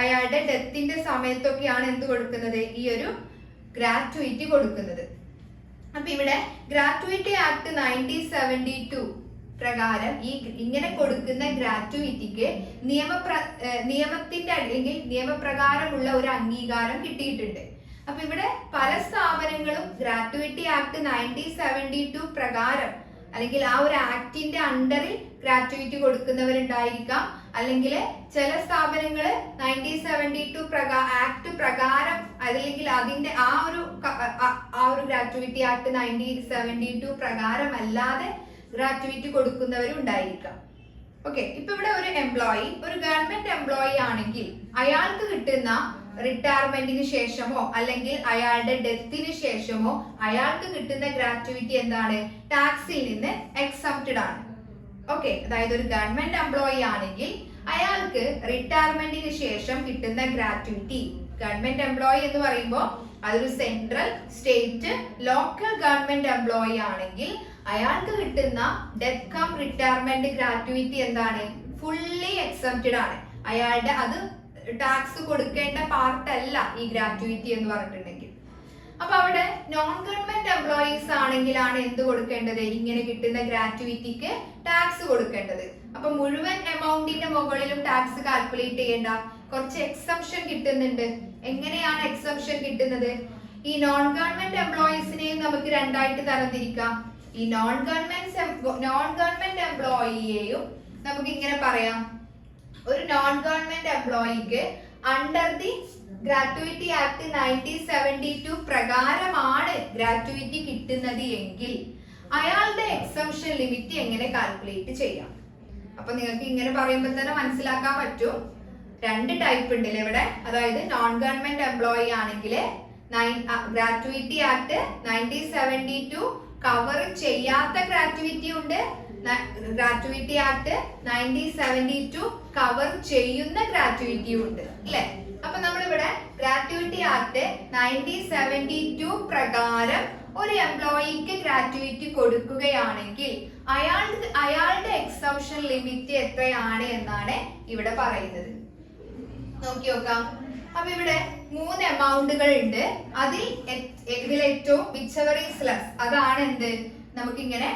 അയാളുടെ ഡെത്തിന്റെ സമയത്തൊക്കെയാണ് എന്ത് കൊടുക്കുന്നത്, ഈ ഒരു ഗ്രാറ്റുവിറ്റി കൊടുക്കുന്നത്. അപ്പൊ ഇവിടെ ഗ്രാറ്റുവിറ്റി ആക്ട് 1972 പ്രകാരം ഈ ഇങ്ങനെ കൊടുക്കുന്ന ഗ്രാറ്റുവിറ്റിക്ക് നിയമത്തിന്റെ അല്ലെങ്കിൽ നിയമപ്രകാരമുള്ള ഒരു അംഗീകാരം കിട്ടിയിട്ടുണ്ട്. അപ്പൊ ഇവിടെ പല സ്ഥാപനങ്ങളും ഗ്രാറ്റുവിറ്റി ആക്ട് 1972 പ്രകാരം അല്ലെങ്കിൽ ആ ഒരു ആക്ടിന്റെ അണ്ടറിൽ ഗ്രാറ്റുവിറ്റി കൊടുക്കുന്നവരുണ്ടായിരിക്കാം. അല്ലെങ്കിൽ ചില സ്ഥാപനങ്ങള് 1972 ആക്ട് പ്രകാരം അല്ലെങ്കിൽ അതിന്റെ ആ ഒരു ഗ്രാറ്റുവിറ്റി ആക്ട് 1972 പ്രകാരം അല്ലാതെ ഗ്രാറ്റുവിറ്റി കൊടുക്കുന്നവരും ഉണ്ടായിരിക്കാം. ഓക്കെ, ഇപ്പൊ ഇവിടെ ഒരു എംപ്ലോയി ഒരു ഗവൺമെന്റ് എംപ്ലോയി ആണെങ്കിൽ അയാൾക്ക് കിട്ടുന്ന റിട്ടയർമെന്റിന് ശേഷമോ അല്ലെങ്കിൽ അയാളുടെ ഡെത്തിന് ശേഷമോ അയാൾക്ക് കിട്ടുന്ന ഗ്രാറ്റുവിറ്റി എന്താണ്, ടാക്സിൽ നിന്ന് എക്സംപ്റ്റഡ് ആണ്. ഓക്കെ, അതായത് ഒരു ഗവൺമെന്റ് എംപ്ലോയി ആണെങ്കിൽ അയാൾക്ക് റിട്ടയർമെന്റിന് ശേഷം കിട്ടുന്ന ഗ്രാറ്റുവിറ്റി, ഗവൺമെന്റ് എംപ്ലോയി എന്ന് പറയുമ്പോൾ അതൊരു central state local government employee ആണെങ്കിൽ അയാൾക്ക് കിട്ടുന്ന ഡെത്ത് കം റിട്ടയർമെന്റ് ഗ്രാറ്റുവിറ്റി എന്താണ്, ഫുള്ളി എക്സംപ്റ്റഡ് ആണ്. അയാളുടെ അത് ടാക്സ് കൊടുക്കേണ്ട പാർട്ട് അല്ല ഈ ഗ്രാറ്റുവിറ്റി എന്ന് പറഞ്ഞിട്ടുണ്ടെങ്കിൽ. അപ്പൊ അവിടെ നോൺ ഗവൺമെന്റ് എംപ്ലോയീസ് ആണെങ്കിലാണ് എന്ത് കൊടുക്കേണ്ടത്, ഇങ്ങനെ കിട്ടുന്ന ഗ്രാറ്റുവിറ്റിക്ക് ടാക്സ് കൊടുക്കേണ്ടത്. അപ്പൊ മുഴുവൻ എമൗണ്ടിന്റെ മുകളിലും ടാക്സ് കാൽക്കുലേറ്റ് ചെയ്യേണ്ട, കുറച്ച് എക്സംഷൻ കിട്ടുന്നുണ്ട്. എങ്ങനെയാണ് എക്സംഷൻ കിട്ടുന്നത്, ഈ നോൺ ഗവൺമെന്റ് എംപ്ലോയീസിനെയും നമുക്ക് രണ്ടായിട്ട് തരംതിരിക്കാം. ഈ നോൺ ഗവൺമെന്റ് എംപ്ലോയിയെയും നമുക്ക് ഇങ്ങനെ പറയാം, ഒരു നോൺ ഗവൺമെന്റ് എംപ്ലോയിക്ക് അണ്ടർ ദി ഗ്രാറ്റുവിറ്റി ആക്ട് 1972 പ്രകാരമാണ് ഗ്രാറ്റുവിറ്റി കിട്ടുന്നത് എങ്കിൽ അയാളുടെ എക്സംഷൻ ലിമിറ്റ് എങ്ങനെ കാൽക്കുലേറ്റ് ചെയ്യാം. അപ്പൊ നിങ്ങൾക്ക് ഇങ്ങനെ പറയുമ്പോൾ തന്നെ മനസ്സിലാക്കാൻ പറ്റും, രണ്ട് ടൈപ്പ് ഉണ്ടല്ലേ ഇവിടെ. അതായത് നോൺ ഗവൺമെന്റ് എംപ്ലോയി ആണെങ്കിൽ ഗ്രാറ്റുവിറ്റി ആക്ട് 1972 കവർ ചെയ്യാത്ത ഗ്രാറ്റുവിറ്റി ഉണ്ട്, ഗ്രാറ്റുവിറ്റി ആക്ട് 1972 കവർ ചെയ്യുന്ന ഗ്രാറ്റുവിറ്റി ഉണ്ട് അല്ലെ. അപ്പൊ നമ്മളിവിടെ ഗ്രാറ്റുവിറ്റി ആക്ട് 1972 പ്രകാരം ഒരു എംപ്ലോയിക്ക് ഗ്രാറ്റുവിറ്റി കൊടുക്കുകയാണെങ്കിൽ അയാളുടെ എക്സംഷൻ ലിമിറ്റ് എത്രയാണ് എന്നാണ് ഇവിടെ പറയുന്നത്. നോക്കി നോക്കാം. അപ്പൊ ഇവിടെ 3 എമൗണ്ടുകൾ ഉണ്ട്. ഇതിൽ ഏറ്റവും whichever is less അതാണ് എന്ത്, നമുക്കിങ്ങനെ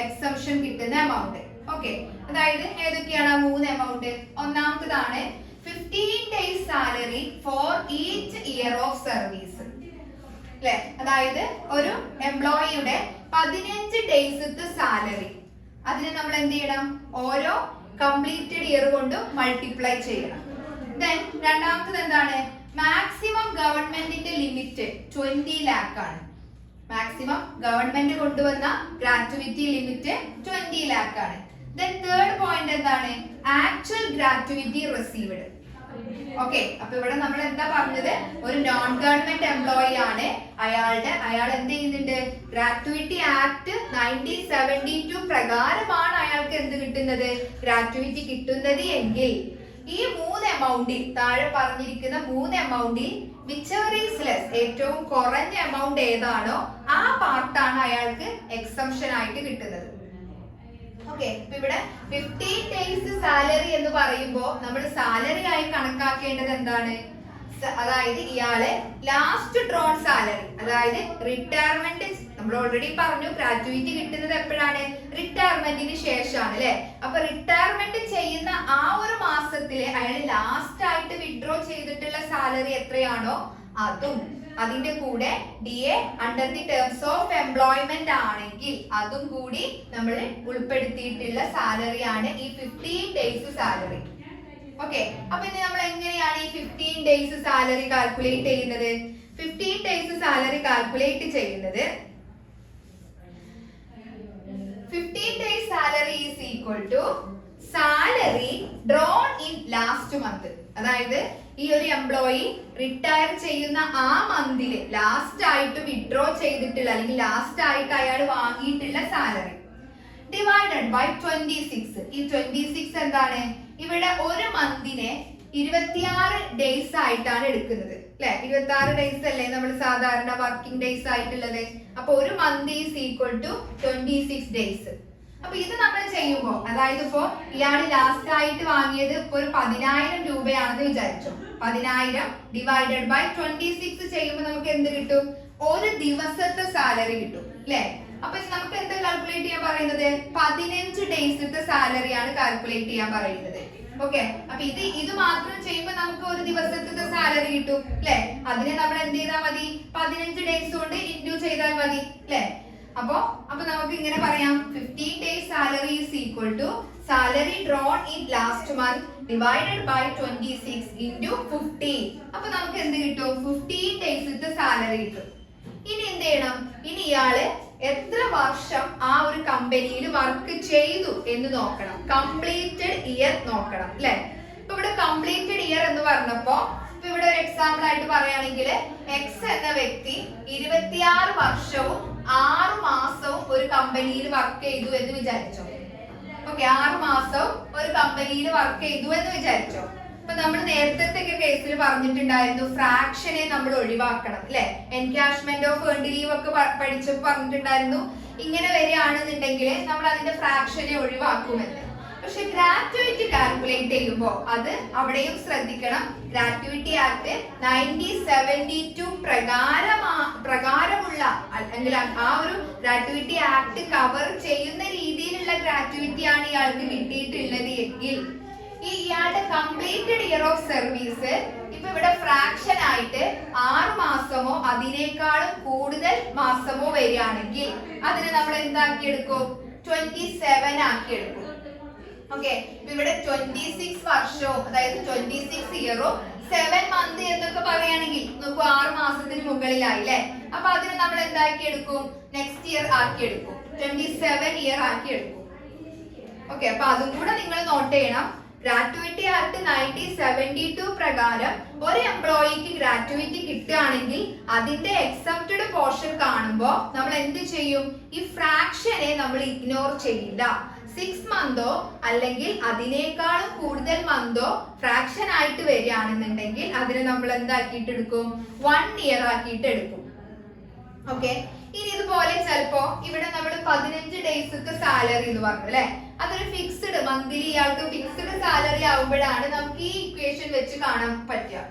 എക്സംഷൻ കിട്ടുന്ന എമൗണ്ട്. ഓക്കെ, അതായത് ഏതൊക്കെയാണ് ആ 3 amount. ഒന്നാമത്തേതാണ് 15 days salary for each year of service അല്ലെ. അതായത് ഒരു എംപ്ലോയിയുടെ 15 ഡേയ്സത്തെ സാലറി, അതിന് നമ്മൾ എന്ത് ചെയ്യണം, ഓരോ കംപ്ലീറ്റഡ് ഇയർ കൊണ്ട് മൾട്ടിപ്ലൈ ചെയ്യണം. ദെൻ രണ്ടാമത്തത് എന്താണ്, മാക്സിമം ഗവൺമെന്റിന്റെ ലിമിറ്റ് 20 lakh ആണ്. മാക്സിമം ഗവൺമെന്റ് കൊണ്ടുവന്ന ഗ്രാറ്റുവിറ്റി ലിമിറ്റ് 20 lakh ആണ്. ദെൻ തേർഡ് പോയിന്റ് എന്താണ്, ആക്ച്വൽ ഗ്രാറ്റുവിറ്റി റിസീവ്ഡ്. ഓക്കെ, അപ്പൊ ഇവിടെ നമ്മൾ എന്താ പറഞ്ഞത്, ഒരു നോൺ ഗവൺമെന്റ് എംപ്ലോയി ആണ്, അയാൾ എന്ത് ചെയ്യുന്നുണ്ട്, ഗ്രാറ്റുവിറ്റി ആക്ട് 1972 പ്രകാരമാണ് അയാൾക്ക് എന്ത് കിട്ടുന്നത്, ഗ്രാറ്റുവിറ്റി കിട്ടുന്നത് എങ്കിൽ ഈ 3 എമൗണ്ടിൽ, താഴെ പറഞ്ഞിരിക്കുന്ന 3 എമൗണ്ടിൽ whichever is less ഏറ്റവും കുറഞ്ഞ എമൗണ്ട് ഏതാണോ ആ പാർട്ടാണ് അയാൾക്ക് എക്സംഷൻ ആയിട്ട് കിട്ടുന്നത്. ഓക്കെ, അപ്പൊ ഇവിടെ 15 days സാലറി എന്ന് പറയുമ്പോൾ നമ്മൾ സാലറി ആയി കണക്കാക്കേണ്ടത് എന്താണ്, അതായത് ഇയാളെ ലാസ്റ്റ് ഡ്രോൺ സാലറി, അതായത് റിട്ടയർമെന്റ് നമ്മൾ ഓൾറെഡി പറഞ്ഞു ഗ്രാറ്റുവിറ്റി കിട്ടുന്നത് എപ്പോഴാണ്? റിട്ടയർമെന്റിന് ശേഷമാണ് അല്ലെ. അപ്പൊ റിട്ടയർമെന്റ് ചെയ്യുന്ന ആ ഒരു മാസത്തില് അയാൾ ലാസ്റ്റ് ആയിട്ട് വിഡ്രോ ചെയ്തിട്ടുള്ള സാലറി എത്രയാണോ അതും അതിന്റെ കൂടെ DA under the terms of employment ആണെങ്കിൽ അതും കൂടി നമ്മൾ ഉൾപ്പെടുത്തിയിട്ടുള്ള സാലറിയാണ് ഈ 15 ഡേയ്സ് സാലറി. ഓക്കെ, അപ്പൊ ഇനി നമ്മൾ എങ്ങനെയാണ് ഈ 15 ഡേയ്സ് സാലറി കാൽക്കുലേറ്റ് ചെയ്യുന്നത്? 15 ഡേയ്സ് സാലറി കാൽക്കുലേറ്റ് ചെയ്യുന്നത് 15 days salary is equal to salary drawn in last month. അതായത് ഈ ഒരു എംപ്ലോയി റിട്ടയർ ചെയ്യുന്ന ആ മന്തില് ലാസ്റ്റ് ആയിട്ട് വിഡ്രോ ചെയ്തിട്ടുള്ള അല്ലെങ്കിൽ ലാസ്റ്റ് ആയിട്ട് അയാൾ വാങ്ങിയിട്ടുള്ള സാലറി ഡിവൈഡഡ് ബൈ 26. ഈ 26 എന്താണ്? ഇവിടെ ഒരു മന്തിനെ 26 ഡേയ്സ് ആയിട്ടാണ് എടുക്കുന്നത് അല്ലെ. 26 ഡേയ്സ് അല്ലേ നമ്മൾ സാധാരണ വർക്കിംഗ് ഡേയ്സ് ആയിട്ടുള്ളത്. അപ്പൊ ഒരു month is equal to 26 days. അപ്പൊ ഇത് നമ്മൾ ചെയ്യുമ്പോൾ അതായത് ഇപ്പോ ഇയാൾ ലാസ്റ്റ് ആയിട്ട് വാങ്ങിയത് ഇപ്പൊ ഒരു 10,000 രൂപയാണെന്ന് വിചാരിച്ചു. 10,000 ഡിവൈഡഡ് ബൈ 26 ചെയ്യുമ്പോൾ നമുക്ക് എന്ത് കിട്ടും? ഒരു ദിവസത്തെ സാലറി കിട്ടും അല്ലെ. അപ്പൊ നമുക്ക് എന്താ കാൽക്കുലേറ്റ് ചെയ്യാൻ പറയുന്നത്? 15 ഡേയ്സത്തെ സാലറിയാണ് കാൽക്കുലേറ്റ് ചെയ്യാൻ പറയുന്നത്. ഓക്കെ, അപ്പൊ ഇത് മാത്രം ചെയ്യുമ്പോൾ നമുക്ക് ഒരു ദിവസത്തെ സാലറി കിട്ടും അല്ലെ. അതിനെ നമ്മൾ എന്ത് ചെയ്താൽ മതി? 15 ഡേയ്സ് കൊണ്ട് ഇൻഡ്യൂ ചെയ്താൽ മതി അല്ലെ. അപ്പൊ നമുക്ക് ഇങ്ങനെ പറയാം, 15 days salary is equal to salary drawn in last month divided by 26 into 15. അപ്പൊ നമുക്ക് എന്ത് കിട്ടും? 15 ഡേയ്സത്തെ സാലറി കിട്ടും. ഇനി എന്ത് ചെയ്യണം? ഇനി ഇയാള് എത്ര വർഷം ആ ഒരു കമ്പനിയിൽ വർക്ക് ചെയ്തു എന്ന് നോക്കണം. കംപ്ലീറ്റഡ് ഇയർ നോക്കണം അല്ലെ. ഇപ്പൊ ഇവിടെ കംപ്ലീറ്റഡ് ഇയർ എന്ന് പറഞ്ഞപ്പോ ഇപ്പൊ ഇവിടെ ഒരു എക്സാമ്പിൾ ആയിട്ട് പറയുകയാണെങ്കിൽ എക്സ് എന്ന വ്യക്തി 26 വർഷവും 6 മാസവും ഒരു കമ്പനിയിൽ വർക്ക് ചെയ്തു എന്ന് വിചാരിച്ചോ. ഓക്കെ, 6 മാസവും ഒരു കമ്പനിയിൽ വർക്ക് ചെയ്തു എന്ന് വിചാരിച്ചോ. അപ്പൊ നമ്മൾ നേരത്തെ കേസിൽ പറഞ്ഞിട്ടുണ്ടായിരുന്നു ഫ്രാക്ഷനെ നമ്മൾ ഒഴിവാക്കണം അല്ലെ. എൻകാഷ്മെന്റ് ഓഫ് ഏൺഡ് ലീവ് ഒക്കെ പഠിച്ചപ്പോൾ പറഞ്ഞിട്ടുണ്ടായിരുന്നു ഇങ്ങനെ വരികയാണെന്നുണ്ടെങ്കിൽ നമ്മൾ അതിന്റെ ഫ്രാക്ഷനെ ഒഴിവാക്കുമെന്ന്. പക്ഷെ ഗ്രാറ്റുവിറ്റി കാൽക്കുലേറ്റ് ചെയ്യുമ്പോൾ അത് അവിടെയും ശ്രദ്ധിക്കണം. ഗ്രാറ്റുവിറ്റി ആക്ട് 1972 പ്രകാരമുള്ള അല്ലെങ്കിൽ ആ ഒരു ഗ്രാറ്റുവിറ്റി ആക്ട് കവർ ചെയ്യുന്ന രീതിയിലുള്ള ഗ്രാറ്റുവിറ്റിയാണ് ഇയാൾക്ക് കിട്ടിയിട്ടുള്ളത് എങ്കിൽ ഇയാളുടെ കംപ്ലീറ്റഡ് ഇയർ ഓഫ് സർവീസ് ഇപ്പൊ ഇവിടെ ഫ്രാക്ഷൻ ആയിട്ട് 6 മാസമോ അതിനേക്കാളും കൂടുതൽ മാസമോ വരികയാണെങ്കിൽ അതിനെ നമ്മൾ എന്താക്കി എടുക്കും? 27 ആക്കി എടുക്കും. ഓക്കെ, ഇവിടെ 26 വർഷവും അതായത് 26 ഇയറും 7 മന്ത് എന്നൊക്കെ പറയുകയാണെങ്കിൽ നോക്കൂ 6 മാസത്തിന് മുകളിലായി അല്ലെ. അപ്പൊ അതിന് നമ്മൾ എന്താക്കി എടുക്കും? നെക്സ്റ്റ് ഇയർ ആക്കി എടുക്കും. 27 ഇയർ ആക്കി എടുക്കും. ഓക്കെ, അപ്പൊ അതും കൂടെ നിങ്ങൾ നോട്ട് ചെയ്യണം. ഗ്രാറ്റുവിറ്റി ആക്ട് 1972 പ്രകാരം ഒരു എംപ്ലോയിക്ക് ഗ്രാറ്റുവിറ്റി കിട്ടുകയാണെങ്കിൽ അതിന്റെ എക്സെപ്റ്റഡ് പോർഷൻ കാണുമ്പോൾ നമ്മൾ എന്ത് ചെയ്യും? ഈ ഫ്രാക്ഷനെ നമ്മൾ ഇഗ്നോർ ചെയ്യില്ല. 6 മന്തോ അല്ലെങ്കിൽ അതിനേക്കാളും കൂടുതൽ മന്തോ ഫ്രാക്ഷൻ ആയിട്ട് വരികയാണെന്നുണ്ടെങ്കിൽ അതിനെ നമ്മൾ എന്താക്കിയിട്ട് എടുക്കും? 1 ഇയർ ആക്കിയിട്ട് എടുക്കും. ഓക്കെ, ഇനി ഇതുപോലെ ചിലപ്പോ ഇവിടെ നമ്മൾ 15 ഡേയ്സത്തെ സാലറി എന്ന് പറഞ്ഞു അല്ലെ. അതൊരു ഫിക്സ്ഡ് മന്ത്ലി ഇയാൾക്ക് ഫിക്സ്ഡ് സാലറി ആവുമ്പോഴാണ് നമുക്ക് ഈ ഇക്വേഷൻ വെച്ച് കാണാൻ പറ്റുക.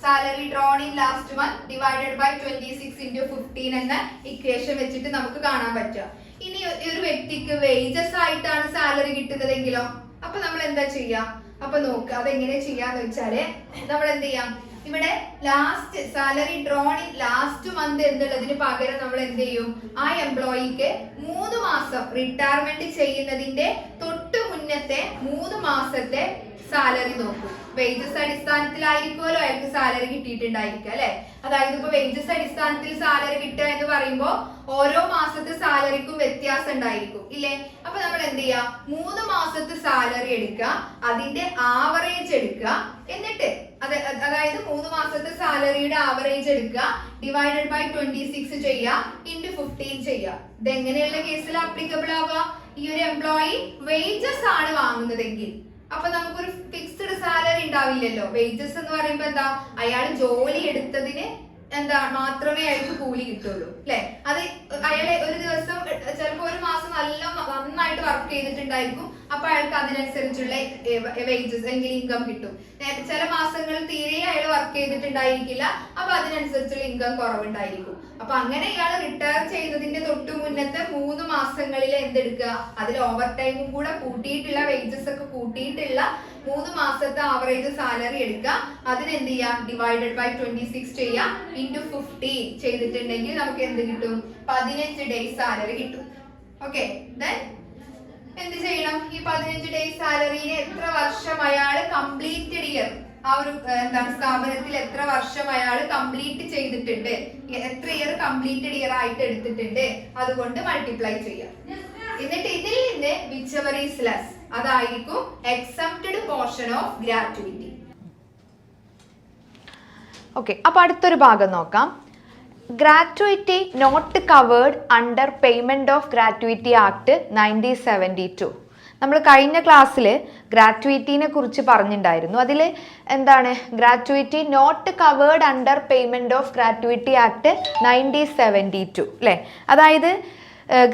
Salary drawn in last month divided by 26 into 15 എന്ന ഇക്വേഷൻ വെച്ചിട്ട് നമുക്ക് കാണാൻ പറ്റുക. ഇനി ഒരു വ്യക്തിക്ക് വേജസ് ആയിട്ടാണ് സാലറി കിട്ടുന്നതെങ്കിലോ അപ്പൊ നമ്മൾ എന്താ ചെയ്യാ? അപ്പൊ നോക്കുക അതെങ്ങനെ ചെയ്യാന്ന് വെച്ചാല് നമ്മൾ എന്ത് ചെയ്യാം? ഇവിടെ last salary drawn in last month എന്നുള്ളതിന് പകരം നമ്മൾ എന്ത് ചെയ്യും? ആ എംപ്ലോയിക്ക് 3 മാസം റിട്ടയർമെന്റ് ചെയ്യുന്നതിന്റെ തൊട്ട് മുന്നത്തെ 3 മാസത്തെ സാലറി നോക്കും. വേജസ് അടിസ്ഥാനത്തിലായിരിക്കുമല്ലോ അയാൾക്ക് സാലറി കിട്ടിയിട്ടുണ്ടായിരിക്കും അല്ലെ. അതായത് ഇപ്പൊ വേജസ് അടിസ്ഥാനത്തിൽ സാലറി കിട്ടുക എന്ന് പറയുമ്പോൾ ഓരോ മാസത്തെ സാലറിക്കും വ്യത്യാസം ഉണ്ടായിരിക്കും ഇല്ലേ. അപ്പൊ നമ്മൾ എന്ത് ചെയ്യാ? 3 മാസത്തെ സാലറി എടുക്കുക, അതിന്റെ ആവറേജ് എടുക്കുക, എന്നിട്ട് അതായത് 3 മാസത്തെ സാലറിയുടെ ആവറേജ് എടുക്കുക, ഡിവൈഡഡ് ബൈ 26 ചെയ്യുക, ഇൻറ്റു 15 ചെയ്യുക. ഇത് എങ്ങനെയുള്ള കേസിൽ ആപ്ലിക്കബിൾ ആവുക? ഈ ഒരു എംപ്ലോയി വേജസ് ആണ് വാങ്ങുന്നതെങ്കിൽ അപ്പൊ നമുക്കൊരു ഫിക്സ്ഡ് സാലറി ഉണ്ടാവില്ലല്ലോ. വേജസ് എന്ന് പറയുമ്പോ എന്താ? അയാൾ ജോലി എടുത്തതിന് മാത്രമേ അയാൾക്ക് കൂലി കിട്ടുള്ളൂ അല്ലെ. അത് അയാളെ ഒരു ദിവസം ചിലപ്പോൾ ഒരു മാസം നന്നായിട്ട് വർക്ക് ചെയ്തിട്ടുണ്ടായിരിക്കും, അപ്പൊ അയാൾക്ക് അതിനനുസരിച്ചുള്ള വേജസ് അല്ലെങ്കിൽ ഇൻകം കിട്ടും. ചില മാസങ്ങളിൽ തീരെ അയാൾ വർക്ക് ചെയ്തിട്ടുണ്ടായിരിക്കില്ല, അപ്പൊ അതിനനുസരിച്ചുള്ള ഇൻകം കുറവുണ്ടായിരിക്കും. അപ്പൊ അങ്ങനെ ഇയാൾ റിട്ടയർ ചെയ്യുന്നതിന്റെ തൊട്ടു മുന്നത്തെ 3 മാസങ്ങളിൽ എന്തെടുക്കുക, അതിൽ ഓവർ ടൈമും കൂടെ കൂട്ടിയിട്ടുള്ള വേജസ് ഒക്കെ കൂട്ടിയിട്ടുള്ള 3 മാസത്തെ ആവറേജ് സാലറി എടുക്കുക. അതിനെന്ത് ചെയ്യാം, ഡിവൈഡഡ് ബൈ 26 ചെയ്യാം, ഇൻറ്റു 15 ചെയ്തിട്ടുണ്ടെങ്കിൽ നമുക്ക് എന്ത് കിട്ടും, 15 ഡേയ്സ് സാലറി കിട്ടും. ഓക്കെ, ദെൻ എന്ത് ചെയ്യണം, ഈ 15 ഡേയ്സ് സാലറിനെ എത്ര വർഷം അയാൾ കംപ്ലീറ്റഡ് ഇയർ ആ ഒരു സ്ഥാപനത്തിൽ എത്ര വർഷം അയാൾ കംപ്ലീറ്റ് ചെയ്തിട്ടുണ്ട്, എത്ര ഇയർ കംപ്ലീറ്റഡ് ഇയർ ആയിട്ട് എടുത്തിട്ടുണ്ട്, അതുകൊണ്ട് മൾട്ടിപ്ലൈ ചെയ്യാം. എന്നിട്ട് ഇതിൽ നിന്ന് whichever is less അതായിരിക്കും exempted portion of gratuity. Okay, അപ്പൊ അടുത്തൊരു ഭാഗം നോക്കാം. Gratuity not covered under payment of gratuity act 1972. നമ്മൾ കഴിഞ്ഞ ക്ലാസ്സിൽ ഗ്രാറ്റുവിറ്റിനെ കുറിച്ച് പറഞ്ഞിട്ടുണ്ടായിരുന്നു. അതിൽ എന്താണ്, gratuity not covered under payment of gratuity act 1972 അല്ലേ. അതായത്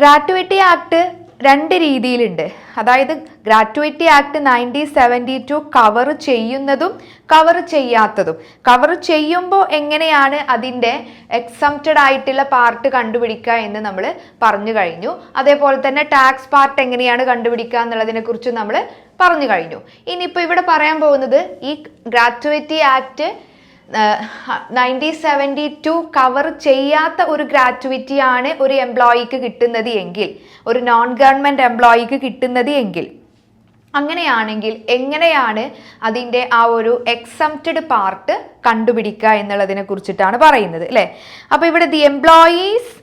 ഗ്രാറ്റുവിറ്റി ആക്ട് 2 രീതിയിലുണ്ട്. അതായത് ഗ്രാറ്റുവിറ്റി ആക്ട് 1972 കവർ ചെയ്യുന്നതും കവർ ചെയ്യാത്തതും. കവർ ചെയ്യുമ്പോൾ എങ്ങനെയാണ് അതിൻ്റെ എക്സംപ്റ്റഡ് ആയിട്ടുള്ള പാർട്ട് കണ്ടുപിടിക്കുക എന്ന് നമ്മൾ പറഞ്ഞു കഴിഞ്ഞു. അതേപോലെ തന്നെ ടാക്സ് പാർട്ട് എങ്ങനെയാണ് കണ്ടുപിടിക്കുക എന്നുള്ളതിനെ കുറിച്ച് നമ്മൾ പറഞ്ഞു കഴിഞ്ഞു. ഇനിയിപ്പോൾ ഇവിടെ പറയാൻ പോകുന്നത് ഈ ഗ്രാറ്റുവിറ്റി ആക്ട് 1972 കവർ ചെയ്യാത്ത ഒരു ഗ്രാറ്റുവിറ്റി ആണ് ഒരു എംപ്ലോയിക്ക് കിട്ടുന്നത് എങ്കിൽ, ഒരു നോൺ ഗവൺമെന്റ് എംപ്ലോയിക്ക് കിട്ടുന്നത് എങ്കിൽ, അങ്ങനെയാണെങ്കിൽ എങ്ങനെയാണ് അതിൻ്റെ ആ ഒരു എക്സംപ്റ്റഡ് പാർട്ട് കണ്ടുപിടിക്കുക എന്നുള്ളതിനെ കുറിച്ചിട്ടാണ് പറയുന്നത് അല്ലേ. അപ്പൊ ഇവിടെ the employees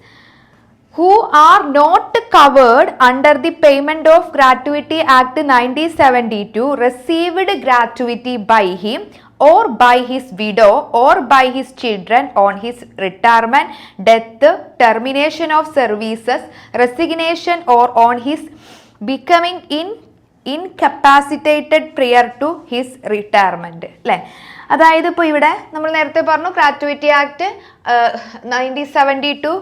who are not covered under the Payment of Gratuity Act 1972 received gratuity by him or by his widow or by his children on his retirement, death, termination of services, resignation or on his becoming incapacitated prior to his retirement അല്ലേ. അതായത് ഇപ്പോൾ ഇവിടെ നമ്മൾ നേരത്തെ പറഞ്ഞു gratuity act 1972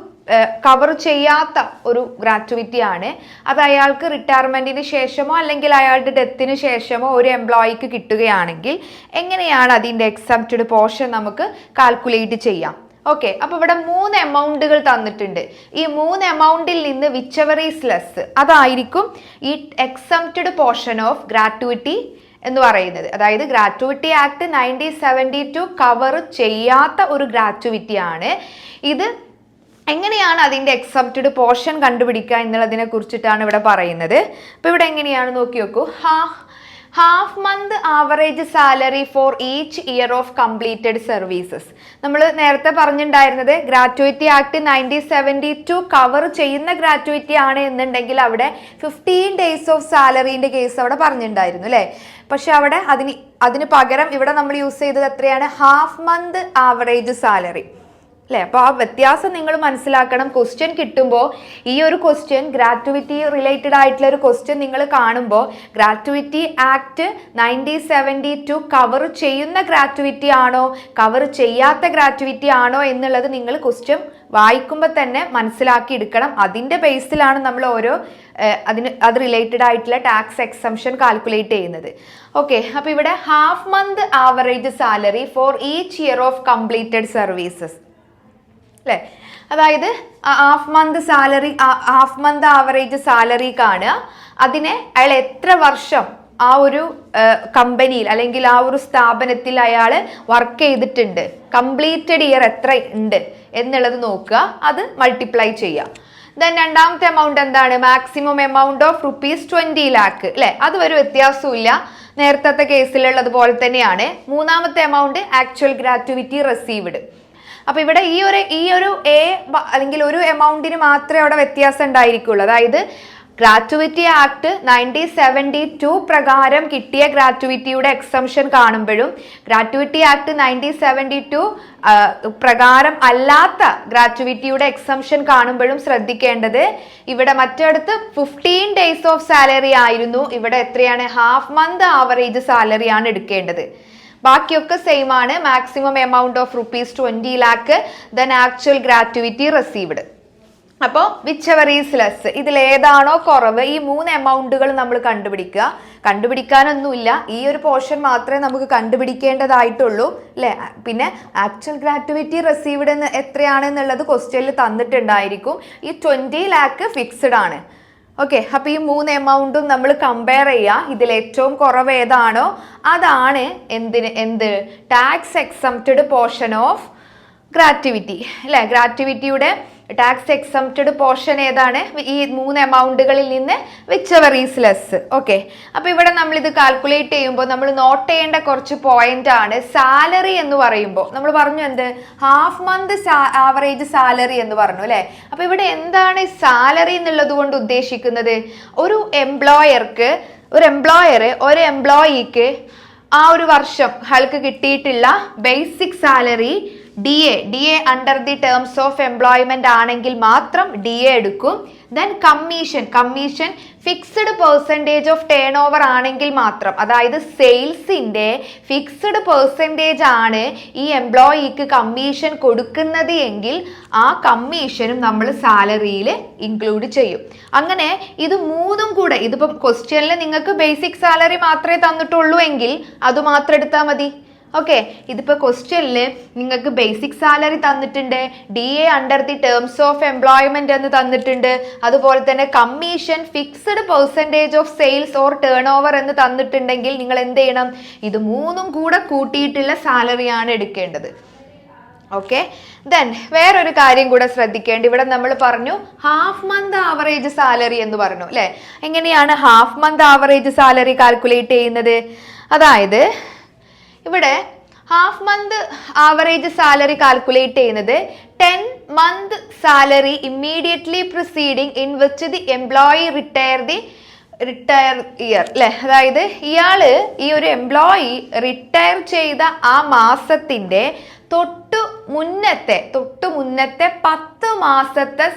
cover ചെയ്യാത്ത ഒരു gratuity ആണ്. അത് അയാൾക്ക് റിട്ടയർമെന്റിന് ശേഷമോ അല്ലെങ്കിൽ അയാളുടെ ഡെത്തിന് ശേഷമോ ഒരു എംപ്ലോയിക്ക് കിട്ടുകയാണെങ്കിൽ എങ്ങനെയാണ് അതിൻ്റെ എക്സംപ്റ്റഡ് പോർഷൻ നമുക്ക് കാൽക്കുലേറ്റ് ചെയ്യാം. ഓക്കെ, അപ്പൊ ഇവിടെ 3 എമൗണ്ടുകൾ തന്നിട്ടുണ്ട്. ഈ 3 എമൗണ്ടിൽ നിന്ന് whichever is less അതായിരിക്കും ഈ എക്സംപ്റ്റഡ് പോർഷൻ ഓഫ് ഗ്രാറ്റുവിറ്റി എന്ന് പറയുന്നത്. അതായത് ഗ്രാറ്റുവിറ്റി ആക്ട് 1972 കവർ ചെയ്യാത്ത ഒരു ഗ്രാറ്റുവിറ്റി ആണ് ഇത്. എങ്ങനെയാണ് അതിൻ്റെ എക്സംപ്റ്റഡ് പോർഷൻ കണ്ടുപിടിക്കുക എന്നുള്ളതിനെ കുറിച്ചിട്ടാണ് ഇവിടെ പറയുന്നത്. അപ്പോൾ ഇവിടെ എങ്ങനെയാണ് നോക്കി നോക്കൂ. Half month average salary for each year of completed services. നമ്മൾ നേരത്തെ പറഞ്ഞിട്ടുണ്ടായിരുന്നത് ഗ്രാറ്റുവിറ്റി ആക്ട് 1972 കവർ ചെയ്യുന്ന ഗ്രാറ്റുവിറ്റി ആണ് എന്നുണ്ടെങ്കിൽ അവിടെ 15 ഡേയ്സ് ഓഫ് സാലറീൻ്റെ കേസ് അവിടെ പറഞ്ഞിട്ടുണ്ടായിരുന്നു അല്ലേ. പക്ഷെ അവിടെ അതിന് പകരം ഇവിടെ നമ്മൾ യൂസ് ചെയ്തത് എത്രയാണ്, ഹാഫ് മന്ത് ആവറേജ് സാലറി അല്ലേ. അപ്പോൾ ആ വ്യത്യാസം നിങ്ങൾ മനസ്സിലാക്കണം. ക്വസ്റ്റ്യൻ കിട്ടുമ്പോൾ ഈ ഒരു ക്വസ്റ്റ്യൻ ഗ്രാറ്റുവിറ്റി റിലേറ്റഡ് ആയിട്ടുള്ള ഒരു ക്വസ്റ്റ്യൻ നിങ്ങൾ കാണുമ്പോൾ ഗ്രാറ്റുവിറ്റി ആക്ട് 1972 കവർ ചെയ്യുന്ന ഗ്രാറ്റുവിറ്റി ആണോ കവർ ചെയ്യാത്ത ഗ്രാറ്റുവിറ്റി ആണോ എന്നുള്ളത് നിങ്ങൾ ക്വസ്റ്റ്യൻ വായിക്കുമ്പോൾ തന്നെ മനസ്സിലാക്കി എടുക്കണം. അതിൻ്റെ ബേസിലാണ് നമ്മൾ ഓരോ അത് റിലേറ്റഡ് ആയിട്ടുള്ള ടാക്സ് എക്സംഷൻ കാൽക്കുലേറ്റ് ചെയ്യുന്നത്. ഓക്കെ, അപ്പോൾ ഇവിടെ half month average salary for each year of completed services അല്ലേ. അതായത് ഹാഫ് മന്ത് ആവറേജ് സാലറി കാണുക, അതിനെ അയാൾ എത്ര വർഷം ആ ഒരു കമ്പനിയിൽ അല്ലെങ്കിൽ ആ ഒരു സ്ഥാപനത്തിൽ അയാൾ വർക്ക് ചെയ്തിട്ടുണ്ട്, കംപ്ലീറ്റഡ് ഇയർ എത്ര ഉണ്ട് എന്നുള്ളത് നോക്കുക, അത് മൾട്ടിപ്ലൈ ചെയ്യുക. ദെൻ രണ്ടാമത്തെ എമൗണ്ട് എന്താണ്, മാക്സിമം എമൗണ്ട് ഓഫ് ₹20 lakh അല്ലേ. അത് ഒരു വ്യത്യാസവും ഇല്ല, നേരത്തെ കേസിലുള്ളത് പോലെ തന്നെയാണ്. മൂന്നാമത്തെ എമൗണ്ട് ആക്ച്വൽ ഗ്രാറ്റുവിറ്റി റിസീവ്ഡ്. അപ്പൊ ഇവിടെ ഈ ഒരു അല്ലെങ്കിൽ ഒരു എമൗണ്ടിന് മാത്രമേ അവിടെ വ്യത്യാസം ഉണ്ടായിരിക്കുള്ളൂ. അതായത് ഗ്രാറ്റുവിറ്റി ആക്ട് 1972 പ്രകാരം കിട്ടിയ ഗ്രാറ്റുവിറ്റിയുടെ എക്സംഷൻ കാണുമ്പോഴും ഗ്രാറ്റുവിറ്റി ആക്ട് 1972 പ്രകാരം അല്ലാത്ത ഗ്രാറ്റുവിറ്റിയുടെ എക്സംഷൻ കാണുമ്പോഴും ശ്രദ്ധിക്കേണ്ടത് ഇവിടെ മറ്റടുത്ത് 15 ഡേയ്സ് ഓഫ് സാലറി ആയിരുന്നു, ഇവിടെ എത്രയാണ്, ഹാഫ് മന്ത് ആവറേജ് സാലറി ആണ് എടുക്കേണ്ടത്. ബാക്കിയൊക്കെ സെയിം ആണ്. Maximum amount of ₹20 lakh, then actual gratuity received. അപ്പോൾ വിച്ച് എവർ ഈസ് ലെസ്, ഇതിലേതാണോ കുറവ്, ഈ 3 എമൗണ്ടുകൾ നമ്മൾ കണ്ടുപിടിക്കുക. കണ്ടുപിടിക്കാനൊന്നുമില്ല, ഈ ഒരു പോർഷൻ മാത്രമേ നമുക്ക് കണ്ടുപിടിക്കേണ്ടതായിട്ടുള്ളൂ അല്ലേ. പിന്നെ ആക്ച്വൽ ഗ്രാറ്റുവിറ്റി റിസീവ്ഡ് എത്രയാണെന്നുള്ളത് ക്വസ്റ്റ്യനിൽ തന്നിട്ടുണ്ടായിരിക്കും. ഈ 20 lakh ഫിക്സ്ഡ് ആണ്. ഓക്കെ, അപ്പോൾ ഈ 3 എമൗണ്ടും നമ്മൾ കമ്പയർ ചെയ്യുക. ഇതിൽ ഏറ്റവും കുറവ് ഏതാണോ അതാണ് എന്ത് tax exempted portion of gratuity അല്ലേ. ഗ്രാറ്റുവിറ്റിയുടെ ടാക്സ് എക്സംപ്റ്റഡ് പോർഷൻ ഏതാണ്? ഈ 3 എമൗണ്ടുകളിൽ നിന്ന് which ever is less. Okay, അപ്പോൾ ഇവിടെ നമ്മൾ ഇത് കാൽക്കുലേറ്റ് ചെയ്യുമ്പോൾ നമ്മൾ നോട്ട് ചെയ്യേണ്ട കുറച്ച് പോയിന്റ് ആണ്. സാലറി എന്ന് പറയുമ്പോൾ നമ്മൾ പറഞ്ഞു എന്ത് ഹാഫ് മന്ത് ആവറേജ് സാലറി എന്ന് പറഞ്ഞു അല്ലേ. അപ്പോൾ ഇവിടെ എന്താണ് സാലറി എന്നുള്ളത് കൊണ്ട് ഉദ്ദേശിക്കുന്നത്? ഒരു എംപ്ലോയർ ഒരു എംപ്ലോയിക്ക് ആ ഒരു വർഷം അയാൾക്ക് കിട്ടിയിട്ടുള്ള basic salary D A under the terms of employment ആണെങ്കിൽ മാത്രം ഡി എ എടുക്കും. Then commission fixed percentage of turn over ആണെങ്കിൽ മാത്രം, അതായത് സെയിൽസിന്റെ ഫിക്സ്ഡ് പെർസെൻറ്റേജ് ആണ് ഈ എംപ്ലോയിക്ക് കമ്മീഷൻ കൊടുക്കുന്നത് എങ്കിൽ ആ കമ്മീഷനും നമ്മൾ സാലറിയിൽ ഇൻക്ലൂഡ് ചെയ്യും. അങ്ങനെ ഇത് 3ഉം കൂടെ, ഇതിപ്പം ക്വസ്റ്റ്യനിൽ നിങ്ങൾക്ക് ബേസിക് സാലറി മാത്രമേ തന്നിട്ടുള്ളൂ എങ്കിൽ അത് മാത്രം എടുത്താൽ മതി. ഓക്കെ, ഇതിപ്പോൾ ക്വസ്റ്റ്യനിൽ നിങ്ങൾക്ക് ബേസിക് സാലറി തന്നിട്ടുണ്ട്, D A under the terms of employment എന്ന് തന്നിട്ടുണ്ട്, അതുപോലെ തന്നെ commission fixed percentage of sales or turn over എന്ന് തന്നിട്ടുണ്ടെങ്കിൽ നിങ്ങൾ എന്ത് ചെയ്യണം? ഇത് 3ഉം കൂടെ കൂട്ടിയിട്ടുള്ള സാലറിയാണ് എടുക്കേണ്ടത്. ഓക്കെ, ദെൻ വേറൊരു കാര്യം കൂടെ ശ്രദ്ധിക്കേണ്ട. ഇവിടെ നമ്മൾ പറഞ്ഞു ഹാഫ് മന്ത് ആവറേജ് സാലറി എന്ന് പറഞ്ഞു അല്ലേ. എങ്ങനെയാണ് half month average salary calculate ചെയ്യുന്നത്? അതായത് ഇവിടെ half month average salary calculate ചെയ്യുന്നത് 10 month salary immediately preceding in which the employee retire year അല്ലെ. അതായത് ഈ ഒരു എംപ്ലോയി റിട്ടയർ ചെയ്ത ആ മാസത്തിന്റെ തൊട്ടു മുന്നത്തെ 10 മാസത്തെ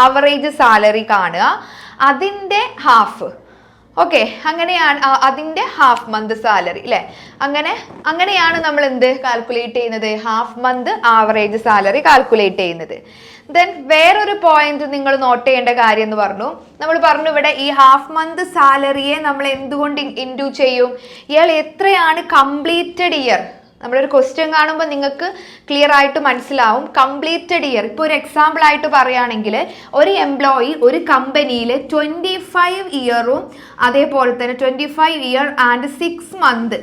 ആവറേജ് സാലറി കാണുക, അതിന്റെ ഹാഫ്. ഓക്കെ, അങ്ങനെയാണ് അതിന്റെ ഹാഫ് മന്ത് സാലറി അല്ലെ. അങ്ങനെയാണ് നമ്മൾ എന്ത് കാൽക്കുലേറ്റ് ചെയ്യുന്നത്? Half month average salary calculate ചെയ്യുന്നത്. ദെൻ വേറൊരു പോയിന്റ് നിങ്ങൾ നോട്ട് ചെയ്യേണ്ട കാര്യം എന്ന് പറഞ്ഞു, നമ്മൾ പറഞ്ഞു ഇവിടെ ഈ ഹാഫ് മന്ത് സാലറിയെ നമ്മൾ എന്തുകൊണ്ട് ഇൻഡു ചെയ്യും? ഇയാൾ എത്രയാണ് കംപ്ലീറ്റഡ് ഇയർ? നമ്മളൊരു ക്വസ്റ്റ്യൻ കാണുമ്പോൾ നിങ്ങൾക്ക് ക്ലിയർ ആയിട്ട് മനസ്സിലാവും. കംപ്ലീറ്റഡ് ഇയർ, ഇപ്പോൾ ഒരു എക്സാമ്പിൾ ആയിട്ട് പറയുകയാണെങ്കിൽ ഒരു എംപ്ലോയി ഒരു കമ്പനിയിൽ 25 ഇയറും അതേപോലെ തന്നെ 25 ഇയർ ആൻഡ് 6 months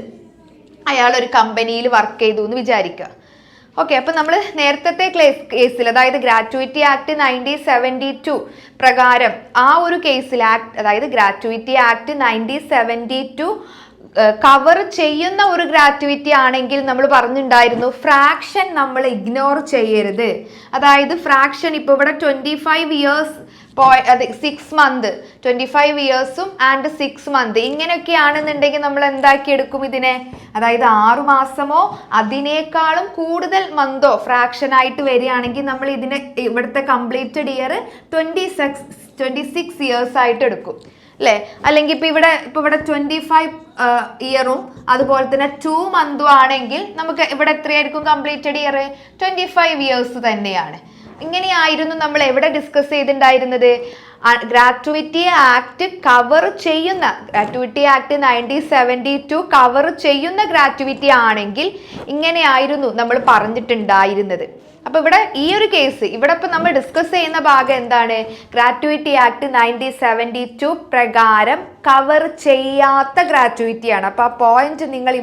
അയാൾ ഒരു കമ്പനിയിൽ വർക്ക് ചെയ്തു എന്ന് വിചാരിക്കുക. ഓക്കെ, അപ്പം നമ്മൾ നേരത്തെ കേസിൽ, അതായത് ഗ്രാറ്റുവിറ്റി ആക്ട് 1972 പ്രകാരം ആ ഒരു കേസിൽ അതായത് ഗ്രാറ്റുവിറ്റി ആക്ട് 1972 കവർ ചെയ്യുന്ന ഒരു ഗ്രാറ്റുവിറ്റി ആണെങ്കിൽ നമ്മൾ പറഞ്ഞിട്ടുണ്ടായിരുന്നു ഫ്രാക്ഷൻ നമ്മൾ ഇഗ്നോർ ചെയ്യരുത്. അതായത് ഫ്രാക്ഷൻ ഇപ്പോൾ ഇവിടെ 25 ഇയേഴ്സ് 6 months 25 ഇയേഴ്സും ആൻഡ് 6 months ഇങ്ങനെയൊക്കെയാണെന്നുണ്ടെങ്കിൽ നമ്മൾ എന്താക്കിയെടുക്കും ഇതിനെ? അതായത് 6 മാസമോ അതിനേക്കാളും കൂടുതൽ മന്തോ ഫ്രാക്ഷൻ ആയിട്ട് വരികയാണെങ്കിൽ നമ്മൾ ഇവിടുത്തെ കംപ്ലീറ്റഡ് ഇയർ 26 ഇയേഴ്സ് ആയിട്ട് എടുക്കും അല്ലേ. അല്ലെങ്കിൽ ഇപ്പോൾ ഇവിടെ 25 ഇയറും അതുപോലെ തന്നെ 2 months ആണെങ്കിൽ നമുക്ക് ഇവിടെ എത്രയായിരിക്കും കംപ്ലീറ്റഡ് ഇയർ? 25 ഇയേഴ്സ് തന്നെയാണ്. ഇങ്ങനെയായിരുന്നു നമ്മൾ എവിടെ ഡിസ്കസ് ചെയ്തിട്ടുണ്ടായിരുന്നത്? ഗ്രാറ്റുവിറ്റി ആക്ട് കവർ ചെയ്യുന്ന, ഗ്രാറ്റുവിറ്റി ആക്ട് 1972 കവർ ചെയ്യുന്ന ഗ്രാറ്റുവിറ്റി ആണെങ്കിൽ ഇങ്ങനെയായിരുന്നു നമ്മൾ പറഞ്ഞിട്ടുണ്ടായിരുന്നത്. അപ്പൊ ഇവിടെ ഈ ഒരു കേസ് ഇവിടെ ഇപ്പൊ നമ്മൾ ഡിസ്കസ് ചെയ്യുന്ന ഭാഗം എന്താണ്? ഗ്രാറ്റുവിറ്റി ആക്ട് 1972 പ്രകാരം കവർ ചെയ്യാത്ത ഗ്രാറ്റുവിറ്റിയാണ്. അപ്പൊ ആ പോയിന്റ് നിങ്ങൾ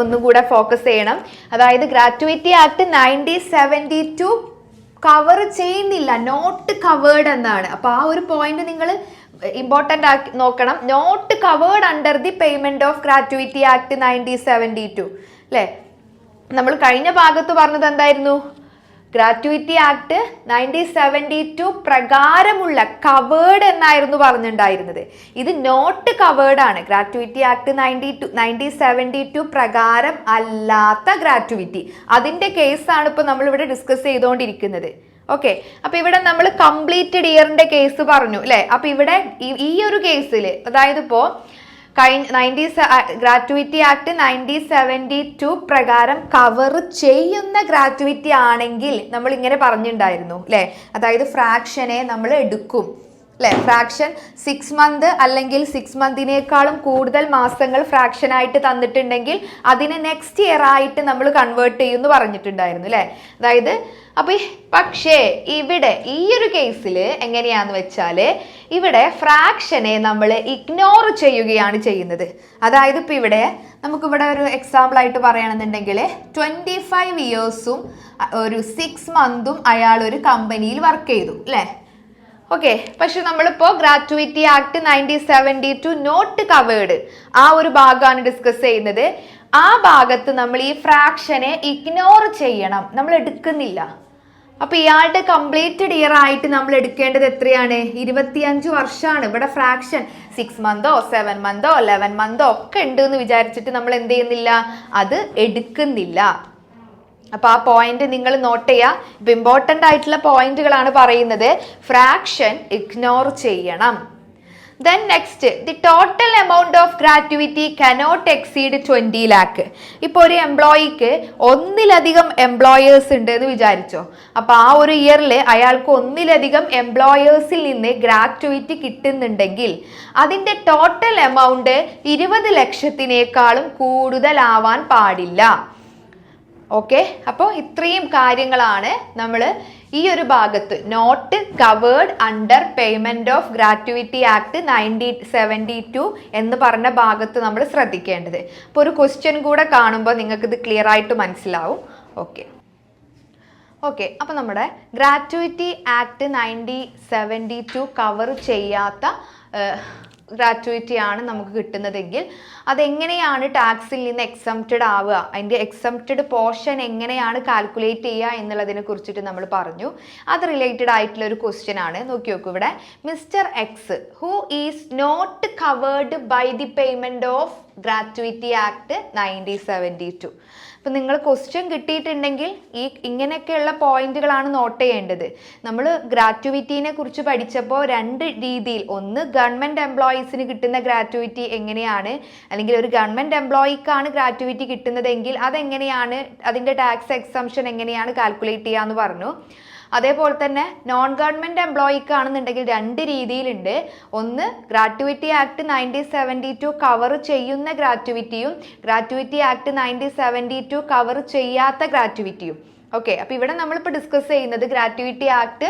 ഒന്നും കൂടെ ഫോക്കസ് ചെയ്യണം. അതായത് ഗ്രാറ്റുവിറ്റി ആക്ട് 1972 കവർ ചെയ്യുന്നില്ല, നോട്ട് കവേർഡ് എന്നാണ്. അപ്പൊ ആ ഒരു പോയിന്റ് നിങ്ങൾ ഇമ്പോർട്ടൻ്റ് ആക്കി നോക്കണം. Not covered under the payment of gratuity act 1972 അല്ലേ. നമ്മൾ കഴിഞ്ഞ ഭാഗത്ത് പറഞ്ഞത് എന്തായിരുന്നു? ഗ്രാറ്റുവിറ്റി ആക്ട് 1972 പ്രകാരമുള്ള കവേർഡ് എന്നായിരുന്നു പറഞ്ഞിട്ടുണ്ടായിരുന്നത്. ഇത് നോട്ട് കവേർഡ് ആണ്. ഗ്രാറ്റുവിറ്റി ആക്ട് 1972 പ്രകാരം അല്ലാത്ത ഗ്രാറ്റുവിറ്റി, അതിന്റെ കേസാണ് ഇപ്പൊ നമ്മൾ ഇവിടെ ഡിസ്കസ് ചെയ്തുകൊണ്ടിരിക്കുന്നത്. ഓക്കെ, അപ്പൊ ഇവിടെ നമ്മൾ കംപ്ലീറ്റഡ് ഇയറിന്റെ കേസ് പറഞ്ഞു അല്ലെ. അപ്പൊ ഇവിടെ ഈ ഒരു കേസിൽ, അതായത് ഇപ്പോ ഗ്രാറ്റുവിറ്റി ആക്ട് 1972 പ്രകാരം കവർ ചെയ്യുന്ന ഗ്രാറ്റുവിറ്റി ആണെങ്കിൽ നമ്മൾ ഇങ്ങനെ പറഞ്ഞിട്ടുണ്ടായിരുന്നു അല്ലെ, അതായത് ഫ്രാക്ഷനെ നമ്മൾ എടുക്കും അല്ലെ, ഫ്രാക്ഷൻ 6 മന്ത് അല്ലെങ്കിൽ 6 മന്തിനേക്കാളും കൂടുതൽ മാസങ്ങൾ ഫ്രാക്ഷൻ ആയിട്ട് തന്നിട്ടുണ്ടെങ്കിൽ അതിനെ നെക്സ്റ്റ് ഇയർ ആയിട്ട് നമ്മൾ കൺവേർട്ട് ചെയ്യുമെന്ന് പറഞ്ഞിട്ടുണ്ടായിരുന്നു അല്ലെ. അതായത് പക്ഷേ ഇവിടെ ഈ ഒരു കേസിൽ എങ്ങനെയാന്ന് വെച്ചാൽ ഇവിടെ ഫ്രാക്ഷനെ നമ്മൾ ഇഗ്നോർ ചെയ്യുകയാണ് ചെയ്യുന്നത്. അതായത് ഇപ്പൊ ഇവിടെ നമുക്കിവിടെ ഒരു എക്സാമ്പിൾ ആയിട്ട് പറയുകയാണെന്നുണ്ടെങ്കിൽ 25 ഇയേഴ്സും ഒരു 6 മന്തും അയാൾ ഒരു കമ്പനിയിൽ വർക്ക് ചെയ്തു അല്ലേ. ഓക്കെ, പക്ഷെ നമ്മളിപ്പോ ഗ്രാറ്റുവിറ്റി ആക്ട് 1972 നോട്ട് കവേർഡ് ആ ഒരു ഭാഗമാണ് ഡിസ്കസ് ചെയ്യുന്നത്. ആ ഭാഗത്ത് നമ്മൾ ഈ ഫ്രാക്ഷനെ ഇഗ്നോർ ചെയ്യണം, നമ്മൾ എടുക്കുന്നില്ല. അപ്പൊ ഇയാളുടെ കംപ്ലീറ്റഡ് ഇയർ ആയിട്ട് നമ്മൾ എടുക്കേണ്ടത് എത്രയാണ്? 25 വർഷമാണ്. ഇവിടെ ഫ്രാക്ഷൻ 6 മന്തോ 7 മന്തോ 11 മന്തോ ഒക്കെ ഉണ്ട് എന്ന് വിചാരിച്ചിട്ട് നമ്മൾ എന്ത് ചെയ്യുന്നില്ല, അത് എടുക്കുന്നില്ല. അപ്പൊ ആ പോയിന്റ് നിങ്ങൾ നോട്ട് ചെയ്യുക. ഇപ്പൊ ഇമ്പോർട്ടൻ്റ് ആയിട്ടുള്ള പോയിന്റുകളാണ് പറയുന്നത്. ഫ്രാക്ഷൻ ഇഗ്നോർ ചെയ്യണം. Then next, the total amount of gratuity cannot exceed 20 lakh. ഇപ്പോൾ ഒരു എംപ്ലോയിക്ക് ഒന്നിലധികം എംപ്ലോയേഴ്സ് ഉണ്ട് എന്ന് വിചാരിച്ചോ. അപ്പൊ ആ ഒരു ഇയറിൽ അയാൾക്ക് ഒന്നിലധികം എംപ്ലോയേഴ്സിൽ നിന്ന് ഗ്രാറ്റുവിറ്റി കിട്ടുന്നുണ്ടെങ്കിൽ അതിന്റെ ടോട്ടൽ എമൗണ്ട് 20 ലക്ഷത്തിനേക്കാളും കൂടുതലാവാൻ പാടില്ല. ഓക്കെ, അപ്പോൾ ഇത്രയും കാര്യങ്ങളാണ് നമ്മൾ ഈ ഒരു ഭാഗത്ത് not covered under payment of gratuity act 1972 എന്ന് പറഞ്ഞ ഭാഗത്ത് നമ്മൾ ശ്രദ്ധിക്കേണ്ടത്. അപ്പോൾ ഒരു ക്വസ്റ്റ്യൻ കൂടെ കാണുമ്പോൾ നിങ്ങൾക്ക് ഇത് ക്ലിയർ ആയിട്ട് മനസ്സിലാവും. ഓക്കെ, അപ്പോൾ നമ്മുടെ ഗ്രാറ്റുവിറ്റി ആക്ട് 1972 കവർ ചെയ്യാത്ത ഗ്രാറ്റുവിറ്റി ആണ് നമുക്ക് കിട്ടുന്നതെങ്കിൽ അതെങ്ങനെയാണ് ടാക്സിൽ നിന്ന് എക്സംപ്റ്റഡ് ആവുക, അതിൻ്റെ എക്സംപ്റ്റഡ് പോർഷൻ എങ്ങനെയാണ് കാൽക്കുലേറ്റ് ചെയ്യുക എന്നുള്ളതിനെ കുറിച്ചിട്ട് നമ്മൾ പറഞ്ഞു. അത് റിലേറ്റഡ് ആയിട്ടുള്ള ഒരു ക്വസ്റ്റ്യൻ ആണ്. നോക്കി നോക്കൂ, ഇവിടെ mister X who is not covered by the payment of gratuity act 1972. അപ്പം നിങ്ങൾ ക്വസ്റ്റ്യൻ കിട്ടിയിട്ടുണ്ടെങ്കിൽ ഇങ്ങനെയൊക്കെയുള്ള പോയിന്റുകളാണ് നോട്ട് ചെയ്യേണ്ടത്. നമ്മൾ ഗ്രാറ്റുവിറ്റീനെ കുറിച്ച് പഠിച്ചപ്പോൾ 2 രീതിയിൽ, ഒന്ന് ഗവൺമെൻറ് എംപ്ലോയീസിന് കിട്ടുന്ന ഗ്രാറ്റുവിറ്റി എങ്ങനെയാണ്, അല്ലെങ്കിൽ ഒരു ഗവൺമെൻറ് എംപ്ലോയിക്കാണ് ഗ്രാറ്റുവിറ്റി കിട്ടുന്നതെങ്കിൽ അതെങ്ങനെയാണ്, അതിൻ്റെ ടാക്സ് എക്സംഷൻ എങ്ങനെയാണ് കാൽക്കുലേറ്റ് ചെയ്യുക എന്ന് പറഞ്ഞു. അതേപോലെ തന്നെ നോൺ ഗവൺമെൻറ് എംപ്ലോയിക്കാണെന്നുണ്ടെങ്കിൽ 2 രീതിയിലുണ്ട്. ഒന്ന് ഗ്രാറ്റുവിറ്റി ആക്ട് 1972 കവർ ചെയ്യുന്ന ഗ്രാറ്റുവിറ്റിയും ഗ്രാറ്റുവിറ്റി ആക്ട് 1972 കവർ ചെയ്യാത്ത ഗ്രാറ്റുവിറ്റിയും. ഓക്കെ, അപ്പോൾ ഇവിടെ നമ്മളിപ്പോൾ ഡിസ്കസ് ചെയ്യുന്നത് gratuity act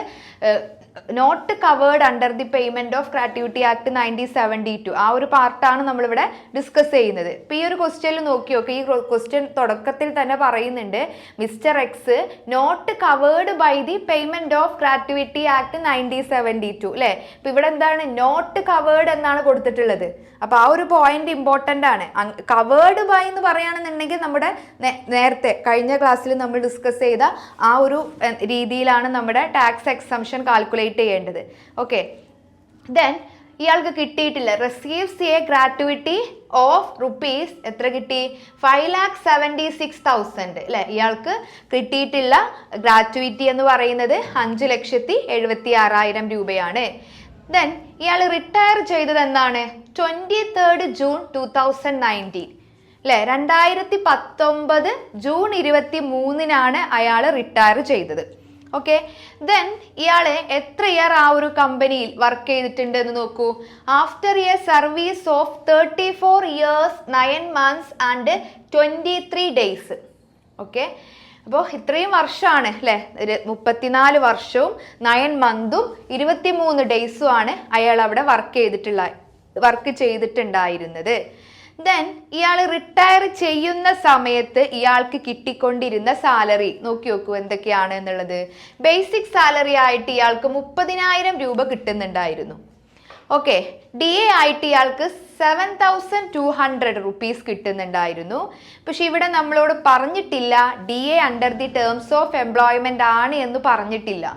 not covered under the payment of gratuity act 1972 ആ ഒരു പാർട്ടാണ് നമ്മളിവിടെ ഡിസ്കസ് ചെയ്യുന്നത്. ഇപ്പം ഈ ഒരു ക്വസ്റ്റ്യനിൽ നോക്കി, ഈ ക്വസ്റ്റ്യൻ തുടക്കത്തിൽ തന്നെ പറയുന്നുണ്ട് mister X not covered by the payment of gratuity act 1972 അല്ലേ. ഇപ്പം ഇവിടെ എന്താണ് നോട്ട് കവേർഡ് എന്നാണ് കൊടുത്തിട്ടുള്ളത്. അപ്പോൾ ആ ഒരു പോയിന്റ് ഇമ്പോർട്ടൻ്റ് ആണ്. കവേർഡ് ബൈ എന്ന് പറയുകയാണെന്നുണ്ടെങ്കിൽ നമ്മുടെ നേരത്തെ കഴിഞ്ഞ ക്ലാസ്സിൽ നമ്മൾ ഡിസ്കസ് ചെയ്ത ആ ഒരു രീതിയിലാണ് നമ്മുടെ ടാക്സ് എക്സംഷൻ കാൽക്കുലേറ്റ് ചെയ്യേണ്ടത്. ഓക്കെ, ദെൻ ഇയാൾക്ക് കിട്ടിയിട്ടില്ല, receives A gratuity of rupees എത്ര കിട്ടി? 5,76,000 അല്ലെ. ഇയാൾക്ക് കിട്ടിയിട്ടുള്ള ഗ്രാറ്റുവിറ്റി എന്ന് പറയുന്നത് 5,76,000 രൂപയാണ്. ദെൻ ഇയാൾ റിട്ടയർ ചെയ്തത് എന്നാണ്? 23 ജൂൺ 2019 അല്ലെ. 2019 ജൂൺ 23 അയാൾ റിട്ടയർ ചെയ്തത്. ഓക്കെ, ദെൻ ഇയാള് എത്ര ഇയർ ആ ഒരു കമ്പനിയിൽ വർക്ക് ചെയ്തിട്ടുണ്ട് എന്ന് നോക്കൂ. After A service of 34 years 9 months and 23 days. Okay, അപ്പോൾ ഇത്രയും വർഷമാണ് അല്ലേ, 34 വർഷവും 9 മന്തും 23 ഡേയ്സും ആണ് അയാൾ അവിടെ വർക്ക് ചെയ്തിട്ടുണ്ടായിരുന്നത്. ദെൻ ഇയാൾ റിട്ടയർ ചെയ്യുന്ന സമയത്ത് ഇയാൾക്ക് കിട്ടിക്കൊണ്ടിരുന്ന സാലറി നോക്കി നോക്കൂ എന്തൊക്കെയാണ് എന്നുള്ളത്. ബേസിക് സാലറി ആയിട്ട് ഇയാൾക്ക് 30,000 രൂപ കിട്ടുന്നുണ്ടായിരുന്നു. ഓക്കെ, ഡി എ ആയിട്ട് ഇയാൾക്ക് 7,200 റുപ്പീസ് കിട്ടുന്നുണ്ടായിരുന്നു. പക്ഷെ ഇവിടെ നമ്മളോട് പറഞ്ഞിട്ടില്ല D A under the terms of employment ആണ് എന്ന് പറഞ്ഞിട്ടില്ല.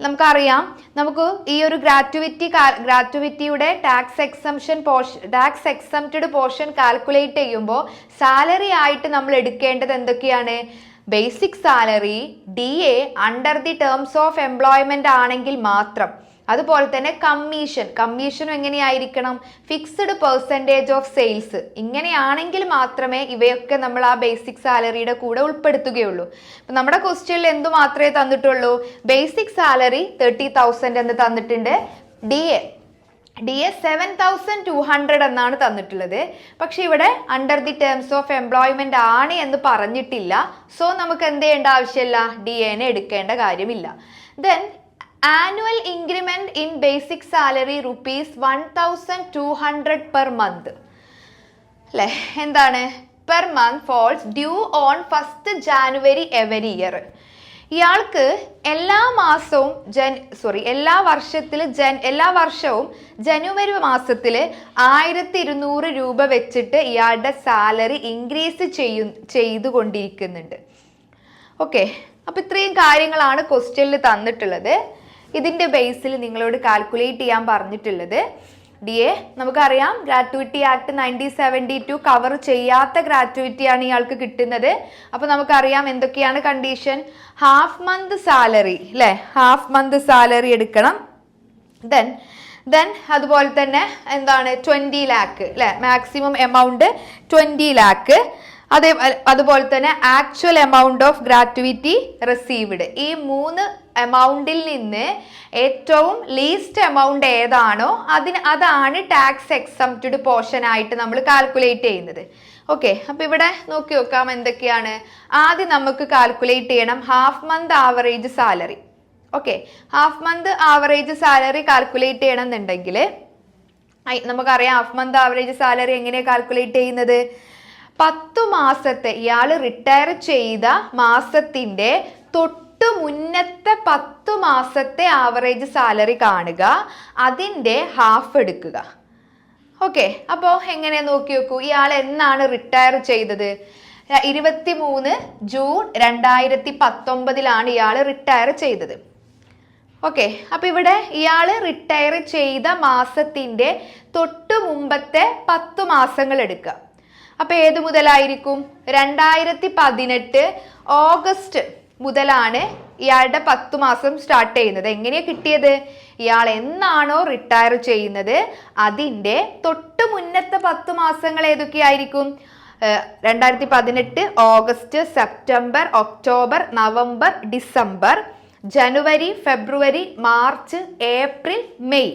നമുക്കറിയാം, നമുക്ക് ഈ ഒരു ഗ്രാറ്റുവിറ്റിയുടെ ടാക്സ് എക്സംപ്റ്റഡ് പോർഷൻ കാൽക്കുലേറ്റ് ചെയ്യുമ്പോൾ സാലറി ആയിട്ട് നമ്മൾ എടുക്കേണ്ടത് എന്തൊക്കെയാണ്? Basic salary, D A under the terms of employment ആണെങ്കിൽ മാത്രം. അതുപോലെ തന്നെ കമ്മീഷനും എങ്ങനെയായിരിക്കണം? Fixed percentage of sales. ഇങ്ങനെയാണെങ്കിൽ മാത്രമേ ഇവയൊക്കെ നമ്മൾ ആ ബേസിക് സാലറിയുടെ കൂടെ ഉൾപ്പെടുത്തുകയുള്ളൂ. അപ്പം നമ്മുടെ ക്വസ്റ്റ്യനിൽ എന്തു മാത്രമേ തന്നിട്ടുള്ളൂ? ബേസിക് സാലറി 30,000 എന്ന് തന്നിട്ടുണ്ട്. ഡി എ 7,200 എന്നാണ് തന്നിട്ടുള്ളത്. പക്ഷെ ഇവിടെ under the terms of employment ആണ് എന്ന് പറഞ്ഞിട്ടില്ല. സോ നമുക്ക് എന്ത് ചെയ്യേണ്ട ആവശ്യമില്ല, ഡി എനെ എടുക്കേണ്ട കാര്യമില്ല. Then annual increment in basic salary ₹1,200 per month അല്ലെ. എന്താണ്? Per month falls due on 1st January every year. ഇയാൾക്ക് എല്ലാ വർഷവും ജനുവരി മാസത്തിൽ 1,200 രൂപ വെച്ചിട്ട് ഇയാളുടെ സാലറി ഇൻക്രീസ് ചെയ്തുകൊണ്ടിരിക്കുന്നുണ്ട്. ഓക്കെ, അപ്പൊ ഇത്രയും കാര്യങ്ങളാണ് ക്വസ്റ്റ്യനിൽ തന്നിട്ടുള്ളത്. ഇതിന്റെ ബേസിൽ നിങ്ങളോട് കാൽക്കുലേറ്റ് ചെയ്യാൻ പറഞ്ഞിട്ടുള്ളത്. ഡി എ നമുക്കറിയാം, ഗ്രാറ്റുവിറ്റി ആക്ട് 1972 കവർ ചെയ്യാത്ത ഗ്രാറ്റുവിറ്റിയാണ് ഇയാൾക്ക് കിട്ടുന്നത്. അപ്പൊ നമുക്കറിയാം എന്തൊക്കെയാണ് കണ്ടീഷൻ. ഹാഫ് മന്ത് സാലറി അല്ലെ, ഹാഫ് മന്ത് സാലറി എടുക്കണം. ദെൻ അതുപോലെ തന്നെ എന്താണ് 20 lakh അല്ലെ, മാക്സിമം എമൗണ്ട് 20 lakh. അതുപോലെ തന്നെ actual amount of gratuity received. ഈ 3 എമൗണ്ടിൽ നിന്ന് ഏറ്റവും ലീസ്റ്റ് എമൗണ്ട് ഏതാണോ അതാണ് ടാക്സ് എക്സംപ്റ്റഡ് പോർഷൻ ആയിട്ട് നമ്മൾ കാൽക്കുലേറ്റ് ചെയ്യുന്നത്. ഓക്കെ, അപ്പൊ ഇവിടെ നോക്കി നോക്കാം എന്തൊക്കെയാണ്. ആദ്യം നമുക്ക് കാൽക്കുലേറ്റ് ചെയ്യണം half month average salary. Okay, half month average salary calculate ചെയ്യണം എന്നുണ്ടെങ്കിൽ നമുക്കറിയാം ഹാഫ് മന്ത് ആവറേജ് സാലറി എങ്ങനെയാണ് കാൽക്കുലേറ്റ് ചെയ്യുന്നത്. 10 മാസത്തെ ഇയാൾ റിട്ടയർ ചെയ്ത മാസത്തിന്റെ തൊട്ട് മുന്നത്തെ 10 മാസത്തെ ആവറേജ് സാലറി കാണുക, അതിന്റെ ഹാഫ് എടുക്കുക. ഓക്കെ, അപ്പോൾ എങ്ങനെ നോക്കി നോക്കൂ. ഇയാൾ എന്നാണ് റിട്ടയർ ചെയ്തത്? 23 ജൂൺ 2019 ഇയാൾ റിട്ടയർ ചെയ്തത്. ഓക്കെ, അപ്പൊ ഇവിടെ ഇയാൾ റിട്ടയർ ചെയ്ത മാസത്തിന്റെ തൊട്ട് മുമ്പത്തെ 10 മാസങ്ങൾ എടുക്കുക. അപ്പൊ ഏത് മുതലായിരിക്കും? 2018 ഓഗസ്റ്റ് മുതലാണ് ഇയാളുടെ 10 മാസം സ്റ്റാർട്ട് ചെയ്യുന്നത്. എങ്ങനെയാ കിട്ടിയത്? ഇയാൾ എന്നാണോ റിട്ടയർ ചെയ്യുന്നത് അതിന്റെ തൊട്ട് മുന്നത്തെ 10 മാസങ്ങൾ ഏതൊക്കെയായിരിക്കും? 2018 August, September, October, November, December, ജനുവരി, ഫെബ്രുവരി, മാർച്ച്, ഏപ്രിൽ, മെയ്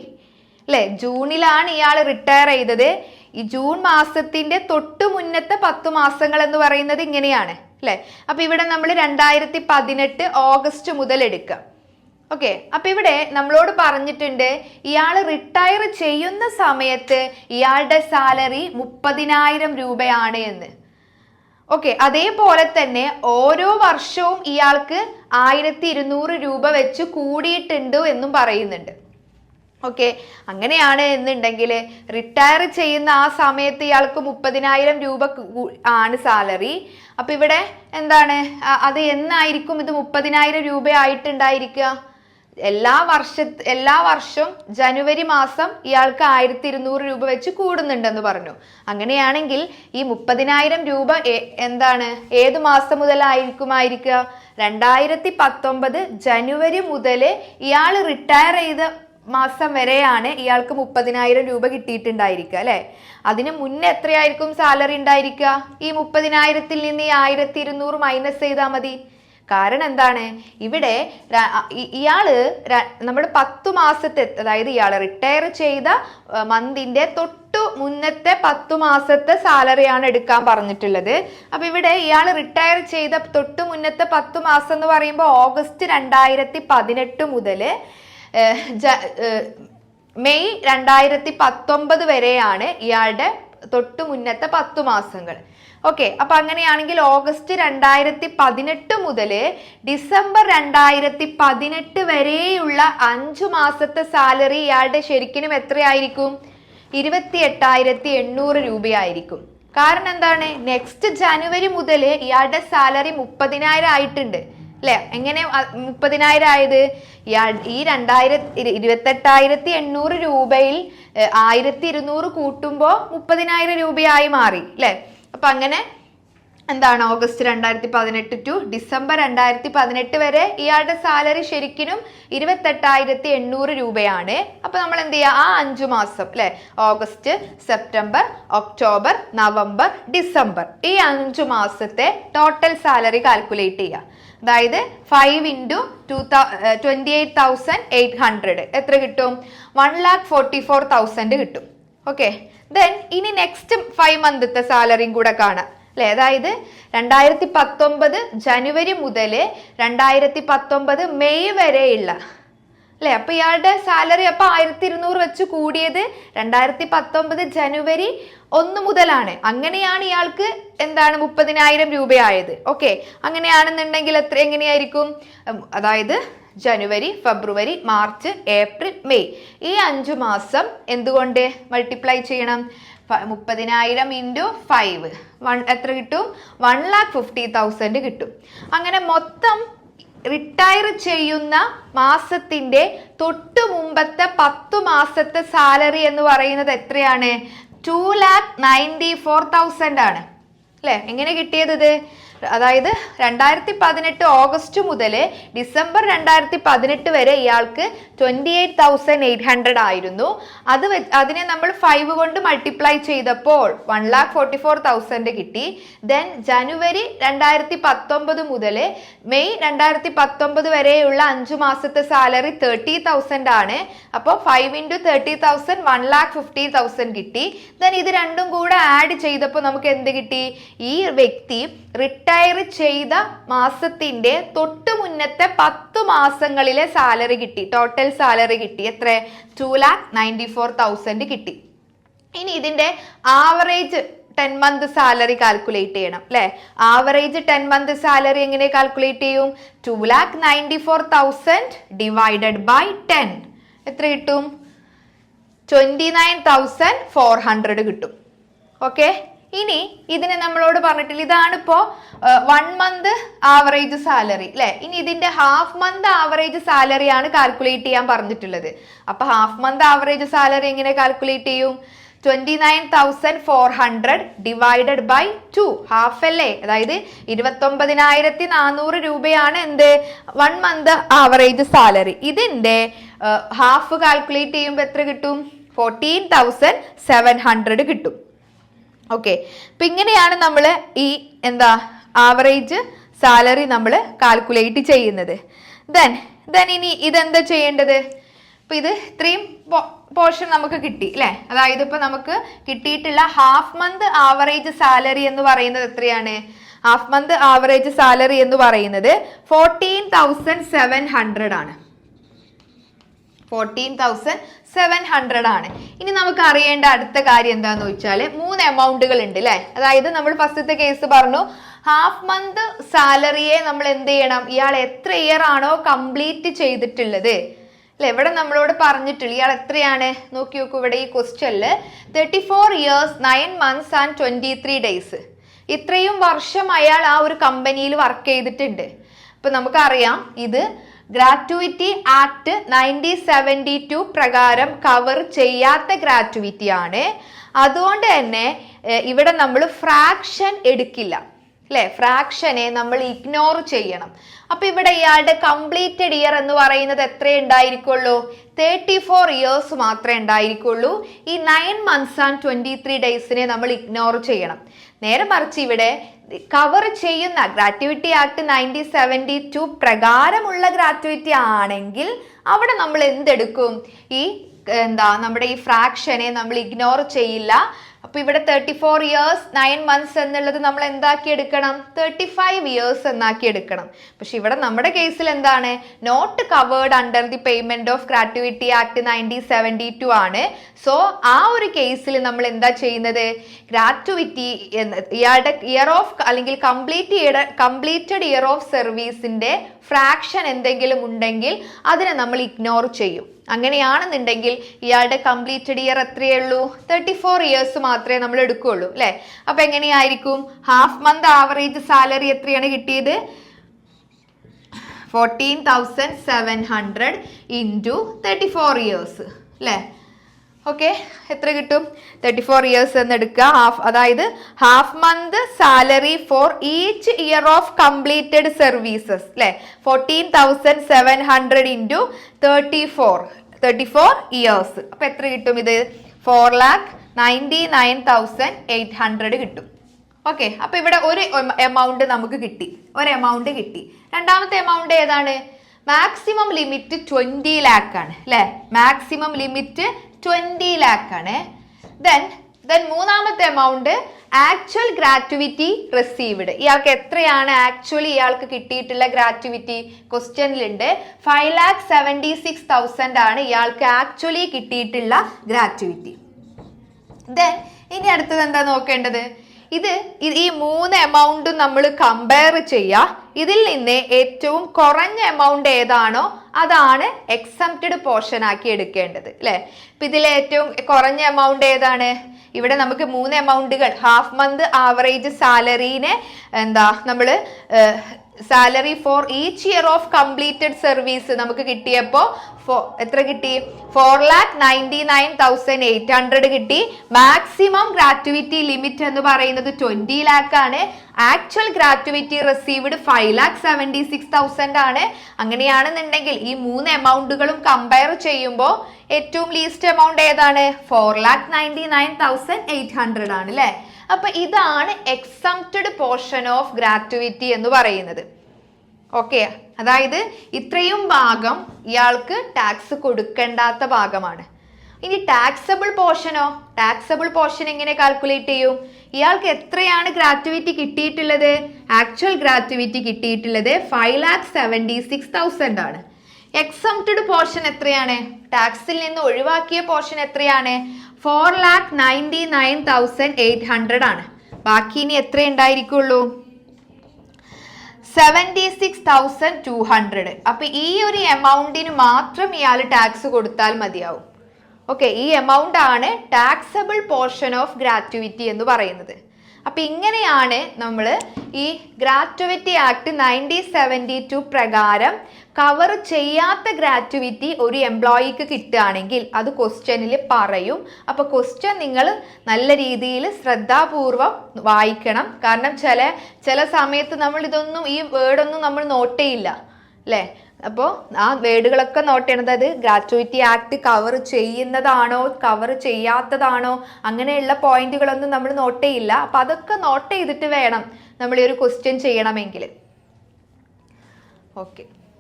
അല്ലെ. ജൂണിലാണ് ഇയാൾ റിട്ടയർ ചെയ്തത്. ഈ ജൂൺ മാസത്തിന്റെ തൊട്ട് മുന്നത്തെ 10 മാസങ്ങൾ എന്ന് പറയുന്നത് ഇങ്ങനെയാണ് അല്ലെ. അപ്പൊ ഇവിടെ നമ്മൾ 2018 ഓഗസ്റ്റ് മുതൽ എടുക്കുക. ഓക്കെ, അപ്പൊ ഇവിടെ നമ്മളോട് പറഞ്ഞിട്ടുണ്ട് ഇയാൾ റിട്ടയർ ചെയ്യുന്ന സമയത്ത് ഇയാളുടെ സാലറി 30,000 രൂപയാണ് എന്ന്. ഓക്കെ, അതേപോലെ തന്നെ ഓരോ വർഷവും ഇയാൾക്ക് 1,200 രൂപ വെച്ച് കൂടിയിട്ടുണ്ട് എന്നും പറയുന്നുണ്ട്. ഓക്കെ, അങ്ങനെയാണ് എന്നുണ്ടെങ്കിൽ റിട്ടയർ ചെയ്യുന്ന ആ സമയത്ത് ഇയാൾക്ക് 30,000 രൂപ ആണ് സാലറി. അപ്പൊ ഇവിടെ എന്താണ് അത് എന്നായിരിക്കും ഇത് 30,000 രൂപ ആയിട്ടുണ്ടായിരിക്കുക? എല്ലാ വർഷവും ജനുവരി മാസം ഇയാൾക്ക് 1,200 രൂപ വെച്ച് കൂടുന്നുണ്ടെന്ന് പറഞ്ഞു. അങ്ങനെയാണെങ്കിൽ ഈ 30,000 രൂപ എന്താണ് ഏത് മാസം മുതലായിരിക്കുക? 2019 ജനുവരി മുതൽ ഇയാൾ റിട്ടയർ ചെയ്ത മാസം വരെയാണ് ഇയാൾക്ക് 30,000 രൂപ കിട്ടിയിട്ടുണ്ടായിരിക്കുക അല്ലെ. അതിന് മുന്നേ എത്രയായിരിക്കും സാലറി ഉണ്ടായിരിക്കുക? ഈ 30,000-ൽ നിന്ന് ഈ 1,200 മൈനസ് ചെയ്താൽ മതി. കാരണം എന്താണ്, ഇവിടെ നമ്മുടെ 10 മാസത്തെ, അതായത് ഇയാൾ റിട്ടയർ ചെയ്ത മന്തിന്റെ തൊട്ടു മുന്നത്തെ 10 മാസത്തെ സാലറിയാണ് എടുക്കാൻ പറഞ്ഞിട്ടുള്ളത്. അപ്പൊ ഇവിടെ ഇയാൾ റിട്ടയർ ചെയ്ത തൊട്ടു മുന്നത്തെ 10 മാസം എന്ന് പറയുമ്പോൾ ഓഗസ്റ്റ് 2018 മുതൽ മെയ് 2019 വരെയാണ് ഇയാളുടെ തൊട്ടു മുന്നത്തെ 10 മാസങ്ങൾ. ഓക്കെ, അപ്പൊ അങ്ങനെയാണെങ്കിൽ ഓഗസ്റ്റ് 2018 മുതൽ ഡിസംബർ 2018 വരെയുള്ള 5 മാസത്തെ സാലറി ഇയാളുടെ ശരിക്കും എത്രയായിരിക്കും? 28,800 രൂപയായിരിക്കും. കാരണം എന്താണ്, നെക്സ്റ്റ് ജനുവരി മുതൽ ഇയാളുടെ സാലറി 30,000 ആയിട്ടുണ്ട് അല്ലെ. എങ്ങനെ 30,000 ആയത്? ഈ 28,800 രൂപയിൽ 1,200 കൂട്ടുമ്പോൾ 30,000 രൂപയായി മാറി അല്ലെ. അപ്പൊ അങ്ങനെ എന്താണ് ഓഗസ്റ്റ് 2018 ടു ഡിസംബർ 2018 വരെ ഇയാളുടെ സാലറി ശരിക്കും 28,800 രൂപയാണ്. അപ്പൊ നമ്മൾ എന്ത് ചെയ്യുക, ആ 5 മാസം അല്ലെ, August, September, October, November, December, ഈ 5 മാസത്തെ ടോട്ടൽ സാലറി കാൽക്കുലേറ്റ് ചെയ്യുക. അതായത് 5 into 28,800 എത്ര കിട്ടും? 1,44,000 കിട്ടും. ഓക്കെ, ദെൻ ഇനി നെക്സ്റ്റ് 5 മന്ത്ത്തെ സാലറിയും കൂടെ കാണാം അല്ലെ. അതായത് 2019 ജനുവരി മുതൽ 2019 മെയ് വരെയുള്ള അല്ലെ. അപ്പൊ ഇയാളുടെ സാലറി അപ്പൊ 1,200 വെച്ച് കൂടിയത് 2019 ജനുവരി 1 മുതലാണ്. അങ്ങനെയാണ് ഇയാൾക്ക് എന്താണ് 30,000 രൂപയായത്. ഓക്കെ, അങ്ങനെയാണെന്നുണ്ടെങ്കിൽ എങ്ങനെയായിരിക്കും? അതായത് ജനുവരി, ഫെബ്രുവരി, മാർച്ച്, ഏപ്രിൽ, മെയ്, ഈ 5 മാസം എന്തുകൊണ്ട് മൾട്ടിപ്ലൈ ചെയ്യണം? 30,000 into 5 എത്ര കിട്ടും? 1,50,000 കിട്ടും. അങ്ങനെ മൊത്തം റിട്ടയർ ചെയ്യുന്ന മാസത്തിന്റെ തൊട്ടു മുമ്പത്തെ 10 മാസത്തെ സാലറി എന്ന് പറയുന്നത് എത്രയാണ്? 2,94,000 ആണ് അല്ലെ. എങ്ങനെ കിട്ടിയത് ഇത്? അതായത് 2018 ഓഗസ്റ്റ് മുതൽ ഡിസംബർ 2018 വരെ ഇയാൾക്ക് 28,800 ആയിരുന്നു. അതിനെ നമ്മൾ 5 കൊണ്ട് മൾട്ടിപ്ലൈ ചെയ്തപ്പോൾ 1,44,000 കിട്ടി. ദെൻ ജനുവരി 2019 മുതൽ മെയ് 2019 വരെയുള്ള 5 മാസത്തെ സാലറി 30,000 ആണ്. അപ്പോൾ 5 into 30,000 1,50,000 കിട്ടി. ദെൻ ഇത് രണ്ടും കൂടെ ആഡ് ചെയ്തപ്പോൾ നമുക്ക് എന്ത് കിട്ടി? ഈ വ്യക്തി റിട്ടയർ ചെയ്ത മാസത്തിന്റെ തൊട്ടു മുന്നത്തെ 10 മാസങ്ങളിലെ സാലറി കിട്ടി. ടോട്ടൽ സാലറി കിട്ടി എത്ര? 2,94,000 കിട്ടി. ഇനി ഇതിന്റെ ആവറേജ് 10 മന്ത് സാലറി കാൽക്കുലേറ്റ് ചെയ്യണം അല്ലെ. ആവറേജ് 10 മന്ത് സാലറി എങ്ങനെ കാൽക്കുലേറ്റ് ചെയ്യും? 2,94,000 ഡിവൈഡഡ് ബൈ 10 എത്ര കിട്ടും? 29,400 കിട്ടും. ഓക്കെ, ഇനി ഇതിനെ നമ്മളോട് പറഞ്ഞിട്ടില്ല, ഇതാണിപ്പോ 1 മന്ത് ആവറേജ് സാലറി അല്ലെ. ഇനി ഇതിന്റെ ഹാഫ് മന്ത് ആവറേജ് സാലറി ആണ് കാൽക്കുലേറ്റ് ചെയ്യാൻ പറഞ്ഞിട്ടുള്ളത്. അപ്പൊ ഹാഫ് മന്ത് ആവറേജ് സാലറി എങ്ങനെ കാൽക്കുലേറ്റ് ചെയ്യും? 29,400 ഡിവൈഡഡ് ബൈ 2 ഹാഫ് അല്ലേ. അതായത് 29,400 രൂപയാണ് എന്ത് 1 മന്ത് ആവറേജ് സാലറി. ഇതിന്റെ ഹാഫ് കാൽക്കുലേറ്റ് ചെയ്യുമ്പോൾ എത്ര കിട്ടും? 14,700 കിട്ടും. ഓക്കെ, അപ്പൊ ഇങ്ങനെയാണ് നമ്മൾ ഈ എന്താ ആവറേജ് സാലറി നമ്മൾ കാൽക്കുലേറ്റ് ചെയ്യുന്നത്. ദെൻ ഇനി ഇതെന്താ ചെയ്യേണ്ടത്? അപ്പൊ ഇത് ഇത്രയും പോർഷൻ നമുക്ക് കിട്ടി അല്ലെ. അതായത് ഇപ്പൊ നമുക്ക് കിട്ടിയിട്ടുള്ള ഹാഫ് മന്ത് ആവറേജ് സാലറി എന്ന് പറയുന്നത് എത്രയാണ്? ഹാഫ് മന്ത് ആവറേജ് സാലറി എന്ന് പറയുന്നത് 14,700 ആണ്. 14,700 ആണ്. ഇനി നമുക്ക് അറിയേണ്ട അടുത്ത കാര്യം എന്താന്ന് ചോദിച്ചാൽ 3 എമൗണ്ടുകൾ ഉണ്ട് അല്ലെ. അതായത് നമ്മൾ ഫസ്റ്റത്തെ കേസ് പറഞ്ഞു, ഹാഫ് മന്ത് സാലറിയെ നമ്മൾ എന്ത് ചെയ്യണം? ഇയാൾ എത്ര ഇയർ ആണോ കംപ്ലീറ്റ് ചെയ്തിട്ടുള്ളത് അല്ലെ. ഇവിടെ നമ്മളോട് പറഞ്ഞിട്ടുള്ള ഇയാൾ എത്രയാണ് നോക്കി നോക്കൂ. ഇവിടെ ഈ ക്വസ്റ്റ്യനില് 34 years 9 months and 23 days, ഇത്രയും വർഷം അയാൾ ആ ഒരു കമ്പനിയിൽ വർക്ക് ചെയ്തിട്ടുണ്ട്. അപ്പൊ നമുക്കറിയാം ഇത് ഗ്രാറ്റുവിറ്റി ആക്ട് 1972 പ്രകാരം കവർ ചെയ്യാത്ത ഗ്രാറ്റുവിറ്റി ആണ്. അതുകൊണ്ട് തന്നെ ഇവിടെ നമ്മൾ ഫ്രാക്ഷൻ എടുക്കില്ല അല്ലെ. ഫ്രാക്ഷനെ നമ്മൾ ഇഗ്നോർ ചെയ്യണം. അപ്പൊ ഇവിടെ ഇയാളുടെ കംപ്ലീറ്റഡ് ഇയർ എന്ന് പറയുന്നത് എത്ര ഉണ്ടായിരിക്കുള്ളൂ? 34 years മാത്രമേ ഉണ്ടായിരിക്കുള്ളൂ. ഈ 9 months and 23 daysനെ നമ്മൾ ഇഗ്നോർ ചെയ്യണം. നേരെ മറിച്ച് ഇവിടെ കവർ ചെയ്യുന്ന ഗ്രാറ്റുവിറ്റി ആക്ട് 1972 പ്രകാരമുള്ള ഗ്രാറ്റുവിറ്റി ആണെങ്കിൽ അവിടെ നമ്മൾ എന്തെടുക്കും? ഈ നമ്മുടെ ഈ ഫ്രാക്ഷനെ നമ്മൾ ഇഗ്നോർ ചെയ്യില്ല. അപ്പൊ ഇവിടെ 34 years 9 months എന്നുള്ളത് നമ്മൾ എന്താക്കി എടുക്കണം? 35 years എന്നാക്കി എടുക്കണം. പക്ഷെ ഇവിടെ നമ്മുടെ കേസിൽ എന്താണ്? Not covered under the payment of gratuity act 1972 ആണ്. സോ ആ ഒരു കേസിൽ നമ്മൾ എന്താ ചെയ്യുന്നത്? ഗ്രാറ്റുവിറ്റി ഇയാളുടെ ഇയർ ഓഫ് അല്ലെങ്കിൽ കംപ്ലീറ്റഡ് ഇയർ ഓഫ് സർവീസിന്റെ ഫ്രാക്ഷൻ എന്തെങ്കിലും ഉണ്ടെങ്കിൽ അതിനെ നമ്മൾ ഇഗ്നോർ ചെയ്യും. അങ്ങനെയാണെന്നുണ്ടെങ്കിൽ ഇയാളുടെ കംപ്ലീറ്റഡ് ഇയർ എത്രയേ ഉള്ളൂ? 34 years മാത്രമേ നമ്മൾ എടുക്കുകയുള്ളൂ അല്ലെ. അപ്പൊ എങ്ങനെയായിരിക്കും? ഹാഫ് മന്ത് ആവറേജ് സാലറി എത്രയാണ് കിട്ടിയത്? 14,700 into 34 years അല്ലെ. ഓക്കെ, എത്ര കിട്ടും? 34 ഇയേഴ്സ് എന്ന് എടുക്കുക. അതായത് half month salary for each year of completed services അല്ലെ, 14,700 ഇൻറ്റു 34 ഇയേഴ്സ്. അപ്പൊ എത്ര കിട്ടും? ഇത് 4,99,800 കിട്ടും. ഓക്കെ, അപ്പൊ ഇവിടെ ഒരു എമൗണ്ട് നമുക്ക് കിട്ടി, രണ്ടാമത്തെ എമൗണ്ട് ഏതാണ്? മാക്സിമം ലിമിറ്റ് 20 lakh ആണ് അല്ലെ, മാക്സിമം ലിമിറ്റ് 20 lakh ആണ്. ദെൻ മൂന്നാമത്തെ എമൗണ്ട് ആക്ച്വൽ ഗ്രാറ്റുവിറ്റി റിസീവ്ഡ്. ഇയാൾക്ക് എത്രയാണ് ആക്ച്വലി ഇയാൾക്ക് കിട്ടിയിട്ടുള്ള ഗ്രാറ്റുവിറ്റി? ക്വസ്റ്റ്യനിലുണ്ട് 5,76,000 ആണ് ഇയാൾക്ക് ആക്ച്വലി കിട്ടിയിട്ടുള്ള ഗ്രാറ്റുവിറ്റി. ദെൻ ഇനി അടുത്തത് എന്താ നോക്കേണ്ടത്? ഈ മൂന്ന് എമൗണ്ടും നമ്മൾ കമ്പയർ ചെയ്യുക. ഇതിൽ നിന്ന് ഏറ്റവും കുറഞ്ഞ എമൗണ്ട് ഏതാണോ അതാണ് എക്സംപ്റ്റഡ് പോർഷൻ ആക്കി എടുക്കേണ്ടത് അല്ലെ. ഇപ്പൊ ഇതിൽ ഏറ്റവും കുറഞ്ഞ എമൗണ്ട് ഏതാണ്? ഇവിടെ നമുക്ക് 3 എമൗണ്ടുകൾ, ഹാഫ് മന്ത് ആവറേജ് സാലറീനെ നമ്മള് salary for each year of completed service നമുക്ക് കിട്ടിയപ്പോ എത്ര കിട്ടി? 4,99,800 കിട്ടി. മാക്സിമം ഗ്രാറ്റുവിറ്റി ലിമിറ്റ് എന്ന് പറയുന്നത് 20 lakh ആണ്. ആക്ച്വൽ ഗ്രാറ്റുവിറ്റി റിസീവ്ഡ് 5,76,000 ആണ്. അങ്ങനെയാണെന്നുണ്ടെങ്കിൽ ഈ 3 എമൗണ്ടുകളും കമ്പയർ ചെയ്യുമ്പോൾ ഏറ്റവും ലീസ്റ്റ് എമൗണ്ട് ഏതാണ്? 4,99,800 ആണ് അല്ലെ. അപ്പൊ ഇതാണ് എക്സംപ്റ്റഡ് പോർഷൻ ഓഫ് ഗ്രാറ്റുവിറ്റി എന്ന് പറയുന്നത്. ഓക്കെ, അതായത് ഇത്രയും ഭാഗം ഇയാൾക്ക് ടാക്സ് കൊടുക്കേണ്ടാത്ത ഭാഗമാണ്. ഇനി ടാക്സബിൾ പോർഷനോ? ടാക്സബിൾ പോർഷൻ എങ്ങനെ കാൽക്കുലേറ്റ് ചെയ്യും? ഇയാൾക്ക് എത്രയാണ് ഗ്രാറ്റുവിറ്റി കിട്ടിയിട്ടുള്ളത്? ആക്ച്വൽ ഗ്രാറ്റുവിറ്റി കിട്ടിയിട്ടുള്ളത് 5,76,000 ആണ്. എക്സംപ്റ്റഡ് പോർഷൻ എത്രയാണ്? ടാക്സിൽ നിന്ന് ഒഴിവാക്കിയ പോർഷൻ എത്രയാണ്? 4,99,800 ആണ്. ബാക്കി ഇനി എത്ര ഉണ്ടായിരിക്കുള്ളൂ? 76,200. അപ്പൊ ഈ ഒരു എമൗണ്ടിന് മാത്രം ഇയാൾ ടാക്സ് കൊടുത്താൽ മതിയാവും. ഓക്കെ, ഈ എമൗണ്ട് ആണ് ടാക്സബിൾ പോർഷൻ ഓഫ് ഗ്രാറ്റുവിറ്റി എന്ന് പറയുന്നത്. അപ്പൊ ഇങ്ങനെയാണ് നമ്മൾ ഈ ഗ്രാറ്റുവിറ്റി ആക്ട് 1972 പ്രകാരം കവർ ചെയ്യാത്ത ഗ്രാറ്റുവിറ്റി ഒരു എംപ്ലോയിക്ക് കിട്ടുകയാണെങ്കിൽ അത് ക്വസ്റ്റ്യനിൽ പറയും. അപ്പൊ ക്വസ്റ്റ്യൻ നിങ്ങൾ നല്ല രീതിയിൽ ശ്രദ്ധാപൂർവം വായിക്കണം. കാരണം ചില സമയത്ത് നമ്മൾ ഇതൊന്നും, ഈ വേർഡൊന്നും നമ്മൾ നോട്ട് ചെയ്യില്ല അല്ലേ. അപ്പോൾ ആ വേർഡുകളൊക്കെ നോട്ട് ചെയ്യണത് അത് ഗ്രാറ്റുവിറ്റി ആക്ട് കവർ ചെയ്യുന്നതാണോ കവർ ചെയ്യാത്തതാണോ അങ്ങനെയുള്ള പോയിന്റുകളൊന്നും നമ്മൾ നോട്ട് ചെയ്യില്ല. അപ്പൊ അതൊക്കെ നോട്ട് ചെയ്തിട്ട് വേണം നമ്മൾ ഈ ഒരു ക്വസ്റ്റ്യൻ ചെയ്യണമെങ്കിൽ. ഓക്കെ.